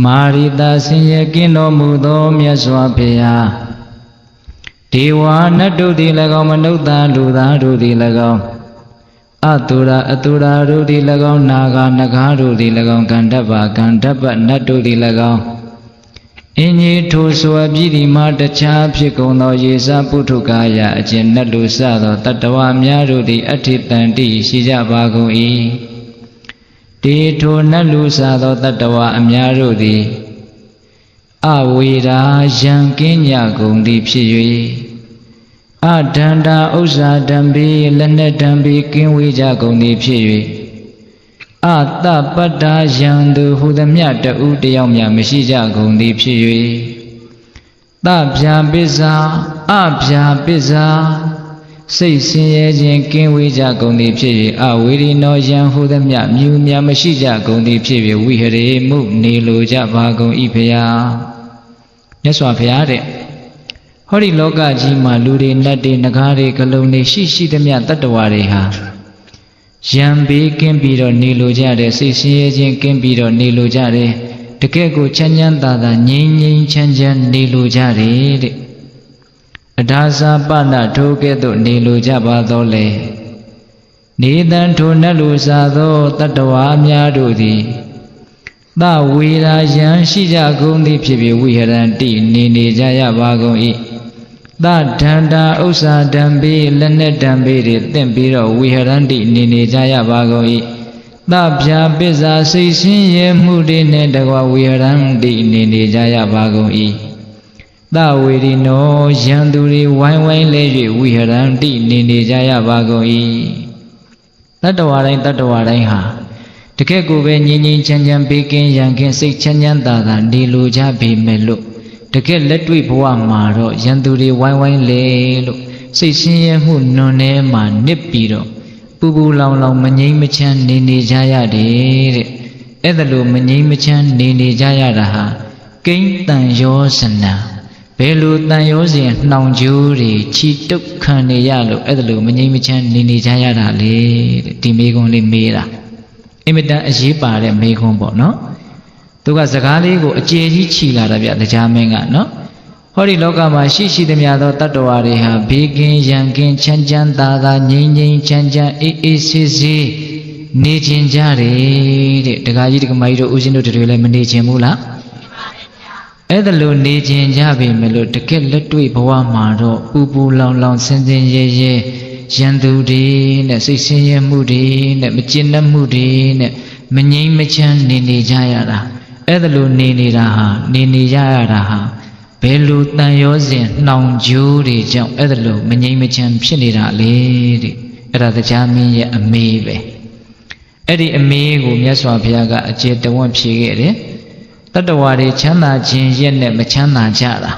မာရိတာဆင်းရဲကင်းတော်မူသောမြတ်စွာဘုရားဒေဝနတ်တို့သည်၎င်းမနုဿလူသားတို့သည်၎င်းအတုရာအတုရာတို့သည်၎င်းနာဂနဂါတို့သည်၎င်းကန္တပ္ပနတ်တို့သည်၎င်းအင်းကြီးထိုဆိုအပြည်ဒီမှာတခြားဖြစ်ကုန်သောရေစာပုထုကာယအကျင့်နတ်လူစသောတတ္တဝါများတို့သည်အဋ္ဌိတန္တိရှိကြပါကုန်၏တေထိုနတ်လူစသောတတ္တဝါအများတို့သည်အဝေရာယံကင်းကြကုန်သည်ဖြစ်၍အဒန္တာဥစ္စာဓမ္ပိလက်နက်ဓမ္ပိကင်းဝေးကြကုန်သည်ဖြစ်၍အတပတ္တာယံသူဟူသည်မြတ်တူတယောက်များမရှိကြကုန်သည်ဖြစ်၍တဗျာပစ္စာအဗျာပစ္စာစိတ်ဆင်းရဲခြင်းကင်းဝေးကြကုန်သည်ဖြစ်၍အဝေရိနောယံဟူသည်မြတ်မြူများမရှိကြကုန်သည်ဖြစ်၍ဝိဟရေမှုနေလိုကြပါကုန်၏ဖျားမြတ်စွာဘုရားတဲ့ဟောဒီလောကကြီးမှာလူတွေနတ်တွေနဂါးတွေကလုံးတွေရှိသည်မြတ်တတ္တဝါတွေဟာယံဘေးကင်းပြီးတော့နေလိုကြတယ်စိတ်ဆင်းရဲခြင်းကင်းပြီးတော့နေလိုကြတယ်တကယ့်ကိုချမ်းချမ်းသာသာငြိမ်းငြိမ်းချမ်းချမ်းနေလိုကြတယ်တဲ့အဒါစာပဏထိုကဲ့သို့နေလိုကြပါတော့လေနေတံထိုနတ်လူစားသောတတ္တဝါများတို့သည်သဝေရာယံရှိကြကုန်သည်ဖြစ်ပြီးဝိဟရန္တိနေကြရပါကုန်၏သဒန္တာဥစ္စာဓမ္ပိလက်နက်ဓမ္ပိတွေသင့်ပြီးတော့ဝိဟရန္တိနေကြရပါကုန်၏သဗျာပစ္စာစိတ်ဆင်းရဲမှုတွေနဲ့တကွာဝိဟရန္တိနေကြရပါကုန်၏သဝေရိနောယံသူတွေဝိုင်းဝိုင်းလဲ၍ဝိဟရန္တိနေကြရပါကုန်၏တတ္တဝါတိုင်းဟာတကယ့်ကိုပဲငြိမ်းငြိမ်းချမ်းချမ်းဘေးကင်းရန်ကင်းစိတ်ချမ်းချမ်းသာသာနေလိုကြပေမဲ့လို့တကယ့်လက်တွေ့ဘဝမှာတော့ယန္တူတွေဝိုင်းဝိုင်းလေလို့စိတ်ဆင်းရဲမှုနွန်ထဲမှာနစ်ပြီးတော့ပူပူလောင်လောင်မငြိမ်းမချမ်းနေကြရတယ်တဲ့အဲ့ဒါလို့မငြိမ်းမချမ်းနေကြရတာဟာကိန်းတန်ရောစနံဘယ်လိုတန်ရောစဉ်နှောင်ကြိုးတွေချီတုတ်ခံနေရလို့အဲ့ဒါလို့မငြိမ်းမချမ်းနေကြရတာလေတဲ့ဒီမိကုံးလေးမေးတာအင်မတန်အရေးပါတဲ့မိကုံးပေါ့နော်သူကစကားလေးကိုအကျေကြီးခြီလာတာဗျတရားမင်းကနော်ဟောဒီလောကမှာရှိသမျှသောတတ္တဝါတွေဟာဘေးကင်းရန်ကင်းချမ်းချမ်းသာသာငြိမ်းငြိမ်းချမ်းချမ်းအေးအေးဆေးဆေးနေခြင်းကြတယ်တဲ့ဒကာကြီးဒကာမကြီးတို့ဦးဇင်းတို့တွေလည်းမနေခြင်းဘူးလားအဲ့ဒါလို့နေခြင်းကြပြီမလို့တကယ်လက်တွေ့ဘဝမှာတော့ပူပူလောင်လောင်ဆင်းဆင်းရဲရဲရန်သူတွေနဲ့စိတ်ဆင်းရဲမှုတွေနဲ့မကျဉ်းနှံ့မှုတွေနဲ့မငြိမ်းမချမ်းနေကြရတာအဲ့ဒါလို့နေတာဟာနေကြရတာဟာဘယ်လိုတန်ရောစဉ်နှောင်ကြိုးတွေကြောင့်အဲ့ဒါလို့မငြိမ်းမချမ်းဖြစ်နေတာလေတဲ့အဲ့ဒါတရားမင်းရဲ့အမေပဲအဲ့ဒီအမေကိုမြတ်စွာဘုရားကအကျေတဝန့်ဖြေခဲ့တယ်တတ္တဝါတွေချမ်းသာခြင်းရဲ့နဲ့မချမ်းသာကြတာ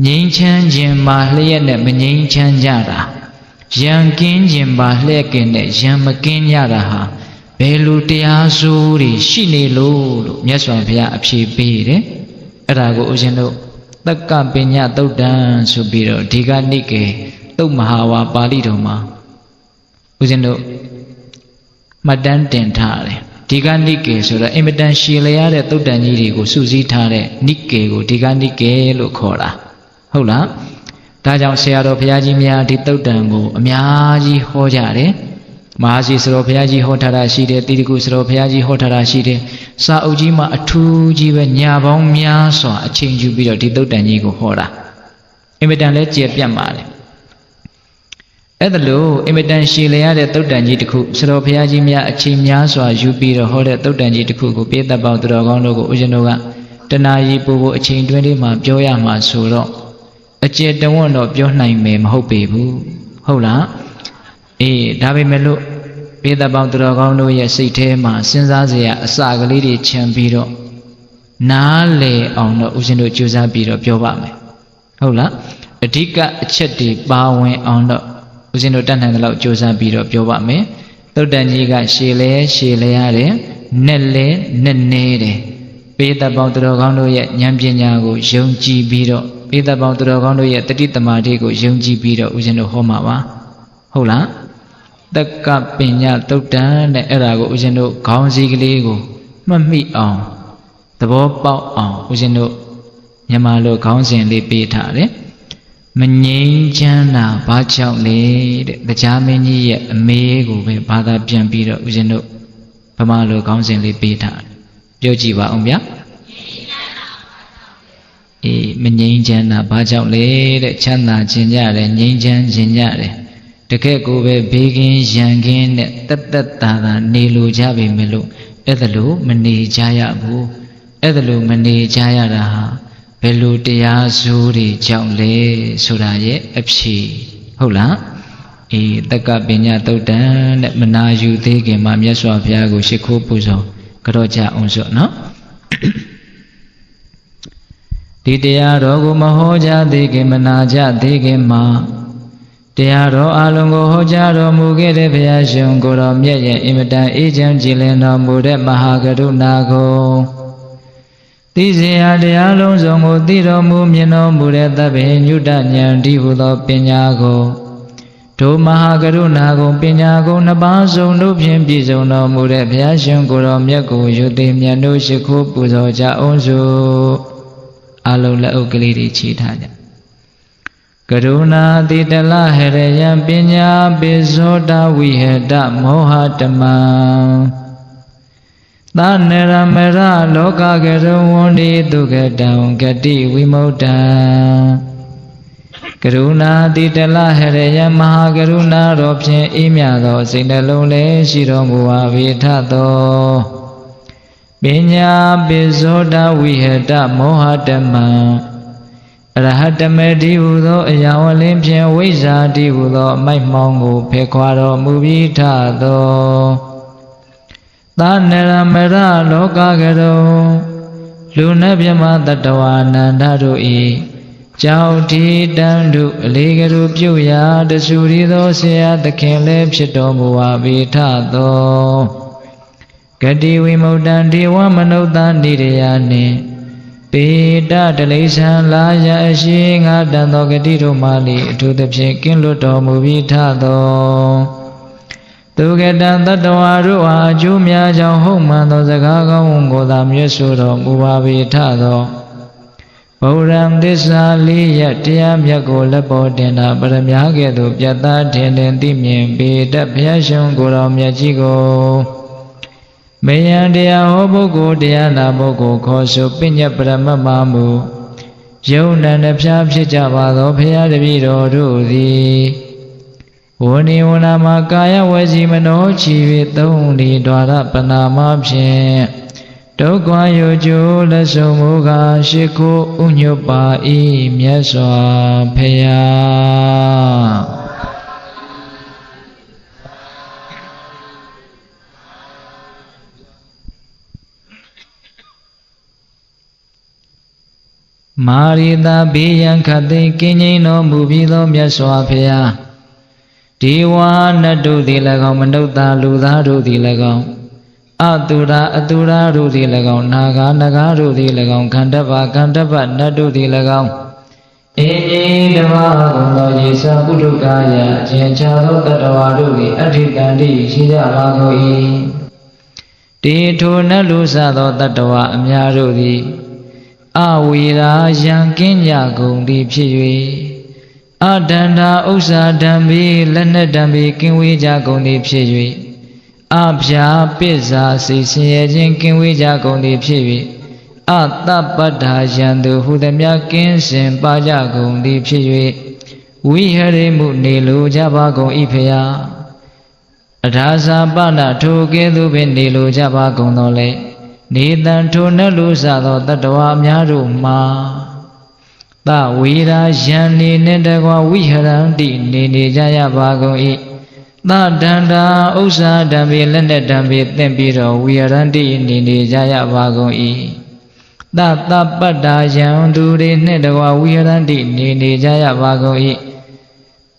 ငြိမ်းချမ်းခြင်းမှာလျက်နဲ့မငြိမ်းချမ်းကြတာယံကင်းခြင်းပါလျက်ကင်းနဲ့ယံမကင်းကြတာဟာဘယ်လိုတရားဆိုးတွေရှိနေလို့မြတ်စွာဘုရားအဖြေပေးတယ်အဲ့ဒါကိုဦးဇင်းတို့သက္ကပညသုတ်တံဆိုပြီးတော့ဒီကနိကေသုတ်မဟာဝါပါဠိတော်မှာဦးဇင်းတို့မှတ်တမ်းတင်ထားတယ်ဒီကနိကေဆိုတော့အင်မတန်ရှည်လျားတဲ့သုတ်တန်ကြီးတွေကိုစုစည်းထားတဲ့နိကေကိုဒီကနိကေလို့ခေါ်တာဟုတ်လားဒါကြောင့်ဆရာတော်ဘုရားကြီးများဒီသုတ်တန်ကိုအများကြီးဟောကြတယ်မဟာစီစတော်ဘုရားကြီးဟောထားတာရှိတယ်တိတိကုစတော်ဘုရားကြီးဟောထားတာရှိတယ်စာအုပ်ကြီးမှာအထူးကြီးပဲညာပေါင်းများစွာအချိန်ယူပြီးတော့ဒီသုတ်တန်ကြီးကိုဟောတာအင်မတန်လဲကျေပြတ်ပါတယ်အဲ့ဒါလို့အင်မတန်ရှည်လျားတဲ့သုတ်တန်ကြီးတစ်ခုစတော်ဘုရားကြီးများအချိန်များစွာယူပြီးတော့ဟောတဲ့သုတ်တန်ကြီးတစ်ခုကိုပိဿပေါင်းသူတော်ကောင်းတို့ကိုဦးဇင်းတို့ကတဏှာကြီးပို့ဖို့အချိန်တွင်းလေးမှာပြောရမှာဆိုတော့အကျေတဝန့်တော့ပြောနိုင်မယ်မဟုတ်ပေဘူးဟုတ်လားအေးဒါပေမဲ့လို့ပိဿပေါင်းသူတော်ကောင်းတို့ရဲ့စိတ်ထဲမှာစဉ်းစားစရာအစကလေးတွေခြံပြီးတော့နားလေအောင်တော့ဦးဇင်းတို့ကြိုးစားပြီးတော့ပြောပါမယ်ဟုတ်လားအဓိကအချက်တွေပါဝင်အောင်တော့ဦးဇင်းတို့တတ်နိုင်တဲ့လောက်ကြိုးစားပြီးတော့ပြောပါမယ်သုတ်တန်ကြီးကရှည်လဲရတယ်နဲ့လဲနဲ့နေတယ်ပိဿပေါင်းသူတော်ကောင်းတို့ရဲ့ဉာဏ်ပညာကိုယုံကြည်ပြီးတော့ပိဿပေါင်းသူတော်ကောင်းတို့ရဲ့တတိတမာတိကိုယုံကြည်ပြီးတော့ဦးဇင်းတို့ဟောမှာပါဟုတ်လားတက္ကပညာသုတ်တံတဲ့အဲ့ဒါကိုဦးဇင်းတို့ခေါင်းစည်းကလေးကိုမှတ်မိအောင် သဘောပေါက်အောင်ဦးဇင်းတို့မြန်မာလိုခေါင်းစဉ်လေးပေးထားတယ်မငြိမ်းချမ်းတာဘာကြောင့်လဲတဲ့တရားမင်းကြီးရဲ့အမေကိုပဲဘာသာပြန်ပြီးတော့ဦးဇင်းတို့ဗမာလိုခေါင်းစဉ်လေးပေးထားတယ်ပြောကြည့်ပါအောင်ဗျာအေးမငြိမ်းချမ်းတာဘာကြောင့်လဲတဲ့ချမ်းသာခြင်းကြတယ်ငြိမ်းချမ်းခြင်းကြတယ်တကယ်ကိုပဲဘေးကင်းရန်ကင်းနဲ့တက်တက်တာတာနေလိုကြပြီမလို့အဲ့ဒါလို့မနေကြရဘူးအဲ့ဒါလို့မနေကြရတာဟာဘယ်လိုတရားစိုးတွေကြောင့်လဲဆိုတာရဲ့အဖြေဟုတ်လားအေးတက္ကပညာသုတ်တံတဲ့မနာယူသေးခင်မှာမြတ်စွာဘုရားကိုရှိခိုးပူဇော်ကြော့ကြအောင်စို့နော်ဒီတရားတော်ကိုမဟောကြားသေးခင်မနာကြသေးခင်မှာတရားတော်အလုံးကိုဟောကြားတော်မူခဲ့တဲ့ဘုရားရှင်ကိုယ်တော်မြတ်ရဲ့အင်မတန်အေးချမ်းကြည်လင်တော်မူတဲ့မဟာကရုဏာကိုသိစေရတရားလုံးစုံကိုသိတော်မူမြင်တော်မူတဲ့သဗ္ဗညုတဉာဏ်ဒီဟုသောပညာကိုဒုမဟာကရုဏာကိုပညာကိုနှစ်ပါးစုံတို့ဖြင့်ပြည့်စုံတော်မူတဲ့ဘုရားရှင်ကိုယ်တော်မြတ်ကိုယုတိမြတ်တို့ရှိခိုးပူဇော်ကြအောင်စို့အလုံးလက်အုပ်ကလေးတွေချီထားကြကရုဏာတိတလဟရယံပညာပိဇောတဝိဟတမောဟတမံသနရမရလောကကရုဝန္တိဒုက္ကတံဂတိဝိမု ṭ ံကရုဏာတိတလဟရယံမဟာကရုဏာတော်ဖြင့်အေးမြသောစိတ်နှလုံးလည်းရှိတော်မူပါဝေထသောပညာပိဇောတဝိဟတမောဟတမံအရဟတမေတိဟုသောအရာဝလင်းဖြင့်ဝိဇ္ဇာတိဟုသောအမိုက်မှောင်ကိုဖယ်ခွာတော်မူပြီးထသောသာနရမရလောကကရုလူနှမြမတတဝါနန္ဒတို့၏ကြောင့်ဒီတန်တုအလေးကရုပြုရာတဆူရီသောဆရာသခင်လည်းဖြစ်တော်မူပါ၏ထသောဂတိဝိမု ṭ ံဒေဝမနုဿနိရယနှင့်ပေတတလိษံလာယအရှိငါတန်သောဂတိတို့မှလည်းအထူးသဖြင့်ကင်းလွတ်တော်မူပြီးထသောသူကတံတတဝါတို့အားအကျိုးများကြောင့်ဟုတ်မှန်သောစကားကောင်းကိုသာမြတ်ဆိုတော်မူပါ၏ထသောဗုဒ္ဓံသစ္စာလေးရတရားမြတ်ကိုလက်ပေါ်တင်တာပရမညာကဲ့သို့ပြတ်သားထင်ထင်သိမြင်ပေတတ်ဘုရားရှင်ကိုယ်တော်မြတ်ကြီးကိုမေယံတရားဟောပုဂ္ဂိုလ်တရားနာပုဂ္ဂိုလ်ခေါ်ဆိုပညတ်ပရမတ်မမူယုံနံနှဖျားဖြစ်ကြပါသောဘုရားတပည့်တော်တို့သည်ဝဏိဝနာမှာကာယဝစီမနောချီ၍သုံးလီဒွါရပနာမဖြင့်ဒုက္ခယုကျိုးလက်ဆုံးမူကားရှိခိုးဥညွတ်ပါ၏မြတ်စွာဘုရားမာရိတာဘေးရန်ခတ်သိမ်းကင်းငြိမ်းတော်မူပြီးသောမြတ်စွာဘုရားဒေဝနတ်တို့သည်၎င်းမနုဿလူသားတို့သည်၎င်းအတုရာအတုရာတို့သည်၎င်းနာဂာနဂါတို့သည်၎င်းခန္ဓဗ္ဗနတ်တို့သည်၎င်းအေဓမ္မကုန်သောယေသပုဒ္ဒကာယအကျဉ်းချသောတတဝါတို့သည်အဋ္ဌိတန္တိရှိကြပါကုန်၏တေထိုနတ်လူစသောတတဝါအများတို့သည်အဝေရာယံကင်းကြကုန်သည်ဖြစ်၍အတန္တာဥစ္စာဓမ္မေလက်နက်ဓမ္မေကင်းဝေးကြကုန်သည်ဖြစ်၍အဖြာပစ္စာစိတ်ဆင်းရဲခြင်းကင်းဝေးကြကုန်သည်ဖြစ်၍အတပ္ပတ္ထာယံသူဟူသည်များကင်းစင်ပါကြကုန်သည်ဖြစ်၍ဝိဟရိမှုနေလိုကြပါကုန်၏ဖျားအထာစာပနထိုကဲ့သို့ပင်နေလိုကြပါကုန်တော်လေနေတံထိုနတ်လူစသောတတဝါများတို့မှာသဝေရာယံနေနှင့်တကွာဝိဟရန္တိနေကြရပါကုန်၏သဒန္တာဥစ္စာဓမ္မေလက်နက်ဓမ္မေသင်ပြီးတော့ဝိဟရန္တိနေကြရပါကုန်၏သတပ္ပတ္တာယံသူတွေနှင့်တကွာဝိဟရန္တိနေကြရပါကုန်၏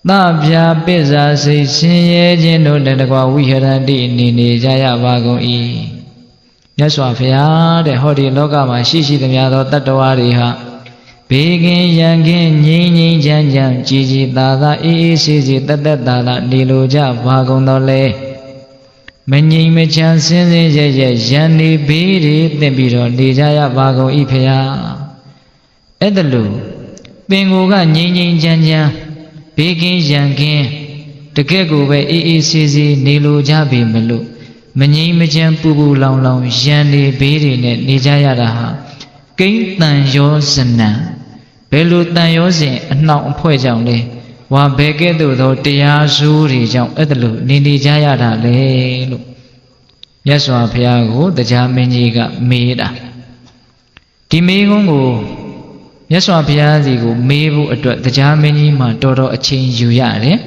သဗျာပစ္စာစိတ်ဆင်းရဲခြင်းတို့နှင့်တကွာဝိဟရန္တိနေကြရပါကုန်၏မြတ်စွာဘုရားတဲ့ဟောဒီလောကမှာရှိသမျှသောတတ္တဝါတွေဟာဘေးကင်းရန်ကင်းငြိမ်းငြိမ်းချမ်းချမ်းကြည်ကြည်သာသာအေးအေးဆေးဆေးတသက်သာသာနေလိုကြပါကုန်တော်လေ မငြိမ်မချမ်းစင်းစင်းရဲရဲရန်နေဘေးတွေသင်ပြီးတော့နေကြရပါကုန်၏ဖေဟာအဲ့ဒါလို့ပင်ကိုကငြိမ်ငြိမ်ချမ်းချမ်းဘေးကင်းရန်ကင်းတကယ့်ကိုပဲအေးအေးဆေးဆေးနေလိုကြပြီမလို့မငြိမ်မချမ်းပူပူလောင်လောင်ရန်နေဘေးတွေနဲ့နေကြရတာဟာကိန်းတန်ရောစနံဘယ်လိုတန်ရောစဉ်အနှောင်အဖွဲ့ကြောင့်လဲဝါဘဲကဲ့သို့သောတရားစိုးတွေကြောင့်အဲ့ဒါလို့နေကြရတာလေလို့မြတ်စွာဘုရားကိုတရားမင်းကြီးကမေးတာဒီမေးခွန်းကိုမြတ်စွာဘုရားစီကိုမေးဖို့အတွက်တရားမင်းကြီးမှတော်တော်အချိန်ယူရတယ်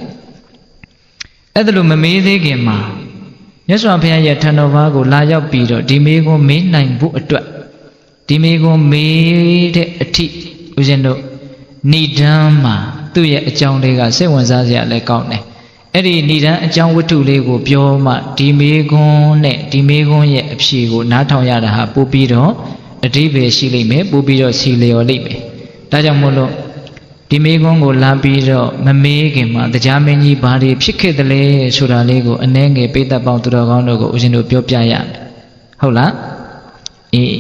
အဲ့ဒါလို့မမေးသေးခင်မှာမြတ်စွာဘုရားရဲ့ထံတော်ဘာကိုလာရောက်ပြီးတော့ဒီမေးခွန်းမေးနိုင်ဖို့အတွက်ဒီမေးခွန်းမေးတဲ့အထိဦးဇင်းတို့ဏိဒံမှာသူ့ရဲ့အကြောင်းလေးကစိတ်ဝင်စားစရာလည်းကောင်းတယ်အဲ့ဒီဏိဒံအကြောင်းဝတ္ထုလေးကိုပြောမှဒီမေးခွန်းနဲ့ဒီမေးခွန်းရဲ့အဖြေကိုနားထောင်ရတာဟာပို့ပြီးတော့အဓိပ္ပာယ်ရှိလိမ့်မယ်ပို့ပြီးတော့စီလျော်လိမ့်မယ်ဒါကြောင့်မို့လို့ဒီမေးခွန်းကိုလာပြီးတော့မမေးခင်မှာတရားမင်းကြီးဘာတွေဖြစ်ခဲ့တယ်လဲဆိုတာလေးကိုအနည်းငယ်ပိဿပေါင်းသူတော်ကောင်းတို့ကိုဦးဇင်းတို့ပြောပြရမယ်ဟုတ်လားအေး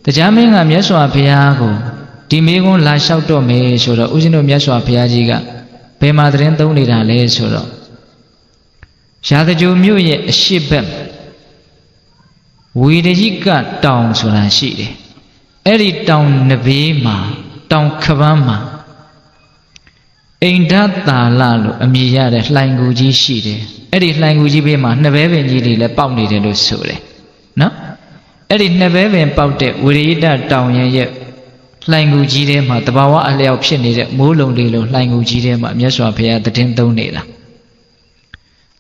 တရားမင်းကမြတ်စွာဘုရားကိုဒီမေးခွန်းလာလျှောက်တော့မယ်ဆိုတော့ဦးဇင်းတို့မြတ်စွာဘုရားကြီးကဘယ်မှာသတင်းသုံးနေတာလဲဆိုတော့ရာဇဂိုမြို့ရဲ့အရှိတ်ဘက်ဝီရကြီးကတောင်ဆိုတာရှိတယ်အဲ့ဒီတောင်နဘေးမှာတောင်ခပန်းမှာအိန္ဒသာလလို့အမည်ရတဲ့လှိုင်ကူကြီးရှိတယ်အဲ့ဒီလှိုင်ကူကြီးဘေးမှာနှစ်ဘဲပင်ကြီးတွေလည်းပေါက်နေတယ်လို့ဆိုတယ်နော်အဲ့ဒီနှစ်ဘဲပင်ပေါက်တဲ့ဝီရိယတောင်ရဲ့လှိုင်ကူကြီးထဲမှာတဘာဝအလျောက်ဖြစ်နေတဲ့မိုးလုံလေးလိုလှိုင်ကူကြီးထဲမှာမြတ်စွာဘုရားတည်င်းသုံးနေတာ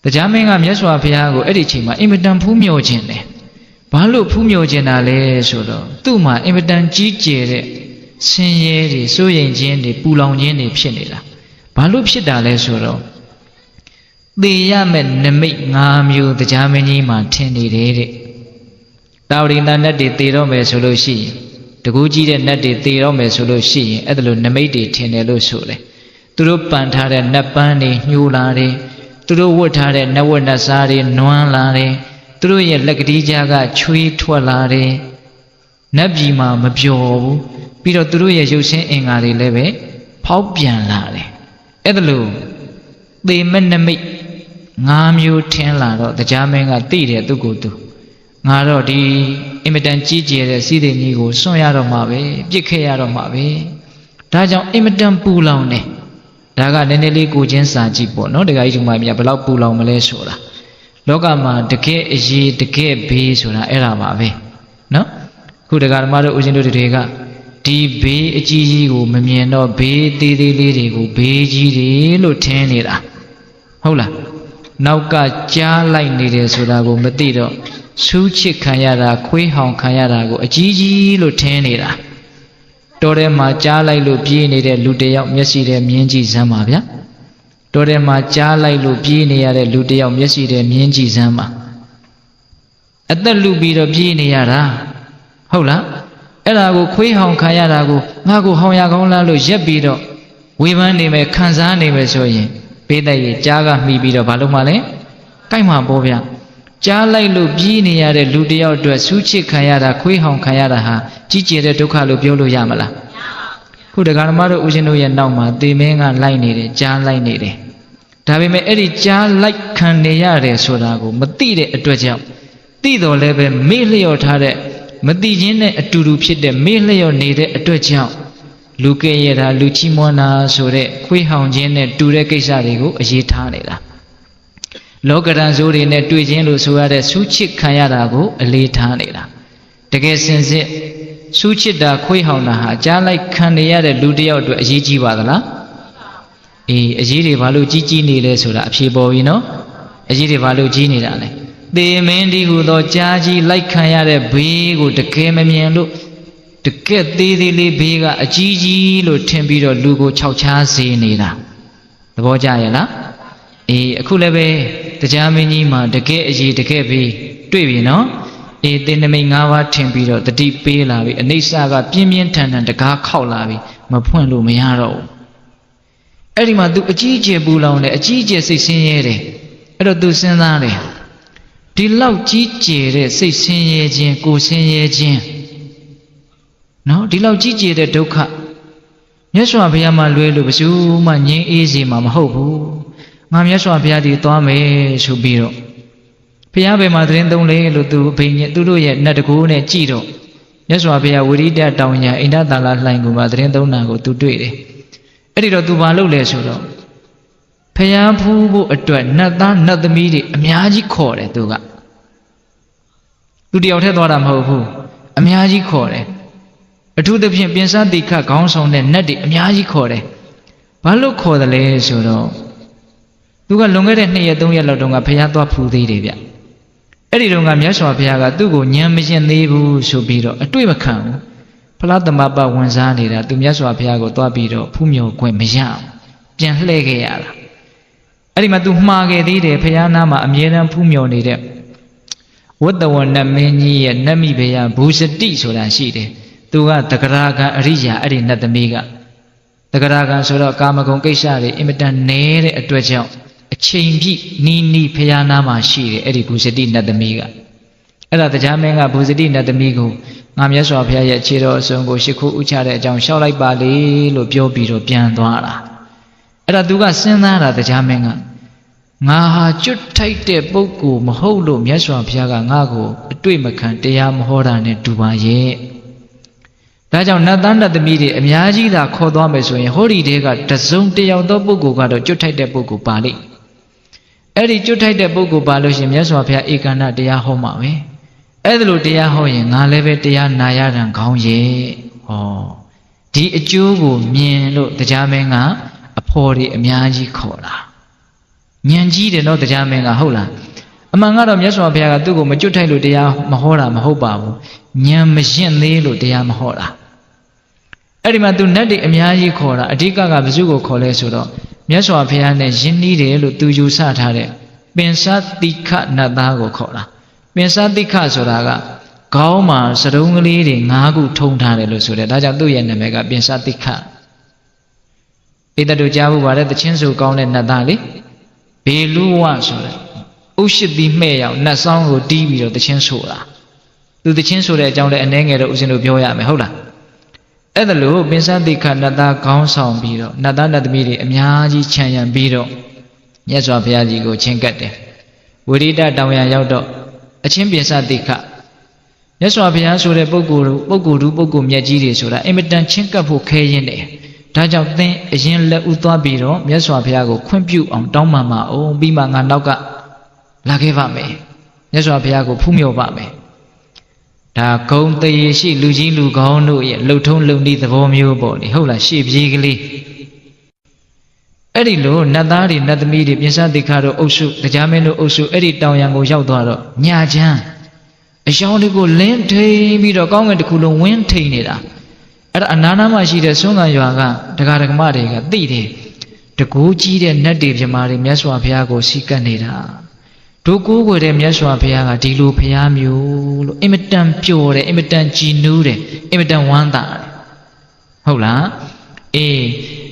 တရားမင်းကမြတ်စွာဘုရားကိုအဲ့ဒီချိန်မှာအင်မတန်ဖူးမြော်ခြင်းတယ်ဘာလို့ဖူးမြော်ခြင်းတာလဲဆိုတော့သူ့မှာအင်မတန်ကြီးကျယ်တဲ့ဆင်းရဲတွေစိုးရိမ်ခြင်းတွေပူလောင်ခြင်းတွေဖြစ်နေတာဘာလို့ဖြစ်တာလဲဆိုတော့သေရမဲ့နမိတ်၅မျိုးတရားမင်းကြီးမှာထင်နေတယ်တဲ့တာဝရိန္ဒနတ်တွေသေတော့မယ်ဆိုလို့ရှိရင်တကူကြီးတဲ့နတ်တွေသေတော့မယ်ဆိုလို့ရှိရင်အဲ့ဒါလိုနမိတ်တွေထင်တယ်လို့ဆိုတယ်သူတို့ပန်ထားတဲ့နတ်ပန်းတွေညှိုးလာတယ်သူတို့ဝတ်ထားတဲ့နတ်ဝတ်နတ်စားတွေနွမ်းလာတယ်သူတို့ရဲ့လက်ကတိကြားကချွေးထွက်လာတယ်နတ်ပြည်မှာမပျော်ဘူးပြီးတော့သူတို့ရဲ့ရုပ်ရှင်အင်္ဂါတွေလည်းပဲဖောက်ပြန်လာတယ်အဲ့ဒါလို့သေမဲ့နမိတ်၅မျိုးထင်လာတော့တရားမင်းကသိတယ်သူကိုယ်သူငါတော့ဒီအင်မတန်ကြီးကျယ်တဲ့စီးစိမ်ကြီးကိုစွန့်ရတော့မှာပဲပြစ်ခဲ့ရတော့မှာပဲဒါကြောင့်အင်မတန်ပူလောင်နေဒါကနည်းနည်းလေးကိုချင်းစာကြည့်ပေါ့နော်တခါကြီးဒီမှာမြတ်ဘလောက်ပူလောင်မလဲဆိုတာလောကမှာတကယ်အရေးတကယ်ဘေးဆိုတာအဲ့ဒါပါပဲနော်ခုတခါဓမ္မတို့ဦးဇင်းတို့တွေကဒီဘေးအကြီးကြီးကိုမမြင်တော့ဘေးသေးသေးလေးတွေကိုဘေးကြီးတွေလို့ထင်နေတာဟုတ်လားနောက်ကကြားလိုက်နေတယ်ဆိုတာကိုမသိတော့ဆူးချစ်ခံရတာခွေးဟောင်ခံရတာကိုအကြီးကြီးလို့ထင်နေတာတော်ထဲမှာကြားလိုက်လို့ပြေးနေတဲ့လူတယောက်မျက်စိထဲမြင်ကြည့်စမ်းပါဗျာတော်ထဲမှာကြားလိုက်လို့ပြေးနေရတဲ့လူတယောက်မျက်စိထဲမြင်ကြည့်စမ်းပါအသက်လူပြီးတော့ပြေးနေရတာဟုတ်လားအဲ့ဒါကိုခွေးဟောင်ခံရတာကိုငါကိုဟောင်ရကောင်းလားလို့ရက်ပြီးတော့ဝေဖန်နေမယ်ခံစားနေမယ်ဆိုရင်ပေးတဲ့ရေကြားကမှီပြီးတော့ဘာလို့မှလဲကိုက်မှာပေါ့ဗျာကြားလိုက်လို့ပြေးနေရတဲ့လူတယောက်အတွက်ဆူးချစ်ခံရတာခွေးဟောင်ခံရတာဟာကြီးကျယ်တဲ့ဒုက္ခလို့ပြောလို့ရမလားခုဒကာဓမ္မတို့ဦးဇင်းတို့ရဲ့နောက်မှာသေမင်းကလိုက်နေတယ်ကြားလိုက်နေတယ်ဒါပေမဲ့အဲ့ဒီကြားလိုက်ခံနေရတယ်ဆိုတာကိုမသိတဲ့အတွက်ကြောင့်သိတော်လည်းပဲမေ့လျော့ထားတဲ့မသိခြင်းနဲ့အတူတူဖြစ်တဲ့မေ့လျော့နေတဲ့အတွက်ကြောင့်လူကဲရတာလူချီးမွမ်းတာဆိုတဲ့ခွေးဟောင်ခြင်းနဲ့တူတဲ့ကိစ္စတွေကိုအရေးထားနေတာလောကရန်ဆိုးတွေနဲ့တွေ့ခြင်းလို့ဆိုရတဲ့ဆူးချစ်ခံရတာကိုအလေးထားနေတာတကယ်စင်စစ်ဆူးချစ်တာခွေးဟောင်တာဟာကြားလိုက်ခံနေရတဲ့လူတယောက်အတွက်အရေးကြီးပါသလားအေးအရေးတွေဘာလို့ကြီးနေလဲဆိုတာအဖြေပေါ်ပြီနော်အရေးတွေဘာလို့ကြီးနေတာလဲသေမင်းဒီဟုသောကြားကြီးလိုက်ခံရတဲ့ဘေးကိုတကယ်မမြင်လို့တကယ်သေးသေးလေးဘေးကအကြီးကြီးလို့ထင်ပြီးတော့လူကိုခြောက်ခြားစေနေတာသဘောကျရဲ့လားအေးအခုလည်းပဲတရားမင်းကြီးမှာတကယ်အရေးတကယ်ဘေးတွေ့ပြီနော်အေးသင်္နမိတ်၅ပါးထင်ပြီးတော့တတိပေးလာပြီအနိစ္စကပြင်းပြင်းထန်ထန်တကားခောက်လာပြီမဖွင့်လို့မရတော့ဘူးအဲ့ဒီမှာ तू အကြီးအကျယ်ပူလောင်တယ်အကြီးအကျယ်စိတ်ဆင်းရဲတယ်အဲ့တော့ तू စဉ်းစားတယ် ဒီလောက်ကြီးကျယ်တဲ့စိတ်ဆင်းရဲခြင်းကိုယ်ဆင်းရဲခြင်းနော်ဒီလောက်ကြီးကျယ်တဲ့ဒုက္ခမြတ်စွာဘုရားမှလွဲလို့ဘယ်သူမှငြင်းအေးစေမှာမဟုတ်ဘူးငါမြတ်စွာဘုရားဒီသွားမယ်ဆိုပြီးတော့ဘုရားဘယ်မှာသတင်းသုံးလဲလို့သူအဖေညသူတို့ရဲ့နတ်တကူနဲ့ကြည်တော့မြတ်စွာဘုရားဝိရိတတောင်ညာအိန္ဒသာလလှိုင်ကူမှာသတင်းသုံးတာကိုသူတွေ့တယ်အဲ့ဒီတော့သူဘာလုပ်လဲဆိုတော့ဘုရားဖူးဖို့အတွက်နတ်သားနတ်သမီးတွေအများကြီးခေါ်တယ်သူတယောက်တည်းသွားတာမဟုတ်ဘူးအများကြီးခေါ်တယ်အထူးသဖြင့်ပြင်စတိခခေါင်းဆောင်တဲ့နတ်တွေအများကြီးခေါ်တယ်ဘာလို့ခေါ်တယ်လဲဆိုတော့သူကလွန်ခဲ့တဲ့2ရက်3ရက်လောက်တုန်းကဘုရားသွားဖူးသေးတယ်ဗျအဲ့ဒီတုန်းကမြတ်စွာဘုရားကသူ့ကိုညံမရှင်းသေးဘူးဆိုပြီးတော့အတွေ့မခံဘူးဖလားသမပဝင်စားနေတာသူမြတ်စွာဘုရားကိုသွားပြီးတော့ဖူးမြော်ခွင့်မရဘူးပြန်လှည့်ခဲ့ရတာအဲ့ဒီမှာသူမှားခဲ့သေးတယ်ဘုရားနာမှာအမြဲတမ်းဖူးမြော်နေတဲ့ဝတ္တဝနမင်းကြီးရဲ့နတ်မိဘုရားဘူစတိဆိုတာရှိတယ်သူကတဂရကံအရိယာအဲ့ဒီနတ်သမီးကတဂရကံဆိုတော့ကာမဂုဏ်ကိစ္စတွေအင်မတန်နဲတဲ့အတွက်ကြောင့်အချိန်ပြည့်နီးဖျားနာမှာရှိတယ်အဲ့ဒီဘူစတိနတ်သမီးကအဲ့ဒါတရားမင်းကဘူစတိနတ်သမီးကိုငါမြတ်စွာဘုရားရဲ့ခြေတော်အစုံကိုရှ िख ိုးဥချတဲ့အကြောင်းရှောက်လိုက်ပါလေလို့ပြောပြီးတော့ပြန်သွားတာအဲ့ဒါသူကစဉ်းစားတာတရားမင်းကငါဟာကျွတ်ထိုက်တဲ့ပုဂ္ဂိုလ်မဟုတ်လို့မြတ်စွာဘုရားကငါ့ကိုအတွေ့မခံတရားမဟောတာနဲ့တူပါရဲ့ဒါကြောင့်နတ်သားနတ်သမီးတွေအများကြီးသာခေါ်သွားမယ်ဆိုရင်ဟောဒီတဲကတစုံတယောက်သောပုဂ္ဂိုလ်ကတော့ကျွတ်ထိုက်တဲ့ပုဂ္ဂိုလ်ပါလိမ့်အဲ့ဒီကျွတ်ထိုက်တဲ့ပုဂ္ဂိုလ်ပါလို့ရှိရင်မြတ်စွာဘုရားဧကန္တတရားဟောမှာပဲအဲ့ဒါလိုတရားဟောရင်ငါလည်းပဲတရားနာရတံခေါင်းရဲ့ဟောဒီအကျိုးကိုမြင်လို့တရားမင်းကအဖော်တွေအများကြီးခေါ်တာဉာဏ်ကြီးတယ်နော်တရားမင်းကဟုတ်လားအမှန်ကတော့မြတ်စွာဘုရားကသူ့ကိုမကျွတ်ထိုက်လို့တရားမဟောတာမဟုတ်ပါဘူးဉာဏ်မရှင်းသေးလို့တရားမဟောတာအဲ့ဒီမှာသူနတ်တွေအများကြီးခေါ်တာအဓိကကဘယ်သူကိုခေါ်လဲဆိုတော့မြတ်စွာဘုရားနဲ့ယဉ်နီးတယ်လို့သူယူဆထားတဲ့ပင်စတိခနတ်သားကိုခေါ်တာပင်စတိခဆိုတာကခေါင်းမှာစတုံးကလေးတွေ5ခုထုံထားတယ်လို့ဆိုတယ်ဒါကြောင့်သူ့ရဲ့နာမည်ကပင်စတိခဣတတို့ကြားဖို့ပါတဲ့သချင်းဆိုကောင်းတဲ့နတ်သားလေဘေလူဝဆိုတဲ့ဥရှိတိမှဲ့ရောက်နတ်ဆောင်ကိုတီးပြီးတော့သချင်းဆိုတာသူသချင်းဆိုတဲ့အကြောင်းလည်းအနည်းငယ်တော့ဦးဇင်းတို့ပြောရမယ်ဟုတ်လားအဲ့ဒါလို့ပင်စတိခနတ်သားခေါင်းဆောင်ပြီးတော့နတ်သားနတ်သမီးတွေအများကြီးခြံရံပြီးတော့မြတ်စွာဘုရားကြီးကိုချင်းကပ်တယ်ဝိရိဒတောင်ရရောက်တော့အချင်းပင်စတိခမြတ်စွာဘုရားဆိုတဲ့ပုဂ္ဂိုလ်မြတ်ကြီးတွေဆိုတာအင်မတန်ချင်းကပ်ဖို့ခဲရင်တယ်ဒါကြောင့်သင်အရင်လက်ဦးသွားပြီးတော့မြတ်စွာဘုရားကိုခွင့်ပြုအောင်တောင်းပန်ပါအောင်ပြီးမှငါနောက်ကလာခဲ့ပါမယ်မြတ်စွာဘုရားကိုဖူးမြော်ပါမယ်ဒါဂုံတရေရှိလူကြီးလူကောင်းတို့ရဲ့လှုပ်ထုံးလုံနည်းသဘောမျိုးပေါ့လေဟုတ်လားရှေ့ပြေးကလေးအဲ့ဒီလိုနတ်သားတွေနတ်သမီးတွေပြင်စတိခါတို့အုပ်စုတရားမင်းတို့အုပ်စုအဲ့ဒီတောင်ရံကိုရောက်သွားတော့ညာချမ်းအယောင်တွေကိုလင်းထိန်ပြီးတော့ကောင်းကင်တစ်ခုလုံးဝင်းထိန်နေတာအဲ့ဒါအနာနာမှာရှိတဲ့ဆွမ်းခံရွာကဒကာဒကမတွေကသိတယ်တကူကြီးတဲ့နတ်တွေပြမာတွေမြတ်စွာဘုရားကိုစီကပ်နေတာတို့ကိုးကွယ်တဲ့မြတ်စွာဘုရားကဒီလိုဘုရားမျိုးလို့အင်မတန်ပျော်တယ်အင်မတန်ကြည်နူးတယ်အင်မတန်ဝမ်းသာတယ်ဟုတ်လားအေး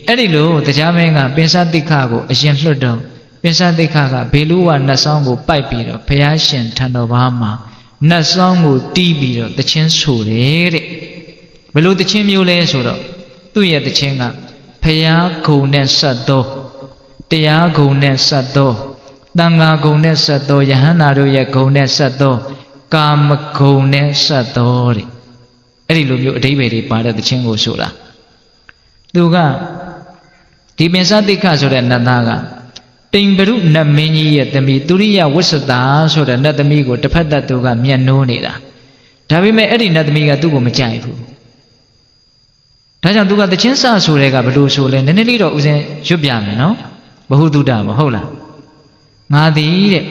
အဲ့ဒီလိုတရားမင်းကပင်စတိခကိုအရင်လွှတ်တော့ပင်စတိခကဘေလူဝနတ်ဆောင်ကိုပိုက်ပြီးတော့ဘုရားရှင်ထံတော်ဘာမှာနတ်ဆောင်ကိုတီးပြီးတော့တခြင်းဆိုတယ်တဲ့ဘယ်လိုတခြင်းမျိုးလဲဆိုတော့သူ့ရဲ့တခြင်းကဘုရားဂုဏ်နဲ့ဆက်သောတရားဂုဏ်နဲ့ဆက်သောတန်ဃာဂုဏ်နဲ့ဆက်သောယဟန္တာတို့ရဲ့ဂုဏ်နဲ့ဆက်သောကာမဂုဏ်နဲ့ဆက်သောတဲ့အဲ့ဒီလိုမျိုးအဓိပ္ပာယ်တွေပါတဲ့တခြင်းကိုဆိုတာသူကဒီပင်စတိခဆိုတဲ့နတ်သားကတိမ်ပရုနတ်မင်းကြီးရဲ့သမီးသူရိယဝစ္စတာဆိုတဲ့နတ်သမီးကိုတစ်ဖက်သက်သူကမျက်နှိုးနေတာဒါပေမဲ့အဲ့ဒီနတ်သမီးကသူ့ကိုမကြိုက်ဘူးဒါကြောင့်သူကတခြင်းစဆိုတဲ့ကဘလို့ဆိုလဲနည်းနည်းလေးတော့ဦးဇင်းရွတ်ပြမယ်နော်ဘဟုတုတ္တမဟုတ်လားငါသည်တဲ့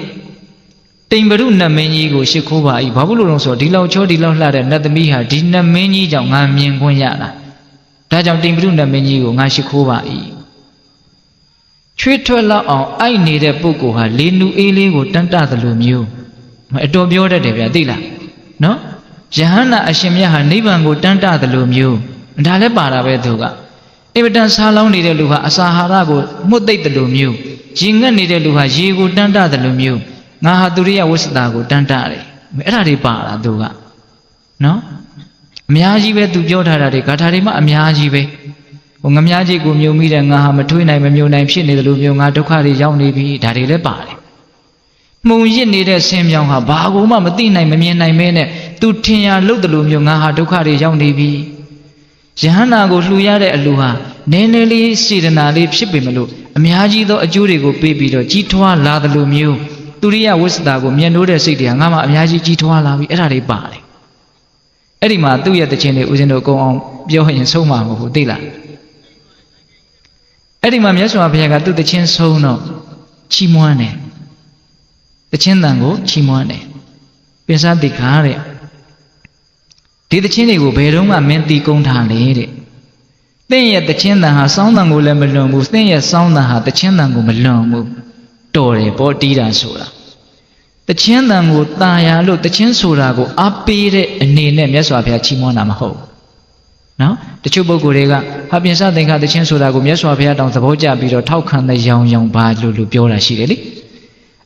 တိမ်ပရုနတ်မင်းကြီးကိုရှ िख ိုးပါ၏ဘာလို့လို့ဆိုတော့ဒီလောက်ချောဒီလောက်လှတဲ့နတ်သမီးဟာဒီနတ်မင်းကြီးကြောင့်ငါမြင်ခွင့်ရတာဒါကြောင့်တိမ်ပရုနတ်မင်းကြီးကိုငါရှ िख ိုးပါ၏ချွေးထွက်လောက်အောင်အိုက်နေတဲ့ပုဂ္ဂိုလ်ဟာလေနူအေးလေးကိုတန်းတသလိုမျိုးအတော်ပြောတတ်တယ်ဗျာသိလားနော်ယဟန္တာအရှင်မြတ်ဟာနိဗ္ဗာန်ကိုတန်းတသလိုမျိုးဒါလည်းပါတာပဲသူကအင်မတန်ဆာလောင်းနေတဲ့လူဟာအစာဟာရကိုမှုတ်သိပ်တယ်လို့မျိုးရင်ငတ်နေတဲ့လူဟာရေကိုတန်းတတယ်လို့မျိုး ငါဟာသူရိယဝိသတာကိုတန်တာတယ်အဲ့ဒါတွေပါလားသူကနော်အများကြီးပဲသူပြောထားတာတွေဂါထာတွေမှအများကြီးပဲဟိုငမြားကြီးကိုမြုံမိတဲ့ငါဟာမထွေးနိုင်မမြုံနိုင်ဖြစ်နေတယ်လို့မျိုးငါဒုက္ခတွေရောက်နေပြီဒါတွေလည်းပါတယ်မှုံရစ်နေတဲ့ဆင်းမြောင်းဟာဘာကိုမှမသိနိုင်မမြင်နိုင်မဲနဲ့သူထင်ရလို့တယ်လို့မျိုးငါဟာဒုက္ခတွေရောက်နေပြီယဟန္တာကိုလှူရတဲ့အလူဟာနည်းနည်းလေးစေတနာလေးဖြစ်ပေမလို့အများကြီးသောအကျိုးတွေကိုပေးပြီးတော့ကြီးထွားလာတယ်လို့မျိုးသူရိယဝိသတာကိုမြင်လို့တဲ့စိတ်တွေကငါမှအများကြီးကြီးထွားလာပြီအဲ့ဒါတွေပါတယ်အဲ့ဒီမှာသူ့ရဲ့တခြင်းတွေဦးဇင်းတို့ကုံအောင်ပြောရင်ဆုံးမှာမဟုတ်ဘူးသိလားအဲ့ဒီမှာမြတ်စွာဘုရားကသူ့တခြင်းဆုံးတော့ချီးမွမ်းတယ်တခြင်းတန်ကိုချီးမွမ်းတယ်ပင်စတိခါတဲ့ဒီတခြင်းတွေကိုဘယ်တော့မှမင်းတီးကုန်းထားလေတဲ့သင်ရဲ့တခြင်းတန်ဟာစောင်းတန်ကိုလည်းမလွန်ဘူးသင်ရဲ့စောင်းတန်ဟာတခြင်းတန်ကိုမလွန်ဘူးတော်တယ်ပေါ့တီးတာဆိုတာတခြင်းတန်ကိုตาရလို့တခြင်းဆိုတာကိုအားပေးတဲ့အနေနဲ့မြတ်စွာဘုရားချီးမွမ်းတာမဟုတ်နော်တချို့ပုဂ္ဂိုလ်တွေကဟာပြင်စသင်္ခါတခြင်းဆိုတာကိုမြတ်စွာဘုရားတောင်သဘောကျပြီးတော့ထောက်ခံတဲ့ရောင်ရောင်ပါလို့ပြောတာရှိတယ်လေ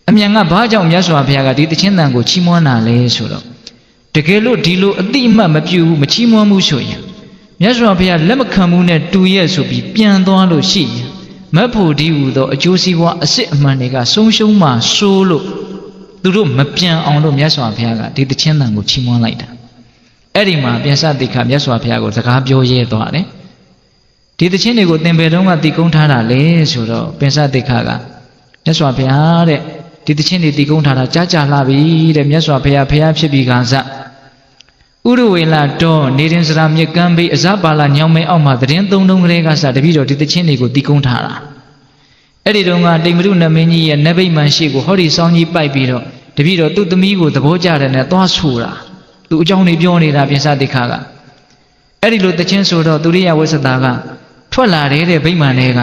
အမြန်ကဘာကြောင့်မြတ်စွာဘုရားကဒီတခြင်းတန်ကိုချီးမွမ်းတာလဲဆိုတော့တကယ်လို့ဒီလိုအတိအမှတ်မပြုဘူးမချီးမွမ်းဘူးဆိုရင်မြတ်စွာဘုရားလက်မခံမှုနဲ့တူရဲ့ဆိုပြီးပြန်သွားလို့ရှိရင်မက်ဖို့ဒီဟူသောအကျိုးစီးပွားအစစ်အမှန်တွေကဆုံးရှုံးမှဆိုးလို့သူတို့မပြန်အောင်လို့မြတ်စွာဘုရားကဒီတခြင်းတန်ကိုချီးမွမ်းလိုက်တာအဲ့ဒီမှာပြင်စတိခါမြတ်စွာဘုရားကိုစကားပြောရဲသွားတယ်ဒီတခြင်းတွေကိုသင်္ဘေတုံးကတီကုန်းထားတာလေဆိုတော့ပြင်စတိခါကမြတ်စွာဘုရားတဲ့ဒီတခြင်းတွေတီကုန်းထားတာကြားကြလှပြီတဲ့မြတ်စွာဘုရားဖျားဖြစ်ပြီးကစဥရဝေလတော်နေရင်စရာမြကမ်းဘေးအဇပါလညောင်မဲအောက်မှာသတင်းသုံးတုံးကလေးကစတပြီးတော့ဒီတခြင်းတွေကိုတီကုန်းထားတာအဲ့ဒီတုန်းကတိမ်မရုနမင်းကြီးရဲ့နဗိမာန်ရှိကိုဟောဒီဆောင်းကြီးပိုက်ပြီးတော့တပြီးတော့သူ့သမီးကိုသဘောကျတယ်နဲ့သွားဆူတာသူအကြောင်းတွေပြောနေတာပြင်စတိခါကအဲ့ဒီလိုတခြင်းဆိုတော့သူရိယဝိသတာကထွက်လာတယ်တဲ့ဗိမာန်တွေက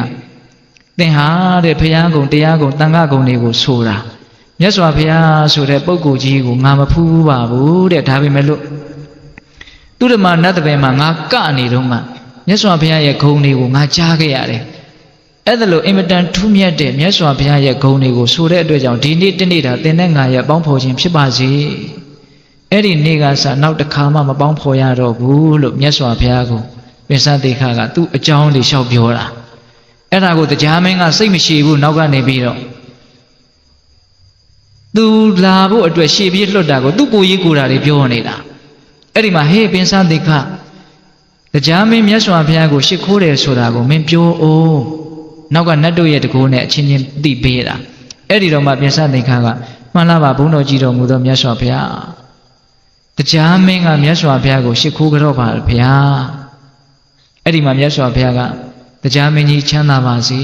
သင်ဟာတဲ့ဘုရားကုံတရားကုံတန်ခါကုံတွေကိုဆိုတာမြတ်စွာဘုရားဆိုတဲ့ပုဂ္ဂိုလ်ကြီးကိုငါမဖူးပါဘူးတဲ့ဒါပေမဲ့လို့သူဓမ္မနတ်တပင်မှာငါကနေတော့မှမြတ်စွာဘုရားရဲ့ဂုဏ်တွေကိုငါကြားခဲ့ရတယ်အဲ့ဒါလို့အင်မတန်ထူးမြတ်တဲ့မြတ်စွာဘုရားရဲ့ဂုဏ်တွေကိုဆိုတဲ့အတွက်ကြောင့်ဒီနေ့တနေ့တာသင်နဲ့ငါရဲ့ပေါင်းဖော်ခြင်းဖြစ်ပါစေအဲ့ဒီနေ့ကစနောက်တစ်ခါမှမပေါင်းဖော်ရတော့ဘူးလို့မြတ်စွာဘုရားကိုပင်စတိခါကသူ့အကြောင်းတွေလျှောက်ပြောတာအဲ့ဒါကိုတရားမင်းကစိတ်မရှိဘူးနောက်ကနေပြီးတော့သူလာဖို့အတွက်ရှေ့ပြေးလွတ်တာကိုသူ့ကိုကြီးကိုတာတွေပြောနေတာအဲ့ဒီမှာဟေးပင်စတိခတရားမင်းမြတ်စွာဘုရားကိုရှ िख ိုးတယ်ဆိုတာကိုမင်းပြောအောင်နောက်ကနတ်တို့ရဲ့တကိုးနဲ့အချင်းချင်းသိပေးတာအဲ့ဒီတော့မှပြင်စတိခါကမှန်လားပါဘုန်းတော်ကြီးတော်မူသောမြတ်စွာဘုရားတရားမင်းကမြတ်စွာဘုရားကိုရှ िख ိုးကြတော့ပါဘုရားအဲ့ဒီမှာမြတ်စွာဘုရားကတရားမင်းကြီးချမ်းသာပါစေ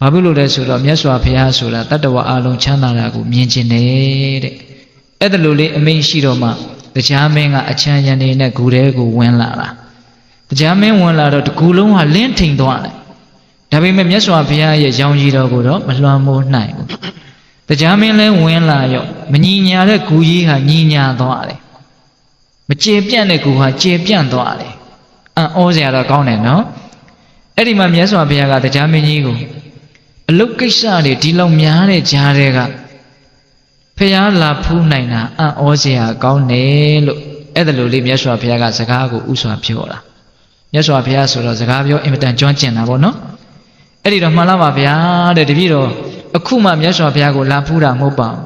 ဘာဖြစ်လို့လဲဆိုတော့မြတ်စွာဘုရားဆိုတာတတ္တဝါအလုံးချမ်းသာတာကိုမြင်ခြင်းနဲ့တဲ့အဲ့ဒါလိုလေးအမိန့်ရှိတော့မှတရားမင်းကအချမ်းရံနေနဲ့ဂူထဲကိုဝင်လာတာတရားမင်းဝင်လာတော့တကူလုံးဟာလင်းထိန်သွားတယ်ဒါပေမဲ့မြတ်စွာဘုရားရဲ့ရောင်ကြီးတော်ကိုတော့မလွှမ်းမိုးနိုင်ဘူးတရားမင်းလည်းဝင်လာရောမညီညာတဲ့ဂူကြီးဟာညီညာသွားတယ်မကျေပြန့်တဲ့ဂူဟာကျေပြန့်သွားတယ်အံ့ဩစရာတော့ကောင်းတယ်နော်အဲ့ဒီမှာမြတ်စွာဘုရားကတရားမင်းကြီးကိုအလုတ်ကိစ္စတွေဒီလောက်များတဲ့ကြားတွေကဖျားလာဖူးနိုင်တာအံ့ဩစရာကောင်းတယ်လို့အဲ့ဒါလိုလေးမြတ်စွာဘုရားကစကားကိုဥစွာပြောတာမြတ်စွာဘုရားဆိုတော့စကားပြောအင်မတန်ကျွမ်းကျင်တာပေါ့နော်အဲ့ဒီတော့မှန်လားပါဗျာတဲ့တပည့်တော်အခုမှမြတ်စွာဘုရားကိုလာဖူးတာမဟုတ်ပါဘူး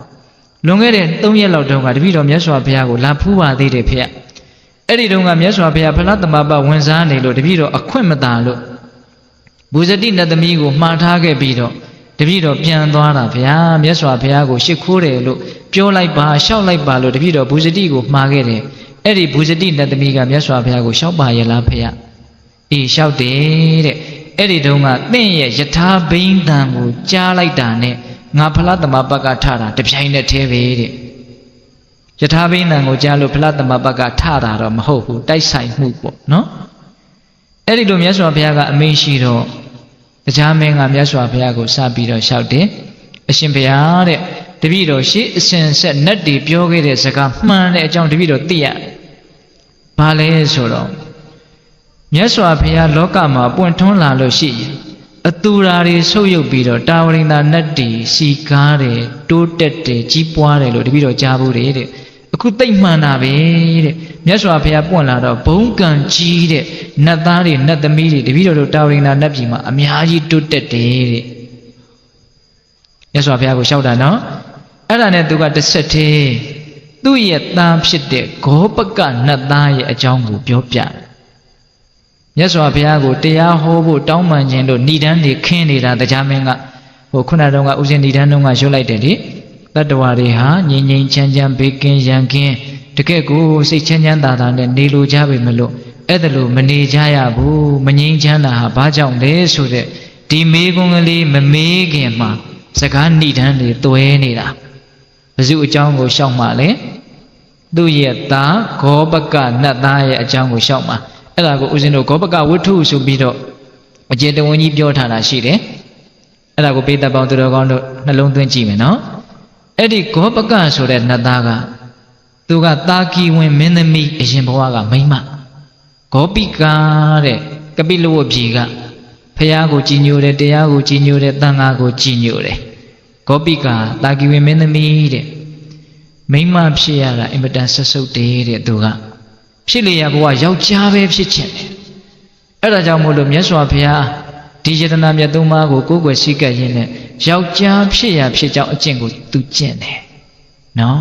လွန်ခဲ့တဲ့3ရက်လောက်တုန်းကတပည့်တော်မြတ်စွာဘုရားကိုလာဖူးပါသေးတယ်ဖေ။အဲ့ဒီတုန်းကမြတ်စွာဘုရားဖလားသမဘဝင်စားနေလို့တပည့်တော်အခွင့်မသာလို့ဘူဇတိနတ်သမီးကိုမှားထားခဲ့ပြီးတော့တပည့်တော်ပြန်သွားတာဗျာမြတ်စွာဘုရားကိုရှ िख ိုးတယ်လို့ပြောလိုက်ပါရှောက်လိုက်ပါလို့တပည့်တော်ဘူဇတိကိုမှားခဲ့တယ်အဲ့ဒီဘူဇတိနတ်သမီးကမြတ်စွာဘုရားကိုရှောက်ပါရဲ့လားဖေ။အေးရှောက်တယ်တဲ့အဲ့ဒီတုန်းကသင်ရဲ့ယထာဘိန်းတံကိုကြားလိုက်တာနဲ့ငါဖလားသမဘကထတာတပြိုင်နက်တည်းပဲတဲ့ယထာဘိန်းတံကိုကြားလို့ဖလားသမဘကထတာတော့မဟုတ်ဘူးတိုက်ဆိုင်မှုပေါ့နော်အဲ့ဒီလိုမြတ်စွာဘုရားကအမိန့်ရှိတော့တရားမင်းကမြတ်စွာဘုရားကိုစပြီးတော့လျှောက်တယ်အရှင်ဘုရားတဲ့တပည့်တော်ရှေ့အစဉ်ဆက်နတ်တွေပြောခဲ့တဲ့စကားမှန်တဲ့အကြောင်းတပည့်တော်သိရတယ်။ဘာလဲဆိုတော့မြတ်စွာဘုရားလောကမှာပွင့်ထွန်းလာလို့ရှိရင် အတူရာတွေဆုပ်ယုပ်ပြီးတော့တာဝရိန္ဒာနတ်တီစီကားတယ်တိုးတက်တယ်ကြီးပွားတယ်လို့တပည့်တော်ကြားဘူးတဲ့အခုသိမ့်မှန်တာပဲတဲ့မြတ်စွာဘုရားပွင့်လာတော့ဘုံကံကြီးတဲ့နတ်သားတွေနတ်သမီးတွေတပည့်တော်တို့တာဝရိန္ဒာနတ်ပြည်မှာအများကြီးတိုးတက်တယ်တဲ့မြတ်စွာဘုရားကိုလျှောက်တာနော်အဲ့ဒါနဲ့သူကတစ်ဆက်တည်းသူ့ရဲ့သားဖြစ်တဲ့ဂောပကနတ်သားရဲ့အကြောင်းကိုပြောပြတယ်မြတ်စွာဘုရားကိုတရားဟောဖို့တောင်းပန်ခြင်းလို့ဏိဒန်းတွေခင်းနေတာတရားမင်းကဟိုခုနတုန်းကဥစဉ်ဏိဒန်းတုန်းကရွတ်လိုက်တယ်လေတတ္တဝါတွေဟာငြိမ်ငြိမ်ချမ်းချမ်းဘေးကင်းရန်ကင်းတကယ့်ကိုစိတ်ချမ်းချမ်းသာသာနဲ့နေလိုကြပြီမလို့အဲ့ဒါလို့မနေကြရဘူးမငြိမ်ချမ်းသာဟာဘာကြောင့်လဲဆိုတဲ့ဒီမေးခွန်းကလေးမမေးခင်မှာစကားဏိဒန်းတွေတွဲနေတာဘယ်သူအကြောင်းကိုရှောက်မှလဲသူ့ရဲ့သားဂောပကနတ်သားရဲ့အကြောင်းကိုရှောက်မှအဲ့ဒါကိုဦးဇင်းတို့ဂောပကဝတ္ထုဆိုပြီးတော့အကျေတဝန်းကြီးပြောထားတာရှိတယ်အဲ့ဒါကိုပိဋကပေါင်းသူတော်ကောင်းတို့နှလုံးသွင်းကြည့်မယ်နော်အဲ့ဒီဂောပကဆိုတဲ့နတ်သားကသူကတာကီဝင်မင်းသမီးအရင်ဘဝကမိန်းမဂောပိကာတဲ့ကပိလဝတ်ပြည်ကဖះကိုကြည်ညိုတယ်တရားကိုကြည်ညိုတယ်တန်ခါကိုကြည်ညိုတယ်ဂောပိကာတာကီဝင်မင်းသမီးတဲ့မိန်းမဖြစ်ရတာအင်မတန်ဆက်ဆုပ်တယ်တဲ့သူကဖြစ်လေရဘဝယောက်ျားပဲဖြစ်ချင်တယ်အဲ့ဒါကြောင့်မို့လို့မြတ်စွာဘုရားဒီယတနာမြတ်သုံးပါးကိုကိုယ်ွယ်စည်းကပ်ရင်းနဲ့ယောက်ျားဖြစ်ရဖြစ်ကြောင်းအကျင့်ကိုသူကျင့်တယ်နော်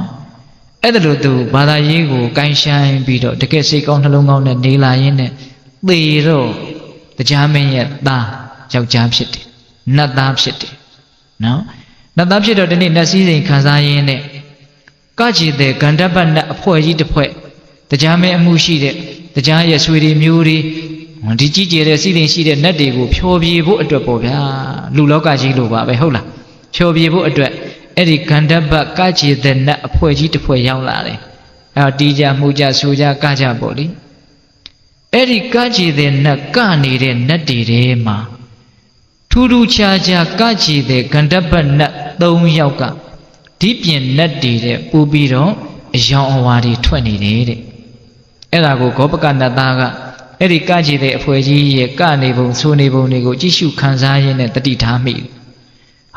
အဲ့ဒါလို့သူဘာသာရေးကိုကိုင်းဆိုင်ပြီးတော့တကယ်စိတ်ကောင်းနှလုံးကောင်းနဲ့နေလာရင်းနဲ့သေတော့တရားမင်းရဲ့သားယောက်ျားဖြစ်တယ်နတ်သားဖြစ်တယ်နော်နတ်သားဖြစ်တော့ဒီနေ့နတ်စည်းစိမ်ခံစားရင်းနဲ့ကကြည်တဲ့ဂန္ဓပနတ်အဖွဲ့ကြီးတစ်ဖွဲ့တရားမင်းအမှုရှိတဲ့တရားရဲ့ဆွေတွေမျိုးတွေဒီကြီးကျယ်တဲ့စီးလင်ရှိတဲ့နတ်တွေကိုဖြောပြဖို့အတွက်ပေါ့ဗျာလူလောကကြီးလိုပါပဲဟုတ်လားဖြောပြဖို့အတွက်အဲ့ဒီဂန္ဓပကကြည်တဲ့နတ်အဖွဲ့ကြီးတစ်ဖွဲ့ရောက်လာတယ်အဲ့တော့တီးကြမှုကြဆူကြကကြပေါ့လေအဲ့ဒီကကြည်တဲ့နတ်ကနေတဲ့နတ်တွေထဲမှာထူးထူးခြားခြားကကြည်တဲ့ဂန္ဓပနတ်3ယောက်ကဒီပြင်နတ်တွေတဲ့ပူပြီးတော့အယောင်အဝါတွေထွက်နေတယ်တဲ့အဲ့ဒါကိုဂောပကနတ်သားကအဲ့ဒီကကြည်တဲ့အဖွဲကြီးရဲ့ကနေပုံဆိုနေပုံတွေကိုကြည့်ရှုခံစားရင်းနဲ့တတိထားမိ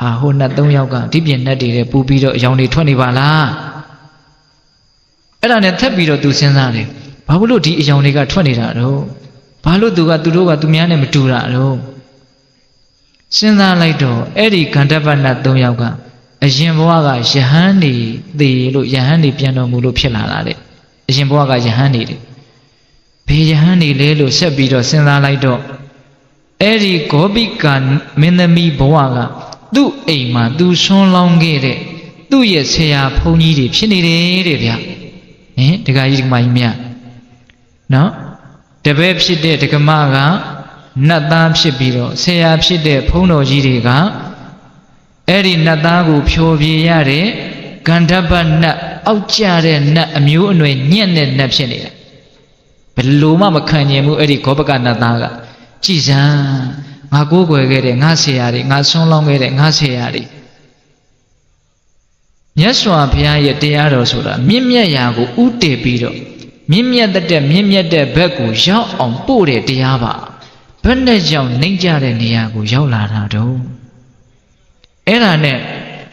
ဟာဟိုနတ်3ယောက်ကဒီပြင်နတ်တွေတဲ့ပူပြီးတော့အယောင်တွေထွက်နေပါလားအဲ့ဒါနဲ့ထပ်ပြီးတော့သူစဉ်းစားတယ်ဘာလို့ဒီအယောင်တွေကထွက်နေတာတော့ဘာလို့သူတို့ကသူများနဲ့မတူတာတော့စဉ်းစားလိုက်တော့အဲ့ဒီဂန္ဓပနတ်3ယောက်ကအရင်ဘဝကယဟန်နေသေးလို့ယဟန်နေပြန်တော်မူလို့ဖြစ်လာတာတဲ့အရင်ဘဝကယဟန်နေတယ်ဘေယဟန်နေလဲလို့ဆက်ပြီးတော့စဉ်းစားလိုက်တော့အဲ့ဒီဂောပိကမင်းသမီးဘဝကသူ့အိမ်မှာသူဆွန်းလောင်းခဲ့တဲ့သူ့ရဲ့ဆရာဘုန်းကြီးတွေဖြစ်နေတယ်တဲ့ဗျာဟင်ဒကာကြီးဒကာမကြီးများနော်တပည့်ဖြစ်တဲ့ဒကမကနတ်သားဖြစ်ပြီးတော့ဆရာဖြစ်တဲ့ဘုန်းတော်ကြီးတွေကအဲ့ဒီနတ်သားကိုဖြိုပြရတဲ့ဂန္ဓပနတ်အောက်ကျတဲ့နတ်အမျိုးအနွယ်ညံ့တဲ့နတ်ဖြစ်နေတာဘယ်လိုမှမခံနိုင်ဘူးအဲ့ဒီဂောပကနတ်သားကကြည်စမ်းငါကိုးကွယ်ခဲ့တဲ့ငါဆရာတွေငါဆွန်းလောင်းခဲ့တဲ့ငါဆရာတွေမြတ်စွာဘုရားရဲ့တရားတော်ဆိုတာမြင့်မြတ်ရာကိုဥတည်ပြီးတော့မြင့်မြတ်တဲ့မြင့်မြတ်တဲ့ဘက်ကိုရောက်အောင်ပို့တဲ့တရားပါဘယ်နဲ့ကြောင့်နှိမ့်ကြတဲ့နေရာကိုရောက်လာတာတော့အဲ့ဒါနဲ့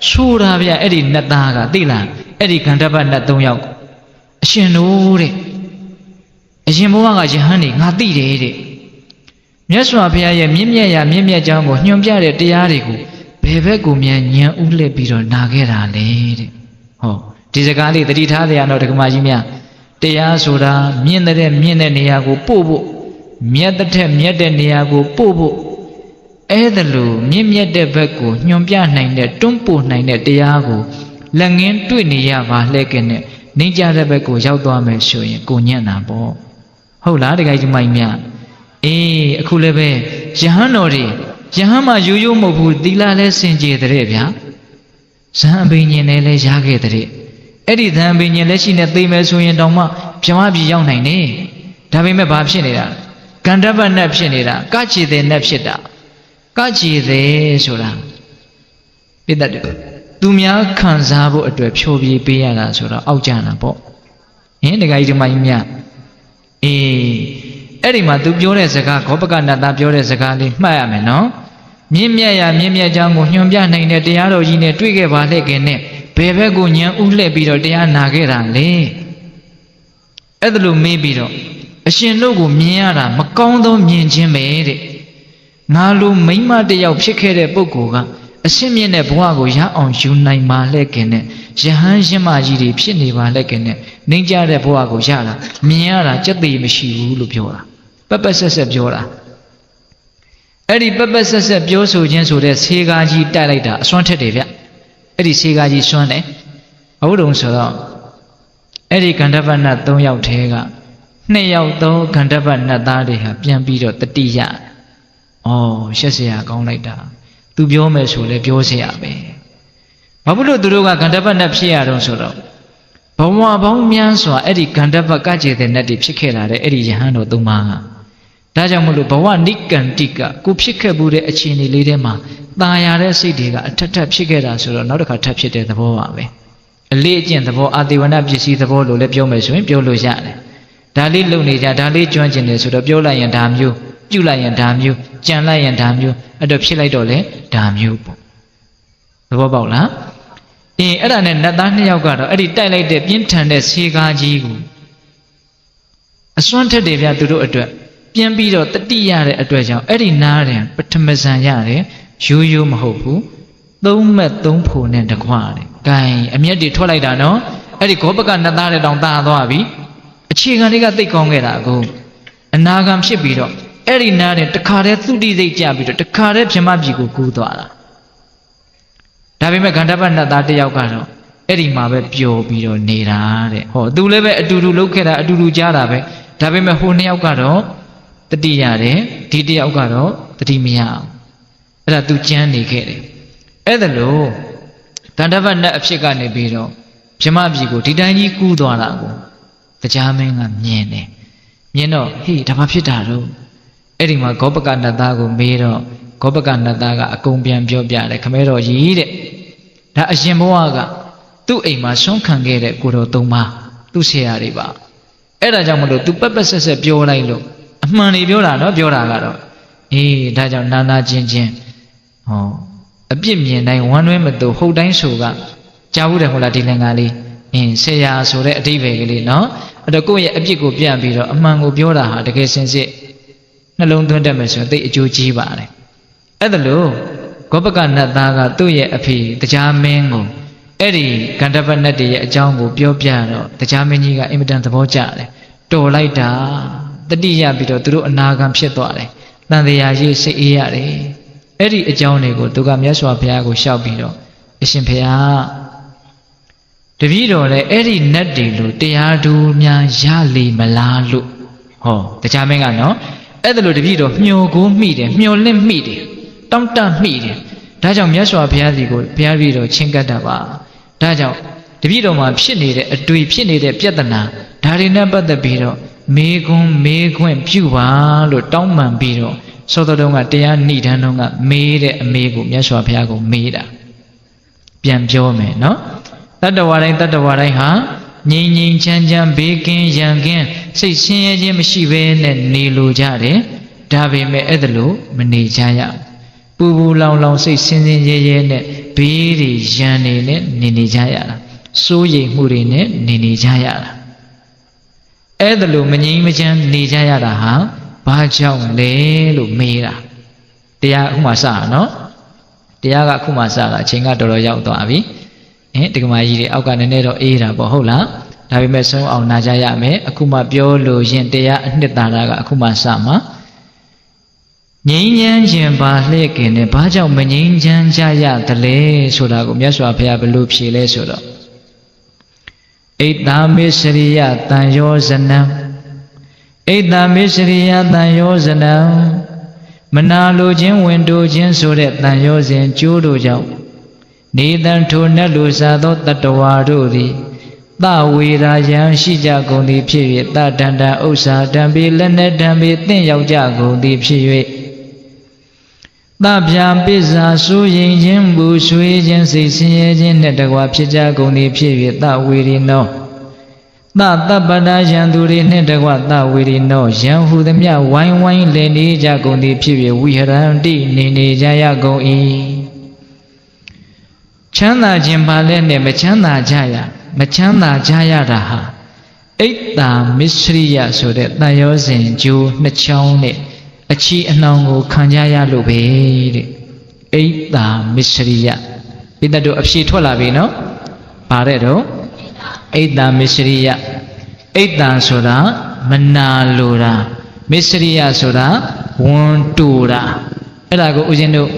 ဆိုတာဗျအဲ့ဒီနတ်သားကသိလားအဲ့ဒီဂန္ဓပနတ်3ယောက်အရှင်တို့တဲ့အရင်ဘဝကယဟန်နေငါသိတယ်တဲ့မြတ်စွာဘုရားရဲ့မြင့်မြတ်ရာမြင့်မြတ်ကြောင်းကိုညွှန်ပြတဲ့တရားတွေကိုဘယ်ဘက်ကိုမြန်ညံဥလှည့်ပြီးတော့နာခဲ့တာလဲတဲ့ဟောဒီစကားလေးသတိထားကြရတော့ဒကမကြီးများတရားဆိုတာမြင့်တဲ့နေရာကိုပို့ဖို့မြတ်တဲ့မြတ်တဲ့နေရာကိုပို့ဖို့အဲ့ဒါလို့မြင့်မြတ်တဲ့ဘက်ကိုညွှန်ပြနိုင်တဲ့တွန်းပို့နိုင်တဲ့တရားကိုလက်ငင်းတွေ့နေရပါလှဲ့ကနဲ့နှိမ့်ကြတဲ့ဘက်ကိုရောက်သွားမယ်ဆိုရင်ကိုညံ့တာပေါ့ဟုတ်လားတကယ်ကြီးမိုင်းမြအေးအခုလည်းပဲယဟန်တော်တွေယဟန်မှာရိုးရိုးမဟုတ်ဘူးသီလလည်းစင်ကြယ်တဲ့ဗျာဇံအဘိညာဉ်လည်းရခဲ့တဲ့အဲ့ဒီဇံအဘိညာဉ်လက်ရှိနဲ့သိမယ်ဆိုရင်တောင်မှပြမပြေရောက်နိုင်နေဒါပေမဲ့ဘာဖြစ်နေတာကန္ဓပနတ်ဖြစ်နေတာကကြည်တဲ့နတ်ဖြစ်တာကကြည်တယ်ဆိုတာပြတတ်တယ်သူများခံစားဖို့အတွက်ဖြိုပြပေးရတာဆိုတော့အောက်ကျတာပေါ့ဟင်တခါကြီးဒီမကြီးများအေးအဲ့ဒီမှာသူပြောတဲ့စကားဂောပကနတ်သားပြောတဲ့စကားလေးမှတ်ရမယ်နော် မြင့်မြတ်ရာမြင့်မြတ်ကြောင်းကိုညွှန်ပြနိုင်တဲ့တရားတော်ကြီးနဲ့တွေ့ခဲ့ပါလေခင်နဲ့ဘယ်ဘက်ကိုညံဥလှည့်ပြီးတော့တရားနာခဲ့တာလဲအဲ့ဒါလို့မေးပြီးတော့အရှင်တို့ကိုမြင်ရတာမကောင်းသောမြင်ခြင်းပဲတဲ့ငါလိုမိမတယောက်ဖြစ်ခဲ့တဲ့ပုဂ္ဂိုလ်ကအရှင်းမြင့်တဲ့ဘဝကိုရအောင်ယူနိုင်ပါလေခင်နဲ့ယဟန်ရှင်မကြီးတွေဖြစ်နေပါလေခင်နဲ့နှိမ့်ကြတဲ့ဘဝကိုရတာမြင်ရတာကြက်သေးမရှိဘူးလို့ပြောတာပက်ပက်ဆက်ဆက်ပြောတာအဲ့ဒီပက်ပက်ဆက်ဆက်ပြောဆိုခြင်းဆိုတဲ့ဆေးကားကြီးတိုက်လိုက်တာအစွမ်းထက်တယ်ဗျအဲ့ဒီဆေးကားကြီးစွမ်းတယ်ဟုတ်တုံဆိုတော့အဲ့ဒီကန္ဓပနတ်3ယောက်ထဲက2ယောက်သောကန္ဓပနတ်သားတွေဟာပြန်ပြီးတော့တတိယရှက်เสียကောင်းလိုက်တာသူပြောမယ်ဆိုလဲပြောเสียပဲဘာဖြစ်လို့သူတို့ကကန္ဓပနတ်ဖြစ်ရတော့ဆိုတော့ဘဝပေါင်းများစွာအဲ့ဒီကန္ဓပကကြေတဲ့နတ်တွေဖြစ်ခဲ့လာတဲ့အဲ့ဒီယဟန်တော်3ပါးကဒါကြောင့်မလို့ဘဝနိကန္တိကကိုဖြစ်ခဲ့မှုတဲ့အခြေအနေလေးထဲမှာตาရတဲ့စိတ်တွေကအထက်ထပ်ဖြစ်ခဲ့တာဆိုတော့နောက်တစ်ခါထပ်ဖြစ်တဲ့သဘောပါပဲအလေးအကျင့်သဘောအာတိဝဏပစ္စည်းသဘောလို့လည်းပြောမယ်ဆိုရင်ပြောလို့ရတယ်ဒါလေးလုံနေကြဒါလေးကျွမ်းကျင်တယ်ဆိုတော့ပြောလိုက်ရင်ဒါမျိုးပြုလိုက်ရင်ဒါမျိုးကြံလိုက်ရင်ဒါမျိုးအဲ့တော့ဖြစ်လိုက်တော့လေဒါမျိုးပေါ့သဘောပေါက်လားအဲ့ဒါနဲ့နတ်သား2ယောက်ကတော့အဲ့ဒီတိုက်လိုက်တဲ့ပြင်းထန်တဲ့ဆေးကားကြီးကိုအစွမ်းထက်တယ်ဗျသူတို့အတွက်ပြန်ပြီးတော့တတိရတဲ့အတွက်ကြောင့်အဲ့ဒီနားတယ်ပထမဇန်ရတယ်ရိုးရိုးမဟုတ်ဘူး3မက်3ဖို့နဲ့တခွားတယ်ဂိုင်းအမျက်တွေထွက်လိုက်တာနော်အဲ့ဒီဂောပကနတ်သားတွေတောင်တာသွားပြီအခြေခံတွေကသိကောင်းခဲ့တာကိုအနာဂံဖြစ်ပြီးတော့အဲ့ဒီနားတယ်တခါတည်းသုတိစိတ်ကြပြီးတော့တခါတည်းပြမပြည်ကိုကူးသွားတာဒါပေမဲ့ကန္ဓပနတ်သားတစ်ယောက်ကတော့အဲ့ဒီမှာပဲပျော်ပြီးတော့နေတာတဲ့ဟောသူလည်းပဲအတူတူလုပ်ခဲ့တာအတူတူကြားတာပဲဒါပေမဲ့ဟို2ယောက်ကတော့တတိရတယ်ဒီ1ယောက်ကတော့တတိမရအောင်အဲ့ဒါသူကြမ်းနေခဲ့တယ်အဲ့ဒါလို့ကန္ဓပနတ်အဖြစ်ကနေပြီးတော့ပြမပြည်ကိုဒီတိုင်းကြီးကူးသွားတာကိုတရားမင်းကမြင်တယ်မြင်တော့ဟေးဒါဘာဖြစ်တာတော့အဲ့ဒီမှာဂောပကနတ်သားကိုမေးတော့ဂောပကနတ်သားကအကုန်ပြန်ပြောပြတယ်ခမဲတော်ကြီးတဲ့ဒါအရှင်ဘဝကသူ့အိမ်မှာဆွမ်းခံခဲ့တဲ့ကိုတော်3ပါးသူ့ဆရာတွေပါအဲ့ဒါကြောင့်မလို့ तू ပက်ပက်ဆက်ဆက်ပြောလိုက်လို့အမှန်တွေပြောတာနော်ပြောတာကတော့ဒါကြောင့်နာနာချင်းချင်းအပြစ်မြင်တိုင်းဝမ်းတွဲမတူဟုတ်တိုင်းဆိုကကြားဘူးတယ်ဟုတ်လားဒီလင်္ကာလေးဆရာဆိုတဲ့အဓိပ္ပာယ်ကလေးနော်အဲ့တော့ကိုယ့်ရဲ့အပြစ်ကိုပြန်ပြီးတော့အမှန်ကိုပြောတာဟာတကယ်စင်စစ်နှလုံးသွင်းတတ်မယ်ဆိုရင်သိအကျိုးကြီးပါတယ်အဲ့ဒါလို့ဂောပကနတ်သားကသူ့ရဲ့အဖေတရားမင်းကိုအဲ့ဒီကန္ဓပနတ်တွေရဲ့အကြောင်းကိုပြောပြတော့တရားမင်းကြီးကအင်မတန်သဘောကျတယ်တော်လိုက်တာတတိယပြီးတော့သူတို့အနာဂံဖြစ်သွားတယ်တန်တရားရေးစိတ်အေးရတယ်အဲ့ဒီအကြောင်းတွေကိုသူကမြတ်စွာဘုရားကိုလျှောက်ပြီးတော့အရှင်ဘုရားတပည့်တော်လည်းအဲ့ဒီနတ်တွေလို့တရားဓုများရလေမလားလို့တရားမင်းကနော်အဲ့ဒါလို့တပည့်တော်မျောကိုမိတယ်မျောလင့်မိတယ်တောင့်တမိတယ်ဒါကြောင့်မြတ်စွာဘုရားစီကိုဘုရားတပည့်တော်ချင်းကပ်တာပါဒါကြောင့်တပည့်တော်မှာဖြစ်နေတဲ့အတွေ့ဖြစ်နေတဲ့ပြဿနာဒါတွေနဲ့ပတ်သက်ပြီးတော့မေခွင့်ပြုပါလို့တောင်းပန်ပြီးတော့သောတော်တုံးကတရားဏိဒန်းတုံးကမေးတဲ့အမေကိုမြတ်စွာဘုရားကိုမေးတာပြန်ပြောမယ်နော်တတ္တဝါတိုင်းဟာငြိမ်ငြိမ်ချမ်းချမ်းဘေးကင်းရန်ကင်းစိတ်ဆင်းရဲခြင်းမရှိဘဲနဲ့နေလိုကြတယ်ဒါပေမဲ့အဲ့ဒါလို့မနေကြရပူပူလောင်လောင်စိတ်ဆင်းဆင်းရဲရဲနဲ့ဘေးတွေရန်နေနဲ့နေကြရတာစိုးရိမ်မှုတွေနဲ့နေကြရတာအဲ့ဒါလို့မငြိမ်မချမ်းနေကြရတာဟာဘာကြောင့်လဲလို့မေးတာတရားအခုမှစတာနော်တရားကအခုမှစတာအချိန်ကတော်တော်ရောက်သွားပြီတက္ကမကြီးတွေအောက်ကနည်းနည်းတော့အေးတာပေါ့ဟုတ်လားဒါပေမဲ့ဆုံးအောင်နာကြရမယ်အခုမှပြောလို့ရင်တရားအနှစ်သာရကအခုမှစမှာငြိမ်းချမ်းခြင်းပါလျက်ခင်နဲ့ဘာကြောင့်မငြိမ်းချမ်းကြရသလဲဆိုတာကိုမြတ်စွာဘုရားဘယ်လိုဖြေလဲဆိုတော့ဣတ္တမေစရိယတန်ယောဇနံမနာလိုခြင်းဝင်တိုးခြင်းဆိုတဲ့တန်ယောဇဉ်ကျိုးတို့ကြောင့်နေတံထိုနတ်လူစားသောတတ္တဝါတို့သည်သဝေရာယံရှိကြကုန်သည်ဖြစ်၍တတန္တဥစ္စာတံပေလက်နဲ့တံပေတင့်ရောက်ကြကုန်သည်ဖြစ်၍သဗျာပစ္စာစိုးရင်ခြင်းပူဆွေးခြင်းစိတ်ဆင်းရဲခြင်းနှင့်တကွာဖြစ်ကြကုန်သည်ဖြစ်၍သဝေရိနော တပ္ပတာယံသူတွေနှင့်တကွသဝေရိနောယံဟုသမျှဝိုင်းဝိုင်းလည်နေကြကုန်သည်ဖြစ်၍ဝိဟရန္တိနေကြရကုန်၏ချမ်းသာခြင်းပါလဲနဲ့မချမ်းသာကြရတာဟာအိတ်တာမစ္စရိယဆိုတဲ့တန်ရောစဉ်ကျိုးနှစ်ချောင်းနဲ့အချီအနှောင်ကိုခံကြရလို့ပဲတဲ့အိတ်တာမစ္စရိယဒီတတို့အဖြေထွက်လာပြီနော်ဗါတဲ့တော့အိတ်တာမစ္စရိယအိတ်တာဆိုတာမနာလိုတာမစ္စရိယဆိုတာဝန်တူတာအဲ့ဒါကိုဦးဇင်းတို့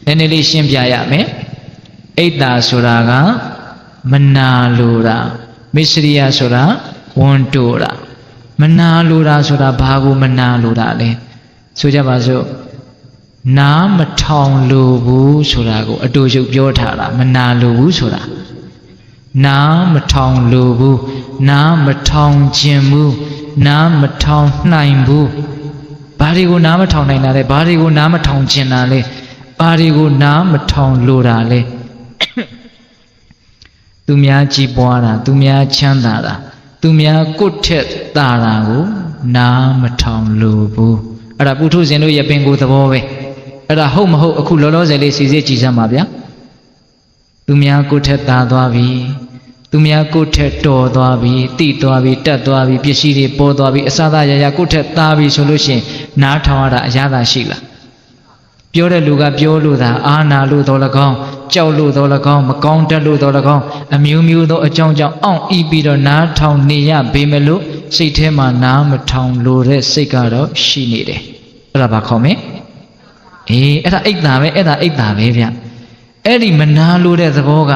နည်းနည်းလေးရှင်းပြရမယ်အိတ်တာဆိုတာကမနာလိုတာမစ္စရိယဆိုတာဝန်တူတာမနာလိုတာဆိုတာဘာကိုမနာလိုတာလဲဆိုကြပါစို့နားမထောင်လိုဘူးဆိုတာကိုအတူတူပြောထားတာမနာလိုဘူးဆိုတာနားမထောင်လိုဘူးနားမထောင်ခြင်းဘူးနားမထောင်နိုင်ဘူးဘာတွေကိုနားမထောင်နိုင်တာလဲဘာတွေကိုနားမထောင်ခြင်းတာလဲဘာတွေကိုနားမထောင်လိုတာလဲသူများကြည်ပွားတာသူများချမ်းသာတာသူများကိုယ့်ထက်သာတာကိုနားမထောင်လိုဘူးအဲ့ဒါပုထုဇဉ်တို့ရဲ့ပင်ကိုယ်သဘောပဲအဲ့ဒါဟုတ်မဟုတ်အခုလောလောဆယ်လေးစီစစ်ကြည့်စမ်းပါဗျာသူများကိုယ်ထက်သာသွားပြီသူများကိုယ်ထက်တော်သွားပြီတိသွားပြီတက်သွားပြီပစ္စည်းတွေပေါ်သွားပြီအစသာရရကိုယ်ထက်သာပြီဆိုလို့ရှိရင်နားထောင်ရတာအရသာရှိလားပြောတဲ့လူကပြောလို့သာအာနာလို့တော်၎င်းကြောက်လို့တော်၎င်းမကောင်းတတ်လို့တော်၎င်းအမျိုးမျိုးသောအကြောင်းကြောင့်အောင့်ဤပြီးတော့နားထောင်နေရပေမဲ့လို့စိတ်ထဲမှာနားမထောင်လို့တဲ့စိတ်ကတော့ရှိနေတယ်အဲ့ဒါဘာခေါ်မလဲအဲ့ဒါအိတ်တာပဲအဲ့ဒါအိတ်တာပဲဗျအဲ့ဒီမနာလို့တဲ့သဘောက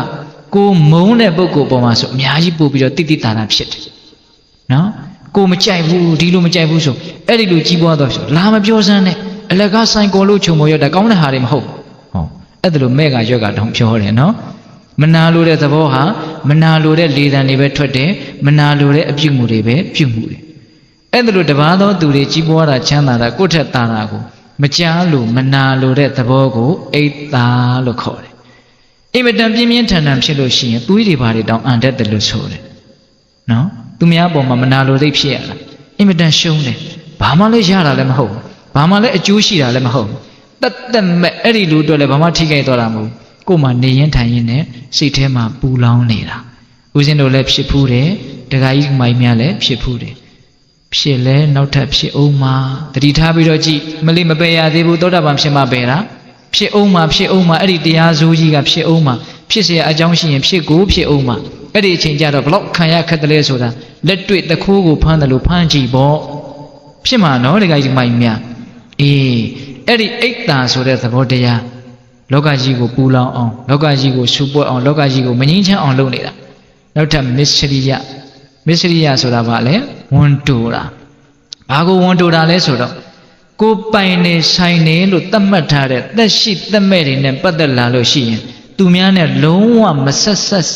ကိုမုန်းတဲ့ပုဂ္ဂိုလ်ပေါ်မှာဆိုအများကြီးပို့ပြီးတော့တိတိတာတာဖြစ်တယ်နော်ကိုမကြိုက်ဘူးဒီလိုမကြိုက်ဘူးဆိုအဲ့ဒီလိုကြီးပွားတော့ဆိုလာမပြောစမ်းနဲ့အလကားဆိုင်ကိုလို့ခြုံပေါ်ရတာကောင်းတဲ့ဟာတွေမဟုတ်ဟောအဲ့ဒါလိုမဲ့ကရွက်ကတောင်ပြောတယ်နော်မနာလိုတဲ့သဘောဟာမနာလိုတဲ့လေသံတွေပဲထွက်တယ်မနာလိုတဲ့အပြုမှုတွေပဲပြုမှုတယ်အဲ့ဒါလိုတပါးသောသူတွေကြီးပွားတာချမ်းသာတာကိုယ့်ထက်သာတာကိုမကြားလို့မနာလိုတဲ့သဘောကိုအိတ်တာလို့ခေါ်တယ်အိမ်မတန်ပြင်းပြင်းထန်ထန်ဖြစ်လို့ရှိရင်သွေးတွေဘာတွေတောင်အန်တတ်တယ်လို့ဆိုတယ်နော်သူများပေါ်မှာမနာလိုစိတ်ဖြစ်ရလားအိမ်မတန်ရှုံးတယ်ဘာမှလည်းရတာလည်းမဟုတ်ဘူးဘာမှလည်းအကျိုးရှိတာလည်းမဟုတ်ဘူးတက်မဲ့အဲ့ဒီလူအတွက်လည်းဘာမှထိခိုက်သွားတာမဟုတ်ကို့မှာနေရင်ထိုင်ရင်နဲ့စိတ်ထဲမှာပူလောင်နေတာဦးဇင်းတို့လည်းဖြစ်ဖူးတယ်တခါကြီးမိုင်များလည်းဖြစ်ဖူးတယ်ဖြစ်လဲနောက်ထပ်ဖြစ်အောင်မှာတတိထားပြီးတော့ကြည့်မလေးမပယ်ရသေးဘူးသောတာပန်ဖြစ်မှပယ်တာဖြစ်အောင်မှာအဲ့ဒီတရားစိုးကြီးကဖြစ်အောင်မှာဖြစ်เสียအကြောင်းရှိရင်ဖြစ်ကိုဖြစ်အောင်မှာအဲ့ဒီအချိန်ကျတော့ဘလောက်ခံရခက်တယ်လဲဆိုတာလက်တွေ့တခိုးကိုဖမ်းတယ်လို့ဖမ်းကြည့်ပေါ့ဖြစ်မှာနော်တခါကြီးမိုင်များအဲ့ဒီအိတ်တာဆိုတဲ့သဘောတရားလောကကြီးကိုပူလောင်အောင်လောကကြီးကိုရှုပွက်အောင်လောကကြီးကိုမငြိမ်းချမ်းအောင်လုပ်နေတာနောက်ထပ်မစ္စရိယဆိုတာဗာလဲဝန်တူတာဘာကိုဝန်တူတာလဲဆိုတော့ကိုပိုင်နေဆိုင်နေလို့သတ်မှတ်ထားတဲ့သက်ရှိသက်မဲ့တွေနဲ့ပတ်သက်လာလို့ရှိရင်သူများနဲ့လုံးဝမဆက်ဆက်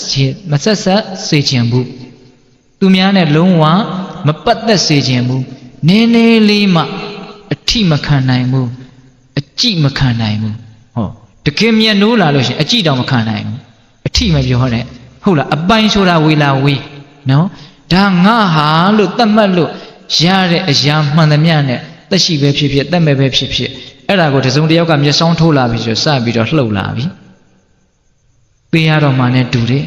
စေခြင်းဘူးသူများနဲ့လုံးဝမပတ်သက်စေခြင်းဘူးနည်းနည်းလေးမှအထိမခံနိုင်ဘူးအကြည့်မခံနိုင်ဘူးဟောတကယ်မြတ်နိုးလာလို့ရှိရင်အကြည့်တောင်မခံနိုင်ဘူးအထိမပြောနဲ့ဟုတ်လားအပိုင်ဆိုတာဝေလာဝေးနော်ဒါငါဟာလို့သတ်မှတ်လို့ရတဲ့အရာမှန်သမျှနဲ့သက်ရှိပဲဖြစ်ဖြစ်သက်မဲ့ပဲဖြစ်ဖြစ်အဲ့ဒါကိုတစုံတစ်ယောက်ကမျက်စောင်းထိုးလာပြီးဆိုစပြီးတော့လှုပ်လာပြီပေးရတော့မှနဲ့တူတယ်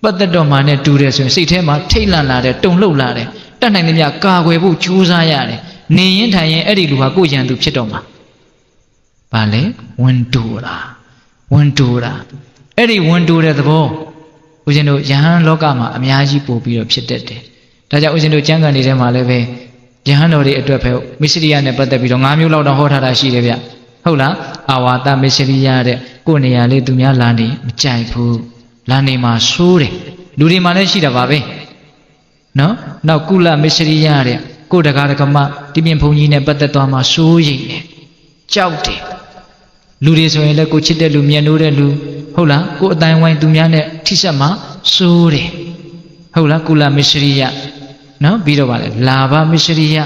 ပတ်သက်တော့မှနဲ့တူတယ်ဆိုရင်စိတ်ထဲမှာထိတ်လန့်လာတယ်တုန်လှုပ်လာတယ်တတ်နိုင်သမျှကာကွယ်ဖို့ကြိုးစားရတယ်နေရင်ထိုင်ရင်အဲ့ဒီလူဟာကိုယ်ရန်သူဖြစ်တော့မှာဘာလဲဝန်တူတာအဲ့ဒီဝန်တူတဲ့သဘောဦးဇင်းတို့ယဟန်လောကမှာအများကြီးပို့ပြီးတော့ဖြစ်တတ်တယ်ဒါကြောင့်ဦးဇင်းတို့ကျမ်းဂန်တွေထဲမှာလည်းပဲယဟန်တော်တွေအတွက်ပဲမစ္စရိယနဲ့ပတ်သက်ပြီးတော့၅မျိုးလောက်တော့ဟောထားတာရှိတယ်ဗျဟုတ်လားအာဝါဒမစ္စရိယတဲ့ကိုယ်နေရာလေးသူများလာနေမကြိုက်ဘူးလာနေမှာဆိုးတယ်လူတွေမှာလည်းရှိတာပါပဲနော်နောက်ကုလမစ္စရိယတဲ့ကိုယ်တကားတကမဒီပြင်ဘုံကြီးနဲ့ပတ်သက်သွားမှာစိုးရိမ်တယ်ကြောက်တယ်လူတွေဆိုရင်လည်းကိုချစ်တဲ့လူမြတ်နိုးတဲ့လူဟုတ်လားကိုအတိုင်းဝိုင်းသူများနဲ့ထိစပ်မှာစိုးတယ်ဟုတ်လားကုလမစ္စရိယနော်ပြီးတော့ဗာလဲလာဘမစ္စရိယ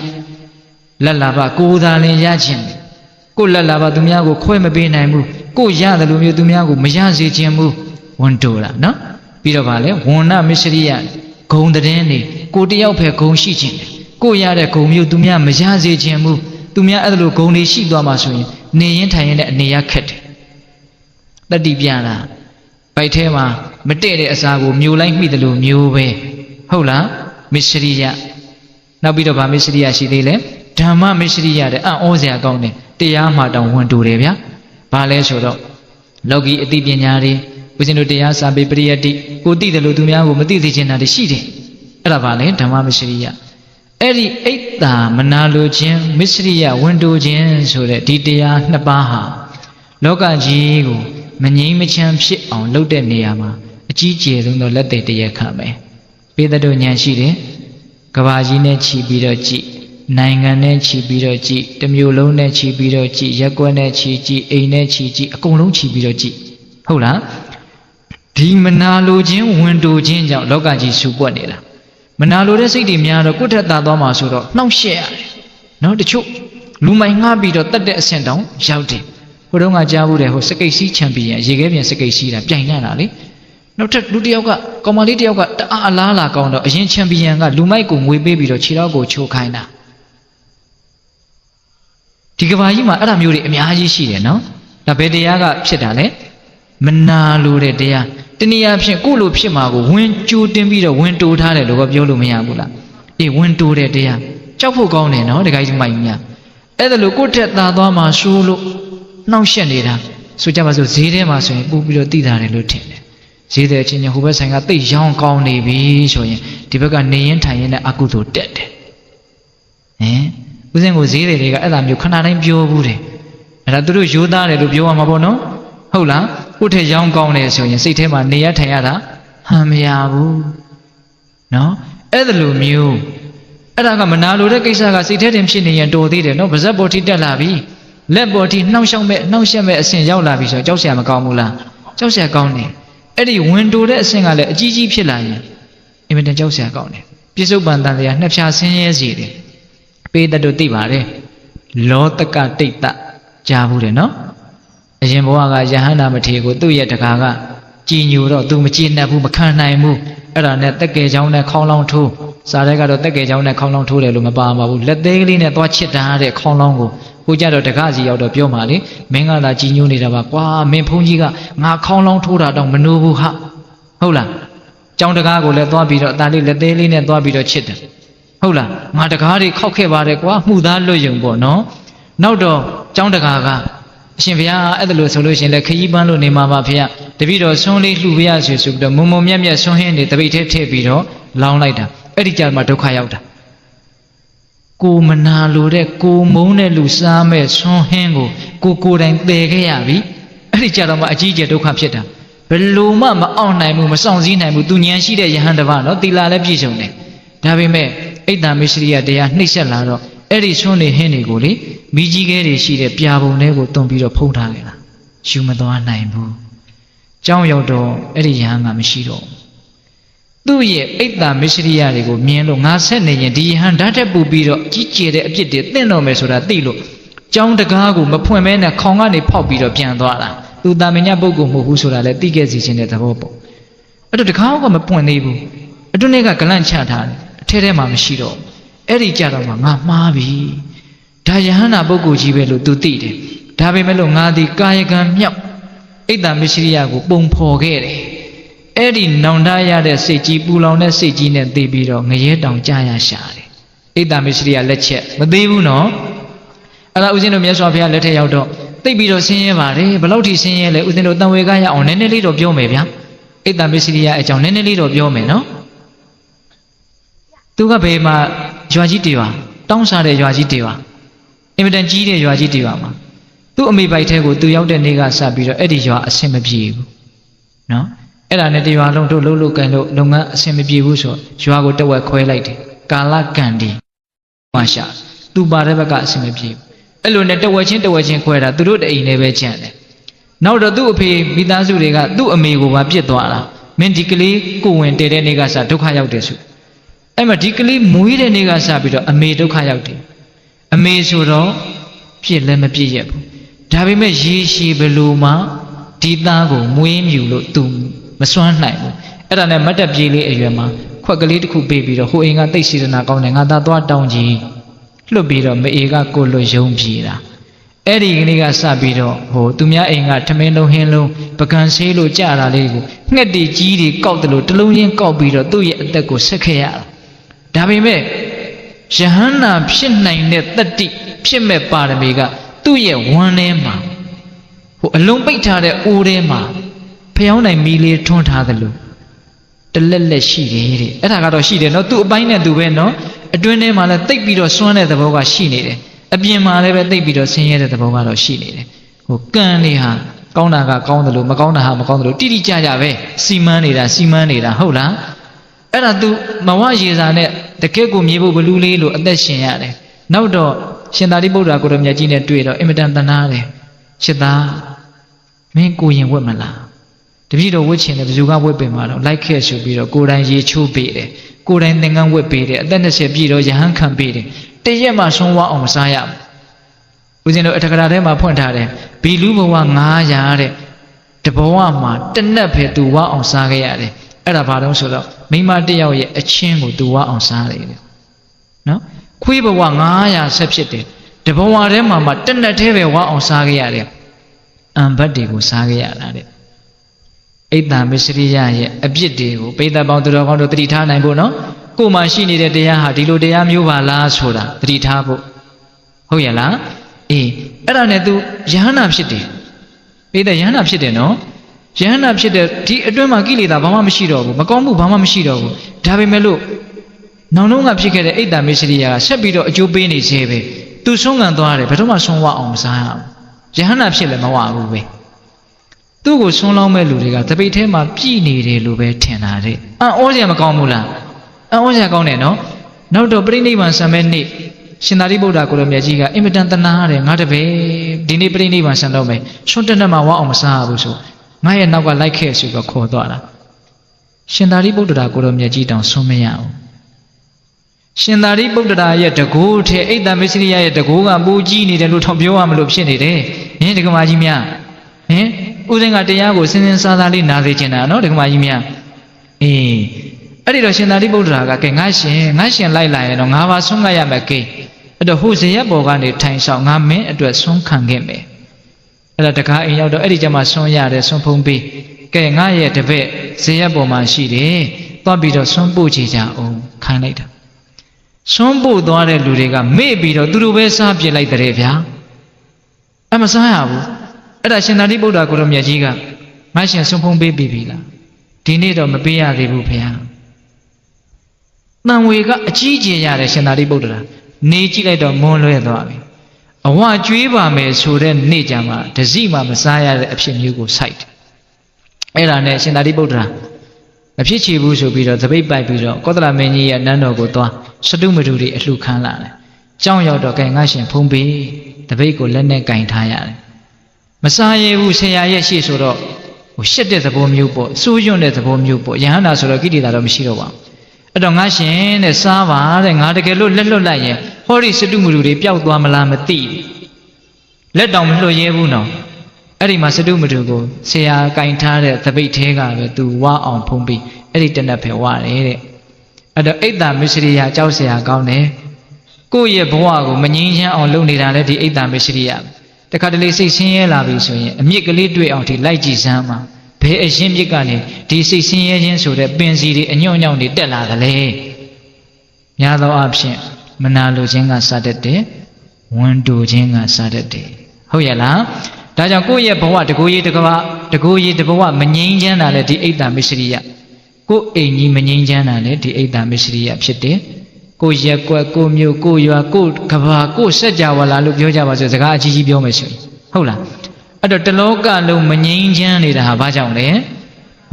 လက်လာဘကိုယ်သာလင်ရခြင်းကိုလက်လာဘသူများကိုခွဲမပေးနိုင်ဘူးကိုရတယ်လို့မျိုးသူများကိုမရစေခြင်းဘူးဝန်တိုတာနော်ပြီးတော့ဗာလဲဝဏ္ဏမစ္စရိယဂုံတည်င်းနေ ကိုတယောက်ပဲဂုံရှိခြင်းကိုရတဲ့ဂုံမျိုးသူများမရစေခြင်းမူသူများအဲ့လိုဂုံတွေရှိသွားမှာဆိုရင်နေရင်ထိုင်ရင်လည်းအနေရခက်တယ်တတိပြတာပိုက်ထဲမှာမတည့်တဲ့အစာကိုမျိုးလိုက်မိတယ်လို့မျိုးပဲဟုတ်လားမစ္စရိယနောက်ပြီးတော့ဗာမစ္စရိယရှိသေးလဲဓမ္မမစ္စရိယတဲ့အံ့ဩစရာကောင်းတယ်တရားမှတောင်ဝန်တူတယ်ဗျာဘာလဲဆိုတော့လောကီအသိပညာတွေဦးဇင်းတို့တရားစာပေပရိယတ္တိကိုသိတယ်လို့သူများကိုမသိသိချင်တာတွေရှိတယ်အဲ့ဒါဘာလဲဓမ္မမစ္စရိယအဲ့ဒီအိတ်တာမနာလိုခြင်းမစ္စရိယဝန်တူခြင်းဆိုတဲ့ဒီတရားနှစ်ပါးဟာလောကကြီးကိုမငြိမ်းမချမ်းဖြစ်အောင်လုပ်တဲ့နေရာမှာအကြီးကျယ်ဆုံးသောလက်သေးတရားခံပဲပေတတို့ဉာဏ်ရှိတယ်ကဘာကြီးနဲ့ခြီးပြီးတော့ကြည့်နိုင်ငံနဲ့ခြီးပြီးတော့ကြည့်တစ်မျိုးလုံးနဲ့ခြီးပြီးတော့ကြည့်ရက်ကွက်နဲ့ခြီးကြည့်အိမ်နဲ့ခြီးကြည့်အကုန်လုံးခြီးပြီးတော့ကြည့်ဟုတ်လားဒီမနာလိုခြင်းဝန်တိုခြင်းကြောင့်လောကကြီးဆူပွက်နေတာမနာလိုတဲ့စိတ်တွေများတော့ကိုယ့်ထက်သာသွားမှာဆိုတော့နှောင့်ယှက်ရတယ်နော်တချို့လူမိုင်ငှားပြီးတော့တတ်တဲ့အဆင့်တောင်ရောက်တယ်ဟိုတုန်းကကြားဘူးတယ်ဟိုစကိတ်စီးချန်ပီယံရေခဲပြင်စကိတ်စီးတာပြိုင်နေတာလေနောက်ထပ်လူတစ်ယောက်ကကောင်မလေးတစ်ယောက်ကတအားအလားလာကောင်းတော့အရင်ချန်ပီယံကလူမိုက်ကိုငွေပေးပြီးတော့ခြေထောက်ကိုချိုးခိုင်းတာဒီကဘာကြီးမှာအဲ့ဒါမျိုးတွေအများကြီးရှိတယ်နော်ဒါဘယ်တရားကဖြစ်တာလဲမနာလိုတဲ့တရားတနည်းအားဖြင့်ကိုယ့်လိုဖြစ်မှာကိုဝင်ကြိုးတင်းပြီးတော့ဝင်တိုးထားတယ်လို့ပြောလို့မရဘူးလားအေးဝင်တိုးတဲ့တရားကြောက်ဖို့ကောင်းတယ်နော်ဒကာကြီးမိုင်များအဲ့ဒါလို့ကိုယ့်ထက်သာသွားမှာဆိုးလို့နှောင့်ယှက်နေတာဆိုကြပါစို့ဈေးထဲမှာဆိုရင်ပို့ပြီးတော့သိတာတယ်လို့ထင်တယ်ဈေးတဲ့အချင်းချင်းဟိုဘက်ဆိုင်ကသိရောင်းကောင်းနေပြီဆိုရင်ဒီဘက်ကနေရင်ထိုင်ရင်လည်းအကုသိုလ်တက်တယ်ဦးဇင်းကိုဈေးတွေကအဲ့ဒါမျိုးခဏတိုင်းပြောဘူးတယ်အဲ့ဒါသူတို့ရိုးသားတယ်လို့ပြောရမှာပေါ့နော်ဟုတ်လားကိုယ့်ထက်ရောင်းကောင်းတယ်ဆိုရင်စိတ်ထဲမှာနေရထိုင်ရတာဟန်မရဘူးနော်အဲ့ဒါလိုမျိုးအဲ့ဒါကမနာလိုတဲ့ကိစ္စကစိတ်ထဲတင်ဖြစ်နေရင်တော်သေးတယ်နော်ဗဇက်ပေါ်ထိတက်လာပြီလက်ပေါ်ထိနှောင့်ယှက်မဲ့အဆင့်ရောက်လာပြီဆိုတော့ကြောက်စရာမကောင်းဘူးလားကြောက်စရာကောင်းတယ်အဲ့ဒီဝင်တိုတဲ့အဆင့်ကလည်းအကြီးကြီးဖြစ်လာရင်အင်မတန်ကြောက်စရာကောင်းတယ်ပြစ္ဆုတ်ပန်တန်တရားနှစ်ဖြာဆင်းရဲစေတယ်ပေးတတ်တို့သိပါတယ်လောတကတိတ်တကြားဘူးတယ်နော်အရင်ဘဝကယဟန္တာမထေရကိုသူ့ရဲ့တကာကကြည်ညိုတော့သူမကြည်နှက်ဘူးမခံနိုင်ဘူးအဲ့ဒါနဲ့တက်ကယ်ချောင်းနဲ့ခေါင်းလောင်းထိုးစားတဲ့ကတော့တက်ကယ်ချောင်းနဲ့ခေါင်းလောင်းထိုးတယ်လို့မပါပါဘူးလက်သေးကလေးနဲ့သွားချစ်တာတဲ့ခေါင်းလောင်းကိုကိုကြတော့တကားစီရောက်တော့ပြောမှလေမင်းကသာကြည်ညိုနေတာပါကွာမင်းဖုန်းကြီးကငါခေါင်းလောင်းထိုးတာတော့မနိုးဘူးဟာဟုတ်လားကျောင်းတကားကိုလည်းသွားပြီးတော့အသားလေးလက်သေးလေးနဲ့သွားပြီးတော့ချစ်တယ်ဟုတ်လားငါတကားတွေခောက်ခဲ့ပါတယ်ကွာမှုသားလွတ်ယုံပေါ့နော်နောက်တော့ကျောင်းတကားကအရှင်ဘုရားအဲ့ဒါလို့ဆိုလို့ရှင်လည်းခရီးပန်းလို့နေမှာပါဖေ။တပည့်တော်ဆွန်းလေးလှူပြရဆိုပြီးတော့မုံမုံမြက်မြက်ဆွန်းဟင်းနေတပိတ်ထဲထည့်ပြီးတော့လောင်းလိုက်တာအဲ့ဒီကြမှာဒုက္ခရောက်တာကိုမနာလိုတဲ့ကိုမုန်းတဲ့လူစားမဲ့ဆွန်းဟင်းကိုကိုယ်တိုင်ပယ်ခဲ့ရပြီအဲ့ဒီကြတော့မှအကြီးကျယ်ဒုက္ခဖြစ်တာဘယ်လို့မှမအောင်နိုင်ဘူးမဆောင်စည်းနိုင်ဘူးသူဉာဏ်ရှိတဲ့ယဟန်တစ်ပါးနော်သီလလည်းပြည့်စုံတယ်ဒါပေမဲ့အိတ်တံမစ္စရိယတရားနှိမ့်ဆက်လာတော့အဲ့ဒီဆွန်းနေဟင်းတွေကိုလေမိကြီးခဲတွေရှိတဲ့ပြာပုံတွေကိုတွန်းပြီးတော့ဖုံးထားခဲ့တာယူမသွားနိုင်ဘူးကြောင်းရောက်တော့အဲ့ဒီယဟန်ကမရှိတော့သူ့ရဲ့အိတ်တံမစ္စရိယတွေကိုမြင်လို့ငါဆက်နေရင်ဒီယဟန်ဓာတ်တက်ပူပြီးတော့ကြီးကျယ်တဲ့အပြစ်တွေတင့်တော်မယ်ဆိုတာသိလို့ကြောင်းတကားကိုမဖွင့်မဲနဲ့ခေါင်ကနေဖောက်ပြီးတော့ပြန်သွားတာသူတာမညပုဂ္ဂိုလ်မဟုတ်ဘူးဆိုတာလည်းသိခဲ့စီခြင်းတဲ့သဘောပေါ့အဲ့တော့တကားကမပွင့်သေးဘူးအတွင်းထဲကဂလန့်ချထားတယ်အထဲထဲမှာမရှိတော့အဲ့ဒီကြတော့မှငါမှားပြီဒါယဟန္တာပုဂ္ဂိုလ်ကြီးပဲလို့သူသိတယ်ဒါပေမဲ့လို့ငါဒီကာယကံမြောက်အိတ်တံမစ္စရိယကိုပုံဖော်ခဲ့တယ်အဲ့ဒီနောင်တရတဲ့စိတ်ကြီးပူလောင်တဲ့စိတ်ကြီးနဲ့သိပြီးတော့ငရဲတောင်ကြာရရှာတယ်အိတ်တံမစ္စရိယလက်ချက်မသေးဘူးနော်အဲ့ဒါဦးဇင်းတို့မြတ်စွာဘုရားလက်ထက်ရောက်တော့သိပြီးတော့ဆင်းရဲပါတယ်ဘယ်လောက်ထိဆင်းရဲလဲဦးဇင်းတို့တန်ဝေကရအောင်နည်းနည်းလေးတော့ပြောမယ်ဗျာအိတ်တံမစ္စရိယအကြောင်းနည်းနည်းလေးတော့ပြောမယ်နော်သူကဘယ်မှာရွာကြီးတေပါတောင်းစားတဲ့ရွာကြီးတေပါအင်မတန်ကြီးတဲ့ရွာကြီးတေပါမှာသူ့အမေပိုက်ထဲကိုသူရောက်တဲ့နေ့ကစပြီးတော့အဲ့ဒီရွာအဆင်မပြေဘူးနော်အဲ့ဒါနဲ့တရွာလုံးတို့လှုပ်လှုပ်ကန်လို့လုပ်ငန်းအဆင်မပြေဘူးဆိုရွာကိုတဝက်ခွဲလိုက်တယ်ကာလကံဒီမရှာသူပါတဲ့ဘက်ကအဆင်မပြေဘူးအဲ့လိုနဲ့တဝက်ချင်းခွဲတာသူတို့တအိမ်နဲ့ပဲကြံတယ်နောက်တော့သူ့အဖေမိသားစုတွေကသူ့အမေကိုပါပြစ်သွားတာမင်းဒီကလေးကိုဝင်တည်တဲ့နေ့ကစဒုက္ခရောက်တယ်ဆိုအဲ့မှာဒီကလေးမွေးတဲ့နေ့ကစပြီးတော့အမေဒုက္ခရောက်တယ်အမေဆိုတော့ပြစ်လည်းမပြစ်ရဘူးဒါပေမဲ့ရေရှည်ဘလို့မှဒီသားကိုမွေးမြူလို့သူမစွမ်းနိုင်ဘူးအဲ့ဒါနဲ့မတ်တက်ပြေးလေးအရွယ်မှာ ခွက်ကလေးတစ်ခုပေးပြီးတော့ဟိုအိမ်ကတိတ်စေတနာကောင်းတယ်ငါသားသွားတောင်းကြည့်လွတ်ပြီးတော့မအေကကိုလွတ်ယုံပြေတာအဲ့ဒီကနေ့ကစပြီးတော့ဟိုသူများအိမ်ကထမင်းလုံးဟင်းလုံးပကံဆေးလို့ကြတာလေးကိုငှက်တီကြီးတွေကောက်တယ်လို့တလုံးချင်းကောက်ပြီးတော့သူ့ရဲ့အသက်ကိုဆက်ခဲ့ရတာဒါပေမဲ့ယဟန္တာဖြစ်နိုင်တဲ့တတ္တိဖြစ်မဲ့ပါရမီကသူ့ရဲ့ဝမ်းထဲမှာဟိုအလုံးပိတ်ထားတဲ့အိုးထဲမှာဖျောင်းနိုင်မီလေးထွန်းထားသလိုတလက်လက်ရှိတယ်တဲ့အဲ့ဒါကတော့ရှိတယ်နော်သူ့အပိုင်းနဲ့သူပဲနော်အတွင်းထဲမှာလည်းတိတ်ပြီးတော့စွန့်တဲ့သဘောကရှိနေတယ်အပြင်မှာလည်းပဲတိတ်ပြီးတော့ဆင်းရဲတဲ့သဘောကတော့ရှိနေတယ်ဟိုကံတွေဟာကောင်းတာကကောင်းတယ်လို့မကောင်းတာဟာမကောင်းတယ်လို့တိတိကျကျပဲစီမန်းနေတာဟုတ်လားအဲ့ဒါ तू မဝရေစာနဲ့တကယ့်ကိုမြေဖို့ဘလူးလေးလို့အသက်ရှင်ရတယ်နောက်တော့ရှင်သာရိပုတ္တရာကိုရမြတ်ကြီးနဲ့တွေ့တော့အင်မတန်သနာတယ်ရှစ်သားမင်းကိုရင်ဝတ်မလားတပည့်တော်ဝတ်ချင်တယ်ဘယ်သူကဝတ်ပင်မှာတော့လိုက်ခဲ့ဆိုပြီးတော့ကိုယ်တိုင်ရေချိုးပေးတယ်ကိုယ်တိုင်သင်္ကန်းဝတ်ပေးတယ်အသက်20ပြည့်တော့ယဟန်ခံပေးတယ်တရက်မှဆုံးဝအောင်မစားရဘူးဦးဇင်းတို့အထက်ကရာထဲမှာဖွင့်ထားတယ်ဘီလူဘဝ900တဲ့တဘဝမှာတနက်ပဲသူဝအောင်စားခဲ့ရတယ်အဲ့ဒါဘာလို့ဆိုတော့မိမတယောက်ရဲ့အချင်းကိုသူဝအောင်စားတယ်နော်ခွေးဘဝ900ဆက်ဖြစ်တယ်တဘဝထဲမှာတနက်တည်းပဲဝအောင်စားခဲ့ရတယ်အံဘတ်တွေကိုစားခဲ့ရတာတဲ့အိတ်တံမစ္စရိယရဲ့အပြစ်တွေကိုပိဋကပေါင်းသူတော်ကောင်းတို့တတိထားနိုင်ဖို့နော်ကိုယ်မှရှိနေတဲ့တရားဟာဒီလိုတရားမျိုးပါလားဆိုတာတတိထားဖို့ဟုတ်ရဲ့လားအေးအဲ့ဒါနဲ့ तू ယဟန္တာဖြစ်တယ်ပိဋကယဟန္တာဖြစ်တယ်နော်ယဟန္တာဖြစ်တဲ့ဒီအတွင်းမှာကိလေသာဘာမှမရှိတော့ဘူးမကောင်းမှုဘာမှမရှိတော့ဘူးဒါပေမဲ့လို့နောင်လုံးကဖြစ်ခဲ့တဲ့အိတ်တံမစ္စရိယကဆက်ပြီးတော့အကျိုးပေးနေသေးပဲ तू ဆုံးခံသွားတယ်ဘယ်တော့မှဆုံးဝအောင်မစားရဘူးယဟန္တာဖြစ်လည်းမဝဘူးပဲသူ့ကိုဆွန်းလောင်းမဲ့လူတွေကတပိတ်ထဲမှာပြည်နေတယ်လို့ပဲထင်တာတဲ့အံ့ဩစရာမကောင်းဘူးလားအံ့ဩစရာကောင်းတယ်နော်နောက်တော့ပြိဋိဘံဆံမဲ့နေ့ရှင်သာရိပုတ္တရာကိုရမြတ်ကြီးကအင်မတန်တနာရတယ်ငါတပည့်ဒီနေ့ပြိဋိဘံဆံတော့မယ်ဆွန်းတက်နဲ့မှဝအောင်မစားရဘူးဆိုငါရဲ့နောက်ကလိုက်ခဲ့ဆိုတော့ခေါ်သွားတာရှင်သာရိပုတ္တရာကိုရမြတ်ကြီးတောင်ဆွန်းမရဘူးရှင်သာရိပုတ္တရာရဲ့တကူထဲအိတ်တံမစ္စရိယရဲ့တကူကပူကြီးနေတယ်လို့ထောက်ပြောရမလို့ဖြစ်နေတယ်ဟင်ဒကမာကြီးများဟင်ဦးဇင်းကတရားကိုစင်စင်စားစားလေးနားစေချင်တာနော်ဒကမာကြီးများအေးအဲ့ဒီတော့ရှင်သာရိပုတ္တရာကကဲငါရှင်လိုက်လာရင်တော့ငါပါဆုံးခဲ့ရမယ်ကဲအဲ့တော့ဟိုဇရက်ပေါ်ကနေထိုင်ဆောင်ငါမင်းအတွက်ဆုံးခံခဲ့မယ်အဲ့ဒါတကားအိမ်ရောက်တော့အဲ့ဒီကျမှဆုံးရတယ်ဆုံးဖုံးပေးကဲငါရဲ့တပည့်ဇရက်ပေါ်မှာရှိတယ်သွားပြီးတော့ဆုံးပို့ချကြအောင်ခိုင်းလိုက်တာဆုံးပို့သွားတဲ့လူတွေကမေ့ပြီးတော့သူတို့ပဲစားပြစ်လိုက်တဲ့ဗျာအမစားရဘူးအဲ့ဒါရှင်သာရိပုတ္တရာကိုရမြတ်ကြီးကငါရှင်ဆုံးဖုံးပေးပြီလားဒီနေ့တော့မပေးရသေးဘူးဖေဟာတန်ဝေကအကြီးကျယ်ရတယ်ရှင်သာရိပုတ္တရာနေကြည့်လိုက်တော့မွန်းလွဲသွားပြီအဝကျွေးပါမယ်ဆိုတဲ့နေ့ကြမှာတစည်းမှမစားရတဲ့အဖြစ်မျိုးကိုစိုက်တယ်အဲ့ဒါနဲ့ရှင်သာရိပုတ္တရာမဖြစ်ချေဘူးဆိုပြီးတော့သပိတ်ပိုက်ပြီးတော့ကောသလမင်းကြီးရဲ့နန်းတော်ကိုသွားစတုမတုတွေအလှခံလာတယ်ကြောင်းရောက်တော့ကဲငါရှင်ဖုံးပေးသပိတ်ကိုလက်နဲ့ကင်ထားရတယ်မစားရဘူးဆရာရဲ့ရှေ့ဆိုတော့ဟိုရှက်တဲ့သဘောမျိုးပေါ့စိုးရွံ့တဲ့သဘောမျိုးပေါ့ယဟန္တာဆိုတော့ကိလေသာတော့မရှိတော့ပါဘူးအဲ့တော့ငါရှင်တဲ့စားပါတဲ့ငါတကယ်လို့လက်လွတ်လိုက်ရင်ဟောဒီစတုမတုတွေပျောက်သွားမလားမသိဘူးလက်တောင်မလွတ်ရဲဘူးနော်အဲ့ဒီမှာစတုမတုကိုဆရာကင်ထားတဲ့သပိတ်သေးကပဲသူဝါအောင်ဖုံးပြီးအဲ့ဒီတနက်ပဲဝါတယ်တဲ့အဲ့တော့အိတ်တံမစ္စရိယကြောက်ဆရာကောင်းတယ်ကိုယ့်ရဲ့ဘဝကိုမငြင်းချမ်းအောင်လုပ်နေတာလေဒီအိတ်တံမစ္စရိယတခါတလေစိတ်ဆင်းရဲလာပြီဆိုရင်အမြစ်ကလေးတွေ့အောင်ဒီလိုက်ကြည့်စမ်းပါဘယ်အရှင်းမြစ်ကနေဒီစိတ်ဆင်းရဲခြင်းဆိုတဲ့ပင်စီတွေအညွန့်ညောင်းတွေတက်လာတယ်လေများသောအားဖြင့်မနာလိုခြင်းကစတတ်တယ်ဝန်တိုခြင်းကစတတ်တယ်ဟုတ်ရဲ့လားဒါကြောင့်ကိုယ့်ရဲ့ဘဝတကူရေးတဘဝမငြိမ်းချမ်းတာလေဒီအိတ်တံမစ္စရိယကိုယ့်အိမ်ကြီးမငြိမ်းချမ်းတာလေဒီအိတ်တံမစ္စရိယဖြစ်တယ်ကိုရက်ကွက်ကိုမြို့ကိုရွာကိုကဘာကိုစက်ကြဝဠာလို့ပြောကြပါစို့စကားအကြီးကြီးပြောမယ်ဆိုရင်ဟုတ်လားအဲ့တော့တလောကလုံးမငြိမ်းချမ်းနေတာဟာဘာကြောင့်လဲ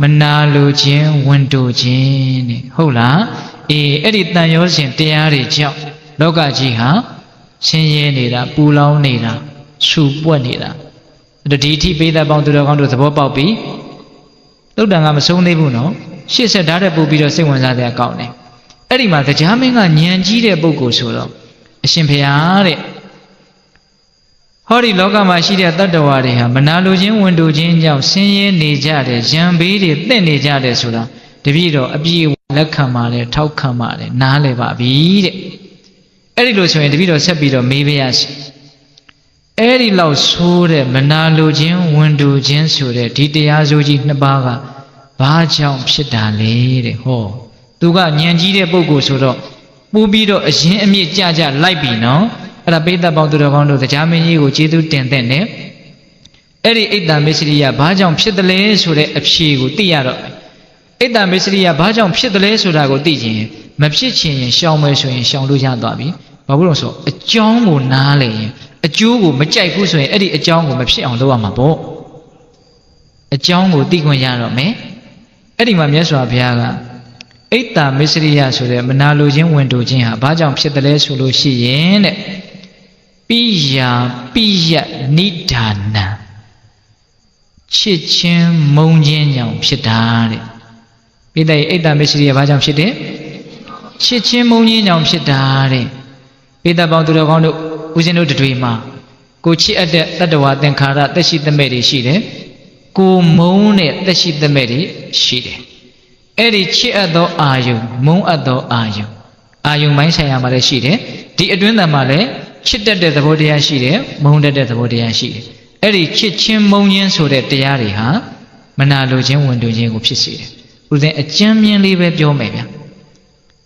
မနာလိုခြင်းဝန်တိုခြင်းတဲ့ဟုတ်လားအေးအဲ့ဒီတန်ရောစဉ်တရားတွေကြောင့်လောကကြီးဟာဆင်းရဲနေတာပူလောင်နေတာဆူပွက်နေတာအဲ့တော့ဒီအထိပိဿပေါင်းသူတော်ကောင်းတို့သဘောပေါက်ပြီသုတ္တန်ကမဆုံးသေးဘူးနော်ရှေ့ဆက်ဓာတ်တဲ့ပို့ပြီးတော့စိတ်ဝင်စားတဲ့အကောင့်တယ်အဲ့ဒီမှာတရားမင်းကဉာဏ်ကြီးတဲ့ပုဂ္ဂိုလ်ဆိုတော့အရှင်ဘုရားတဲ့ဟောဒီလောကမှာရှိတဲ့တတ္တဝါတွေဟာမနာလိုခြင်းဝန်တိုခြင်းကြောင့်ဆင်းရဲနေကြတယ်ရံဘေးတွေတင့်နေကြတယ်ဆိုတာ တပည့်တော်အပြည့်လက်ခံပါတယ်ထောက်ခံပါတယ်နားလည်ပါပြီတဲ့အဲ့ဒီလိုဆိုရင်တပည့်တော်ဆက်ပြီးတော့မေးပါရစေအဲ့ဒီလောက်ဆိုးတဲ့မနာလိုခြင်းဝန်တိုခြင်းဆိုတဲ့ဒီတရားစိုးကြီးနှစ်ပါးကဘာကြောင့်ဖြစ်တာလဲတဲ့ဟောသူကဉာဏ်ကြီးတဲ့ပုဂ္ဂိုလ်ဆိုတော့ပူပြီးတော့အရင်အမြင့်ကြကြလိုက်ပြီနော်အဲ့ဒါပိဋကပေါင်းသူတော်ကောင်းတို့တရားမင်းကြီးကိုကျေးဇူးတင်တဲ့နဲ့အဲ့ဒီအိတ်တမစ္စရိယဘာကြောင့်ဖြစ်တယ်လဲဆိုတဲ့အဖြေကိုသိရတော့အိတ်တမစ္စရိယဘာကြောင့်ဖြစ်တယ်လဲဆိုတာကိုသိခြင်းမဖြစ်ချင်ရင်ရှောင်မယ်ဆိုရင်ရှောင်လို့ရသွားပြီဘာလို့လဲဆိုအကြောင်းကိုနားလည်ရင်အကျိုးကိုမကြိုက်ဘူးဆိုရင်အဲ့ဒီအကြောင်းကိုမဖြစ်အောင်လုပ်ရမှာပေါ့အကြောင်းကိုသိခွင့်ရတော့မယ်အဲ့ဒီမှာမြတ်စွာဘုရားကအိတ်တာမစ္စရိယဆိုတဲ့မနာလိုခြင်းဝန်တိုခြင်းဟာဘာကြောင့်ဖြစ်တယ်လဲဆိုလို့ရှိရင်တဲ့ပိယာပိယနိဒာနံချစ်ချင်းမုန်းခြင်းကြောင့်ဖြစ်တာတဲ့ပိဋကအိတ်တာမစ္စရိယဘာကြောင့်ဖြစ်တယ်ချစ်ချင်းမုန်းခြင်းကြောင့်ဖြစ်တာတဲ့ပိဋကပေါင်းသူတော်ကောင်းတို့ဦးဇင်းတို့တွေမှာကိုချစ်အပ်တဲ့တတ္တဝါသင်္ခါရသက်ရှိသမဲ့တွေရှိတယ်ကိုမုန်းတဲ့သက်ရှိသမဲ့တွေရှိတယ်အဲ့ဒီချစ်အပ်သောအာယုမုန်းအပ်သောအာယုမိုင်းဆိုင်ရာမှာလည်းရှိတယ်ဒီအတွင်းတန်မှာလည်းချစ်တတ်တဲ့သဘောတရားရှိတယ်မုန်းတတ်တဲ့သဘောတရားရှိတယ်အဲ့ဒီချစ်ချင်းမုန်းခြင်းဆိုတဲ့တရားတွေဟာမနာလိုခြင်းဝန်တိုခြင်းကိုဖြစ်စေတယ်ဦးဇင်းအကျဉ်းမြင်လေးပဲပြောမယ်ဗျာ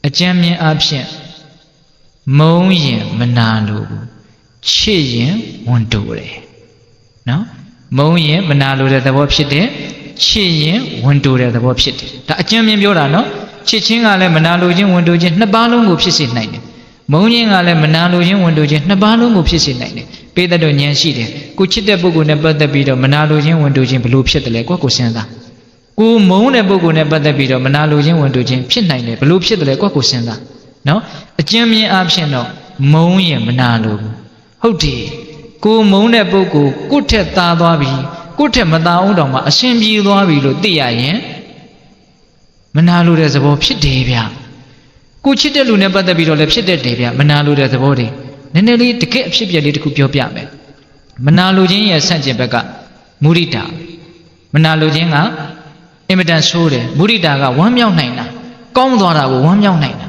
အကျဉ်းမြင်အဖြစ်မုန်းရင်မနာလိုဘူးချစ်ရင်ဝန်တိုတယ်နော်မုန်းရင်မနာလိုတဲ့သဘောဖြစ်တယ်ချစ်ရင်ဝန်တိုတဲ့သဘောဖြစ်တယ်ဒါအကျဉ်းမြင်ပြောတာနော်ချစ်ချင်းကလည်းမနာလိုခြင်းဝန်တိုခြင်းနှစ်ပါးလုံးကိုဖြစ်စေနိုင်တယ်မုန်းခြင်းကလည်းမနာလိုခြင်းဝန်တိုခြင်းနှစ်ပါးလုံးကိုဖြစ်စေနိုင်တယ်ပေတတ်တော်ဉာဏ်ရှိတယ်ကိုချစ်တဲ့ပုဂ္ဂိုလ်နဲ့ပတ်သက်ပြီးတော့မနာလိုခြင်းဝန်တိုခြင်းဘလို့ဖြစ်တယ်လဲကိုစဉ်းစားကိုမုန်းတဲ့ပုဂ္ဂိုလ်နဲ့ပတ်သက်ပြီးတော့မနာလိုခြင်းဝန်တိုခြင်းဖြစ်နိုင်တယ်ဘလို့ဖြစ်တယ်လဲကိုစဉ်းစားနော်အကျဉ်းမြင်အဖြစ်တော့မုန်းရင်မနာလိုဘူးဟုတ်တယ်ကိုမုန်းတဲ့ပုဂ္ဂိုလ်ကိုယ့်ထက်သားသွားပြီကိုယ့်ထက်မသားအောင်တောင်မှအရှင်ပြေသွားပြီလို့သိရရင်မနာလိုတဲ့သဘောဖြစ်တယ်ဗျကိုချစ်တဲ့လူနဲ့ပတ်သက်ပြီးတော့လည်းဖြစ်တတ်တယ်ဗျမနာလိုတဲ့သဘောတွေနည်းနည်းလေးတကယ်အဖြစ်ပြက်လေးတစ်ခုပြောပြမယ်မနာလိုခြင်းရဲ့ဆန့်ကျင်ဘက်ကမုဒိတာမနာလိုခြင်းကအင်မတန်ဆိုးတယ်မုဒိတာကဝမ်းမြောက်နိုင်တာကောင်းသွားတာကိုဝမ်းမြောက်နိုင်တာ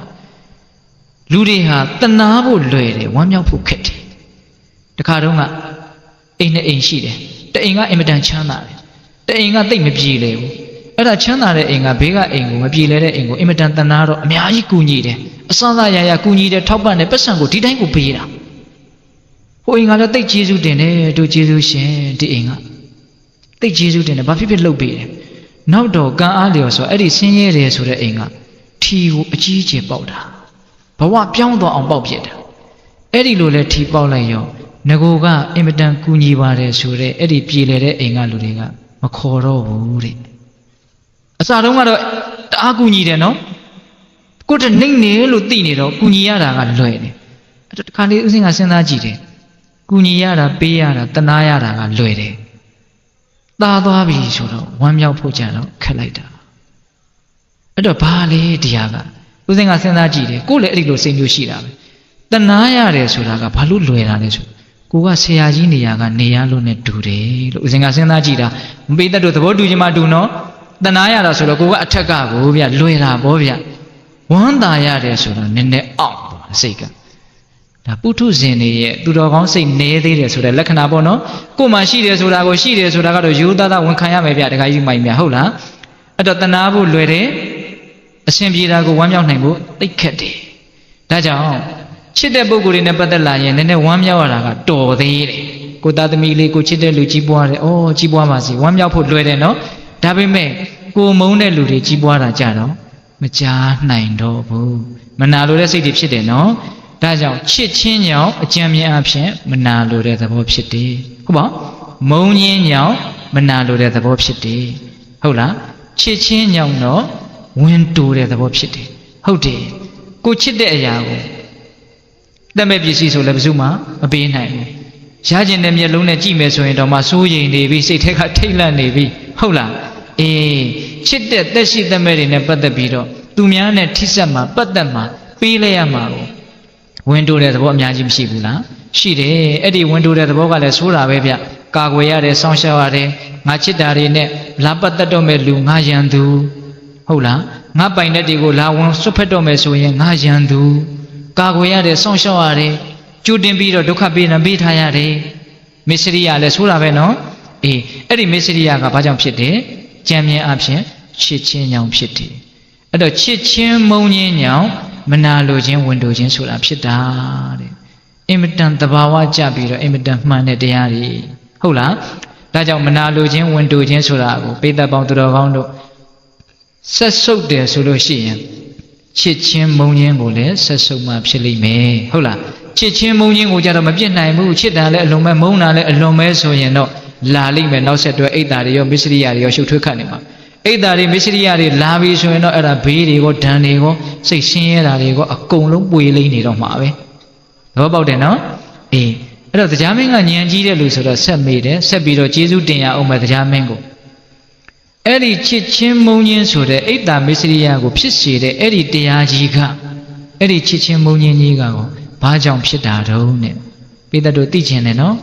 လူတွေဟာတနာဖို့လွယ်တယ်ဝမ်းမြောက်ဖို့ခက်တယ်တခါတုန်းကအိမ်နဲ့အိမ်ရှိတယ်တအိမ်ကအင်မတန်ချမ်းသာတယ်တအိမ်ကတိတ်မပြေလေဘူးအဲ့ဒါချမ်းသာတဲ့အိမ်ကဘေးကအိမ်ကိုမပြေလဲတဲ့အိမ်ကိုအင်မတန်တနာတော့အများကြီးကူညီတယ်အစသာရရကူညီတယ်ထောက်ပံ့တယ်ပတ်စံကိုဒီတိုင်းကိုပေးတာဟိုအိမ်ကလည်းတိတ်ကျေးဇူးတင်တယ်တို့ကျေးဇူးရှင်ဒီအိမ်ကတိတ်ကျေးဇူးတင်တယ်ဘာဖြစ်ဖြစ်လုပ်ပေးတယ်နောက်တော့ကံအားလျော်ဆိုအဲ့ဒီဆင်းရဲတယ်ဆိုတဲ့အိမ်ကထီကိုအကြီးအကျယ်ပေါက်တာဘဝပြောင်းသွားအောင်ပေါက်ပြစ်တာအဲ့ဒီလိုလဲထီပေါက်လိုက်ရောငကိုကအင်မတန်ကူညီပါတယ်ဆိုတဲ့အဲ့ဒီပြေလေတဲ့အိမ်ကလူတွေကမခေါ်တော့ဘူးတဲ့အစတုန်းကတော့တအားကူညီတယ်နော်ကိုယ်တနှိမ့်နေလို့သိနေတော့ကူညီရတာကလွယ်တယ်အဲ့တော့တခါလေးဦးစင်းကစဉ်းစားကြည့်တယ်ကူညီရတာပေးရတာတနာရတာကလွယ်တယ်သားသွားပြီဆိုတော့ဝမ်းမြောက်ဖို့ကြတော့ခက်လိုက်တာအဲ့တော့ဘာလဲတရားကဦးစင်းကစဉ်းစားကြည့်တယ်ကိုယ်လည်းအဲ့ဒီလိုစိတ်မျိုးရှိတာပဲတနာရတယ်ဆိုတာကဘာလို့လွယ်တာလဲဆိုကိုကဆရာကြီးနေရာကနေရလို့နဲ့တူတယ်လို့ဦးစင်ကစဉ်းစားကြည့်တာမပိသက်တို့သဘောတူခြင်းမတူနော်တနာရတာဆိုတော့ကိုကအထက်ကကိုဗျလွယ်တာဗောဗျဝမ်းသာရတယ်ဆိုတော့နည်းနည်းအောင်စိတ်ကဒါပုထုဇဉ်တွေရဲ့သူတော်ကောင်းစိတ်နေသေးတယ်ဆိုတဲ့လက္ခဏာပေါ့နော်ကိုမှရှိတယ်ဆိုတာကိုရှိတယ်ဆိုတာကတော့ရိုးသားသားဝန်ခံရမယ်ဗျတခါကြီးမိုင်မြဟုတ်လားအဲ့တော့တနာဖို့လွယ်တယ်အရှင်ပြေတာကိုဝမ်းမြောက်နိုင်ဖို့သိခက်တယ်ဒါကြောင့်ချစ်တဲ့ပုဂ္ဂိုလ်တွေနဲ့ပတ်သက်လာရင်နည်းနည်းဝမ်းမြောက်ရတာကတော်သေးတယ်ကိုသားသမီးလေးကိုချစ်တဲ့လူကြီးပွားတယ်ဩကြီးပွားပါစေဝမ်းမြောက်ဖို့လွယ်တယ်နော်ဒါပေမဲ့ကိုမုန်းတဲ့လူတွေကြီးပွားတာကြတော့မကြားနိုင်တော့ဘူးမနာလိုတဲ့စိတ်တွေဖြစ်တယ်နော်ဒါကြောင့်ချစ်ချင်းကြောင့်အကြံဉာဏ်အဖြစ်မနာလိုတဲ့သဘောဖြစ်တယ်ဟုတ်ပါမုန်းခြင်းကြောင့်မနာလိုတဲ့သဘောဖြစ်တယ်ဟုတ်လားချစ်ချင်းကြောင့်တော့ဝင်တိုးတဲ့သဘောဖြစ်တယ်ဟုတ်တယ်ကိုချစ်တဲ့အရာကိုတတ်မဲ့ပစ္စည်းဆိုလည်းဘယ်သူမှမပေးနိုင်ဘူးရကျင်တဲ့မျက်လုံးနဲ့ကြည့်မယ်ဆိုရင်တော့မှစိုးရိမ်နေပြီစိတ်ထဲကထိတ်လန့်နေပြီဟုတ်လားအေးချစ်တဲ့သက်ရှိသက်မဲ့တွေနဲ့ပတ်သက်ပြီးတော့သူများနဲ့ထိစပ်မှာပတ်သက်မှာပေးလိုက်ရမှာကိုဝင်တိုးတဲ့သဘောအများကြီးမရှိဘူးလားရှိတယ်အဲ့ဒီဝင်တိုးတဲ့သဘောကလည်းဆိုးတာပဲဗျကာကွယ်ရတယ်စောင့်ရှောက်ရတယ်ငါချစ်တာတွေနဲ့လာပတ်သက်တော့မဲ့လူငါရန်သူဟုတ်လား ငါပိုင်တဲ့တွေကိုလာဝန်ဆွတ်ဖက်တော့မယ်ဆိုရင်ငါရန်သူကာကွယ်ရတယ်စောင့်ရှောက်ရတယ်ကြိုတင်ပြီးတော့ဒုက္ခပေးနေပေးထားရတယ်မစ္စရိယလည်းဆိုတာပဲနော်အေးအဲ့ဒီမစ္စရိယကဘာကြောင့်ဖြစ်တယ်ကြံမြင်အဖြစ်ချစ်ချင်းကြောင့်ဖြစ်တယ်အဲ့တော့ချစ်ချင်းမုန်းခြင်းကြောင့်မနာလိုခြင်းဝန်တိုခြင်းဆိုတာဖြစ်တာတဲ့အင်မတန်သဘာဝကျပြီးတော့အင်မတန်မှန်တဲ့တရားတွေဟုတ်လားဒါကြောင့်မနာလိုခြင်းဝန်တိုခြင်းဆိုတာကိုပိဋကပေါင်းသူတော်ကောင်းတို့ဆက်ဆုပ်တယ်ဆိုလို့ရှိရင်ချစ်ချင်းမုန်းခြင်းကိုလည်းဆက်ဆုပ်မှဖြစ်လိမ့်မယ်ဟုတ်လားချစ်ချင်းမုန်းခြင်းကိုကြတော့မပြစ်နိုင်ဘူးချစ်တာလည်းအလွန်ပဲမုန်းတာလည်းအလွန်ပဲဆိုရင်တော့လာလိမ့်မယ်နောက်ဆက်တွဲအိတ်တာတွေရောမစ္စရိယတွေရောရှုပ်ထွေးခတ်နေမှာအိတ်တာတွေမစ္စရိယတွေလာပြီဆိုရင်တော့အဲ့ဒါဘေးတွေကိုဒဏ်တွေကိုစိတ်ဆင်းရဲတာတွေကိုအကုန်လုံးပွေလိမ့်နေတော့မှာပဲသဘောပေါက်တယ်နော်အေးအဲ့တော့တရားမင်းကဉာဏ်ကြီးတဲ့လူဆိုတော့ဆက်မေးတယ်ဆက်ပြီးတော့ကျေးဇူးတင်ရအောင်မယ်တရားမင်းကိုအဲ့ဒီချစ်ချင်းမုန်းခြင်းဆိုတဲ့အိတ်တာမစ္စရိယကိုဖြစ်စေတဲ့အဲ့ဒီတရားကြီးကအဲ့ဒီချစ်ချင်းမုန်းခြင်းကြီးကဘာကြောင့်ဖြစ်တာတုံးနဲ့ပိဿတို့သိချင်တယ်နော်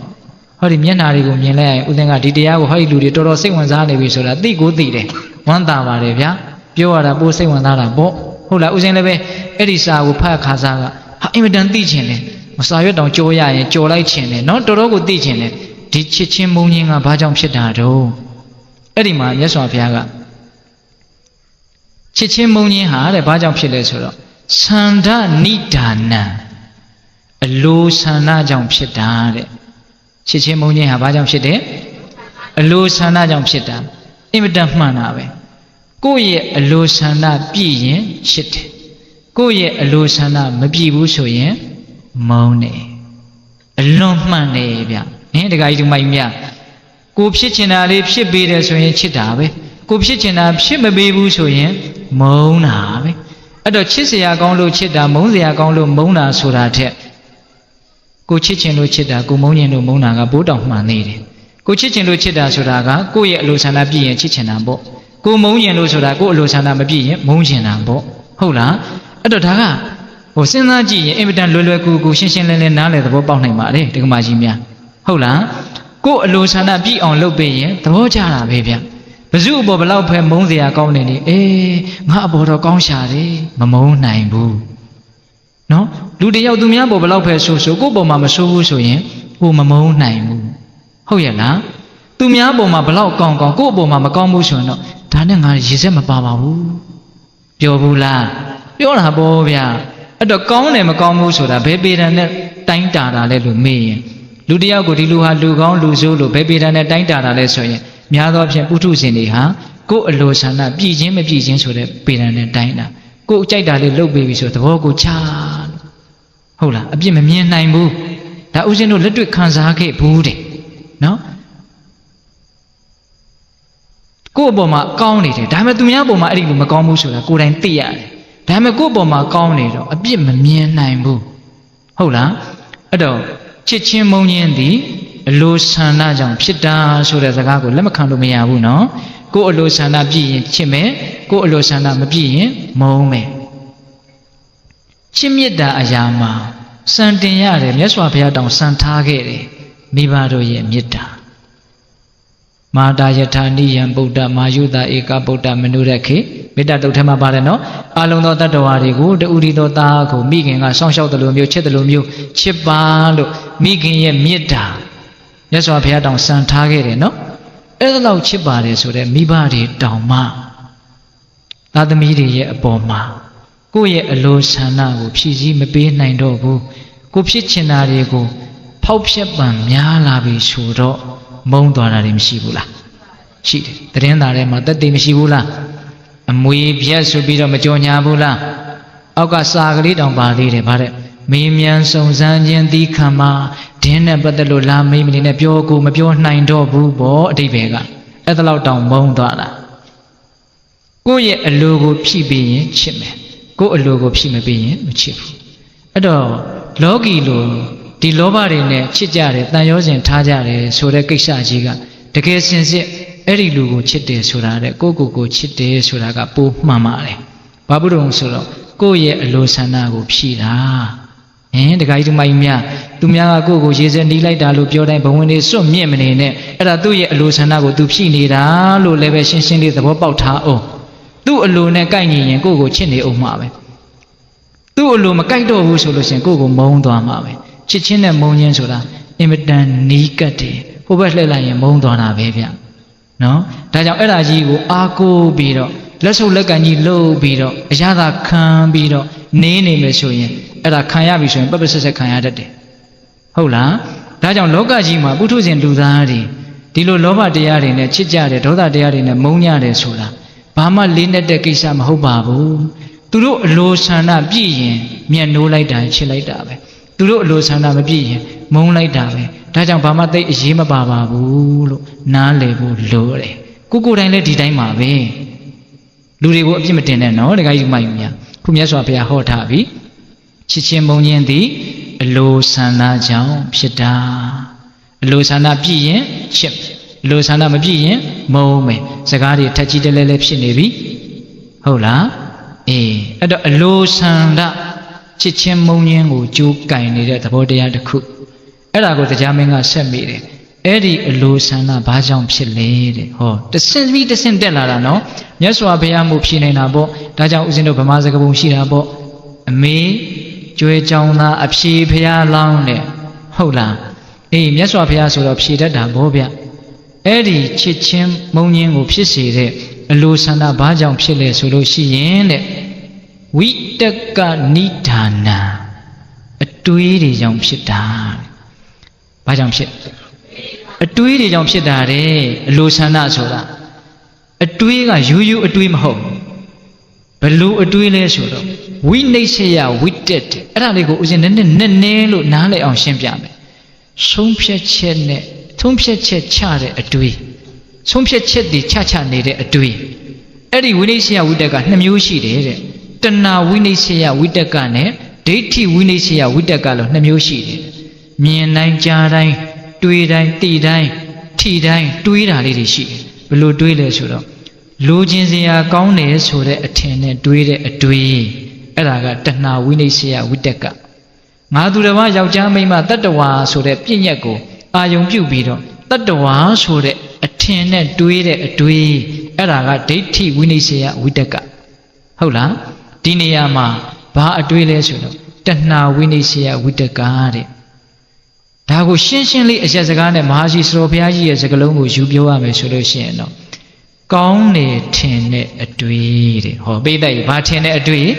ဟောဒီမျက်နှာတွေကိုမြင်လိုက်ရင်ဦးသင်ကဒီတရားကိုဟောဒီလူတွေတော်တော်စိတ်ဝင်စားနေပြီဆိုတာသိကိုသိတယ်ဝမ်းသာပါတယ်ဗျာပြောရတာပိုးစိတ်ဝင်စားတာပေါ့ဟုတ်လားဦးဇင်းလည်းပဲအဲ့ဒီစာကိုဖတ်ခါစားကဟာအင်မတန်သိချင်တယ်မစာရွက်တောင်ကြော်ရရင်ကြော်လိုက်ချင်တယ်နော်တော်တော်ကိုသိချင်တယ်ဒီချစ်ချင်းမုန်းခြင်းကဘာကြောင့်ဖြစ်တာတုံးအဲ့ဒီမှာမြတ်စွာဘုရားကချစ်ချင်းမုန်းခြင်းဟာတဲ့ဘာကြောင့်ဖြစ်လဲဆိုတော့သန္ဓနိဒါနံအလိုဆန္ဒကြောင့်ဖြစ်တာတဲ့ချစ်ချင်းမုန်းခြင်းဟာဘာကြောင့်ဖြစ်တယ်အလိုဆန္ဒကြောင့်ဖြစ်တာအင်မတန်မှန်တာပဲကိုယ့်ရဲ့အလိုဆန္ဒပြည့်ရင်ချစ်တယ်ကိုယ့်ရဲ့အလိုဆန္ဒမပြည့်ဘူးဆိုရင်မုန်းတယ်အလွန်မှန်တယ်ဗျဟင်တခါကြီးဒီမိုက်မြကိုဖြစ်ချင်တာလေးဖြစ်ပေးတယ်ဆိုရင်ချစ်တာပဲကိုဖြစ်ချင်တာဖြစ်မပေးဘူးဆိုရင်မုန်းတာပဲအဲ့တော့ချစ်စရာကောင်းလို့ချစ်တာမုန်းစရာကောင်းလို့မုန်းတာဆိုတာထက်ကိုချစ်ချင်လို့ချစ်တာကိုမုန်းချင်လို့မုန်းတာကဘိုးတောင်မှန်နေတယ်ကိုချစ်ချင်လို့ချစ်တာဆိုတာကကိုယ့်ရဲ့အလိုဆန္ဒပြည့်ရင်ချစ်ချင်တာပေါ့ကိုမုန်းချင်လို့ဆိုတာကိုယ့်အလိုဆန္ဒမပြည့်ရင်မုန်းချင်တာပေါ့ဟုတ်လားအဲ့တော့ဒါကစဉ်းစားကြည့်ရင်အင်မတန်လွယ်လွယ်ကူကူရှင်းရှင်းလင်းလင်းနားလည်သဘောပေါက်နိုင်ပါလေဒကမာကြီးများဟုတ်လားကိုယ့်အလိုဆန္ဒပြည့်အောင်လုပ်ပေးရင်သဘောကျတာပဲဗျဘဇုအပေါ်ဘလောက်ဖဲမုန်းစရာကောင်းနေလေအေးငါအပေါ်တော့ကောင်းရှာတယ်မမုန်းနိုင်ဘူးနော်လူတယောက်သူများပေါ်ဘလောက်ဖဲဆိုကိုယ့်ပေါ်မှာမဆိုးဘူးဆိုရင်ကိုမမုန်းနိုင်ဘူးဟုတ်ရဲ့လားသူများပေါ်မှာဘလောက်ကောင်းကောင်းကိုယ့်အပေါ်မှာမကောင်းဘူးဆိုရင်တော့ဒါနဲ့ငါရေစက်မပါပါဘူးပြောဘူးလားပြောတာပေါ့ဗျာအဲ့တော့ကောင်းတယ်မကောင်းဘူးဆိုတာဘယ်ပေတံနဲ့တိုင်းတာတာလဲလို့မေးရင်လူတယောက်ကိုဒီလူဟာလူကောင်းလူဆိုးလို့ဘယ်ပေတံနဲ့တိုင်းတာတာလဲဆိုရင်များသောအားဖြင့်ပုထုဇဉ်တွေဟာကိုယ်အလိုဆန္ဒပြည့်ခြင်းမပြည့်ခြင်းဆိုတဲ့ပေတံနဲ့တိုင်းတာကိုယ်ကြိုက်တာလေးလုပ်ပေးပြီဆိုသဘောကိုချဟုတ်လားအပြစ်မမြင်နိုင်ဘူးဒါဥစဉ်တို့လက်တွေ့ခံစားခဲ့ဘူးတဲ့နော်ကိုယ့်အပေါ်မှာကောင်းနေတယ်ဒါပေမဲ့သူများအပေါ်မှာအဲ့ဒီလိုမကောင်းဘူးဆိုတာကိုယ်တိုင်သိရတယ်ဒါပေမဲ့ကိုယ့်အပေါ်မှာကောင်းနေတော့အပြစ်မမြင်နိုင်ဘူးဟုတ်လားအဲ့တော့ချစ်ချင်းမုန်းခြင်းသည်အလိုဆန္ဒကြောင့်ဖြစ်တာဆိုတဲ့စကားကိုလက်မခံလို့မရဘူးနော်ကိုယ်အလိုဆန္ဒပြည့်ရင်ချစ်မယ်ကိုယ်အလိုဆန္ဒမပြည့်ရင်မုန်းမယ်ချစ်မြတ်တာအရာမှာစံတင်ရတယ်မြတ်စွာဘုရားတောင်စံထားခဲ့တယ်မိဘတို့ရဲ့မေတ္တာမာတာယထာနိယံဗုဒ္ဓမာယုတာဧကဗုဒ္ဓမနုရခေမေတ္တာတုတ်ထဲမှာပါတယ်နော်အာလုံသောတတ္တဝါတွေကိုတူရီသောသားကိုမိခင်ကစောင့်ရှောက်တယ်လို့မျိုးချစ်တယ်လို့မျိုးချစ်ပါလို့မိခင်ရဲ့မေတ္တာမြတ်စွာဘုရားတောင်စံထားခဲ့တယ်နော်အဲ့ဒါလောက်ချစ်ပါတယ်ဆိုတဲ့မိဘတွေတောင်မှသားသမီးတွေရဲ့အပေါ်မှာကိုယ့်ရဲ့အလိုဆန္ဒကိုဖြည့်ဆည်းမပေးနိုင်တော့ဘူးကိုဖြစ်ချင်တာတွေကိုဖောက်ဖျက်ပံများလာပြီဆိုတော့မုန်းသွားတာတွေမရှိဘူးလားရှိတယ်သတင်းသားထဲမှာတက်တည်မရှိဘူးလားအမွေပြတ်ဆိုပြီးတော့မကြော်ညာဘူးလားအောက်ကစာကလေးတောင်ပါသေးတယ်ဗါတဲ့မေးမြန်းစုံစမ်းခြင်းသီးခံမှာဒင်းနဲ့ပတ်သက်လို့လာမေးမနေနဲ့ပြောကိုမပြောနိုင်တော့ဘူးပေါ့အတိပယ်ကအဲ့ဒါလောက်တောင်မုန်းသွားတာကိုယ့်ရဲ့အလိုကိုဖြည့်ပြီးရင်ချစ်မယ်ကိုယ့်အလိုကိုဖြည့်မပြီးရင်မချစ်ဘူးအဲ့တော့လောကီလိုဒီလောဘတွေနဲ့ချစ်ကြတယ်တန်ရောစဉ်ထားကြတယ်ဆိုတဲ့ကိစ္စကြီးကတကယ်စင်စစ်အဲ့ဒီလူကိုချစ်တယ်ဆိုတာတဲ့ကိုချစ်တယ်ဆိုတာကပိုမှန်ပါတယ်ဘာဖြစ်လို့ဆိုတော့ကိုယ့်ရဲ့အလိုဆန္ဒကိုဖြည့်တာတခါကြီးဒီမိုင်းများသူများကကိုရေစက်နီးလိုက်တာလို့ပြောတိုင်းဘဝင်တွေစွတ်မြင့်မနေနဲ့အဲ့ဒါသူ့ရဲ့အလိုဆန္ဒကိုသူဖြည့်နေတာလို့လည်းပဲရှင်းရှင်းလေးသဘောပေါက်ထားအောင် သူ့အလိုနဲ့ကိုက်ညီရင်ကိုယ့်ကိုချစ်နေအောင်မှာပဲသူ့အလိုမကိုက်တော့ဘူးဆိုလို့ရှိရင်ကိုယ့်ကိုမုန်းသွားမှာပဲချစ်ချင်းနဲ့မုန်းချင်းဆိုတာအင်မတန်နီးကပ်တယ်ဟိုဘက်လှည့်လိုက်ရင်မုန်းသွားတာပဲဗျနော်ဒါကြောင့်အဲ့ဒါကြီးကိုအားကိုးပြီးတော့လက်ဆုပ်လက်ကန်ကြီးလှုပ်ပြီးတော့အရသာခံပြီးတော့နေနေမယ်ဆိုရင်အဲ့ဒါခံရပြီဆိုရင်ပပဆက်ဆက်ခံရတတ်တယ်ဟုတ်လားဒါကြောင့်လောကကြီးမှာပုထုဇဉ်လူသားတွေဒီလိုလောဘတရားတွေနဲ့ချစ်ကြတယ်ဒေါသတရားတွေနဲ့မုန်းကြတယ်ဆိုတာဘာမှလေးနဲ့တဲ့ကိစ္စမဟုတ်ပါဘူးသူတို့အလိုဆန္ဒပြည့်ရင်မျက်နှိုးလိုက်တာချစ်လိုက်တာပဲသူတို့အလိုဆန္ဒမပြည့်ရင်မုန်းလိုက်တာပဲဒါကြောင့်ဘာမှသိအရေးမပါပါဘူးလို့နားလည်ဖို့လိုတယ်ကိုယ်တိုင်လည်းဒီတိုင်းပါပဲလူတွေကိုအပြစ်မတင်နဲ့နော်တခါကြီးမှယူများခုမြတ်စွာဘုရားဟောထားပြီချစ်ချင်းမုန်းခြင်းသည်အလိုဆန္ဒကြောင့်ဖြစ်တာအလိုဆန္ဒပြည့်ရင်ချစ်အလိုဆန္ဒမပြည့်ရင်မုန်းမယ်စကားတွေထက်ကြီးတလဲလဲဖြစ်နေပြီဟုတ်လားအေးအဲ့တော့အလိုဆန္ဒချစ်ချင်းမုန်းခြင်းကိုကြိုးကင်နေတဲ့သဘောတရားတစ်ခုအဲ့ဒါကိုတရားမင်းကဆက်မိတယ်အဲ့ဒီအလိုဆန္ဒဘာကြောင့်ဖြစ်လဲတဲ့ဟောတဆင့်ပြီးတဆင့်တက်လာတာနော်မြတ်စွာဘုရားမှုဖြေနေတာပေါ့ဒါကြောင့်ဦးဇင်းတို့ဗမာစကားပုံရှိတာပေါ့အမေကျွဲကြောင်းသားအဖြေဘုရားလောင်းတဲ့ဟုတ်လားအေးမြတ်စွာဘုရားဆိုတော့ဖြေတတ်တာဗောဗျအဲ့ဒီချစ်ချင်းမုန်းခြင်းကိုဖြစ်စေတဲ့အလိုဆန္ဒဘာကြောင့်ဖြစ်လဲဆိုလို့ရှိရင်တဲ့ဝိတကနိဌာနအတွေးတွေကြောင့်ဖြစ်တာဘာကြောင့်ဖြစ်အတွေးတွေကြောင့်ဖြစ်တာတဲ့အလိုဆန္ဒဆိုတာအတွေးကယူယူအတွေးမဟုတ်ဘလို့အတွေးလဲဆိုတော့ဝိနိစ္စယဝိတက်တယ်အဲ့ဒါလေးကိုဦးဇင်းနည်းနည်းလို့နားလည်အောင်ရှင်းပြမယ်ဆုံးဖြတ်ချက်နဲ့ဆုံးဖြတ်ချက်ချတဲ့အတွေးဆုံးဖြတ်ချက်တွေချနေတဲ့အတွေးအဲ့ဒီဝိနိစ္စယဝိတက်က2မျိုးရှိတယ်တဲ့တဏဝိနိစ္စယဝိတက်ကနဲ့ဒိဋ္ဌိဝိနိစ္စယဝိတက်ကလို့2မျိုးရှိတယ်မြင်တိုင်းကြားတိုင်းတွေးတိုင်းသိတိုင်းထိတိုင်းတွေးတာလေးတွေရှိတယ်ဘယ်လိုတွေးလဲဆိုတော့လိုချင်စရာကောင်းတယ်ဆိုတဲ့အထင်နဲ့တွေးတဲ့အတွေးအဲ့ဒါကတဏဝိနိစ္စယဝိတက်ကငါသူတစ်ပါးယောက်ျားမိန်းမတတ္တဝါဆိုတဲ့ပြည့်ညက်ကိုအာယုံပြုတ်ပြီးတော့တတ္တဝါဆိုတဲ့အထင်နဲ့တွေးတဲ့အတွေးအဲ့ဒါကဒိဋ္ဌိဝိနိစ္စယဝိတက်ကဟုတ်လားဒီနေရာမှာဘာအတွေးလဲဆိုတော့တဏဝိနိစ္စယဝိတက်ကတဲ့ဒါကိုရှင်းရှင်းလေးအရက်စကားနဲ့မဟာရှိစတော်ဘုရားကြီးရဲ့စကားလုံးကိုယူပြောရမယ်ဆိုလို့ရှိရင်တော့ကောင်းနေထင်တဲ့အတွေးတဲ့ဟောပိဋကဘာထင်တဲ့အတွေး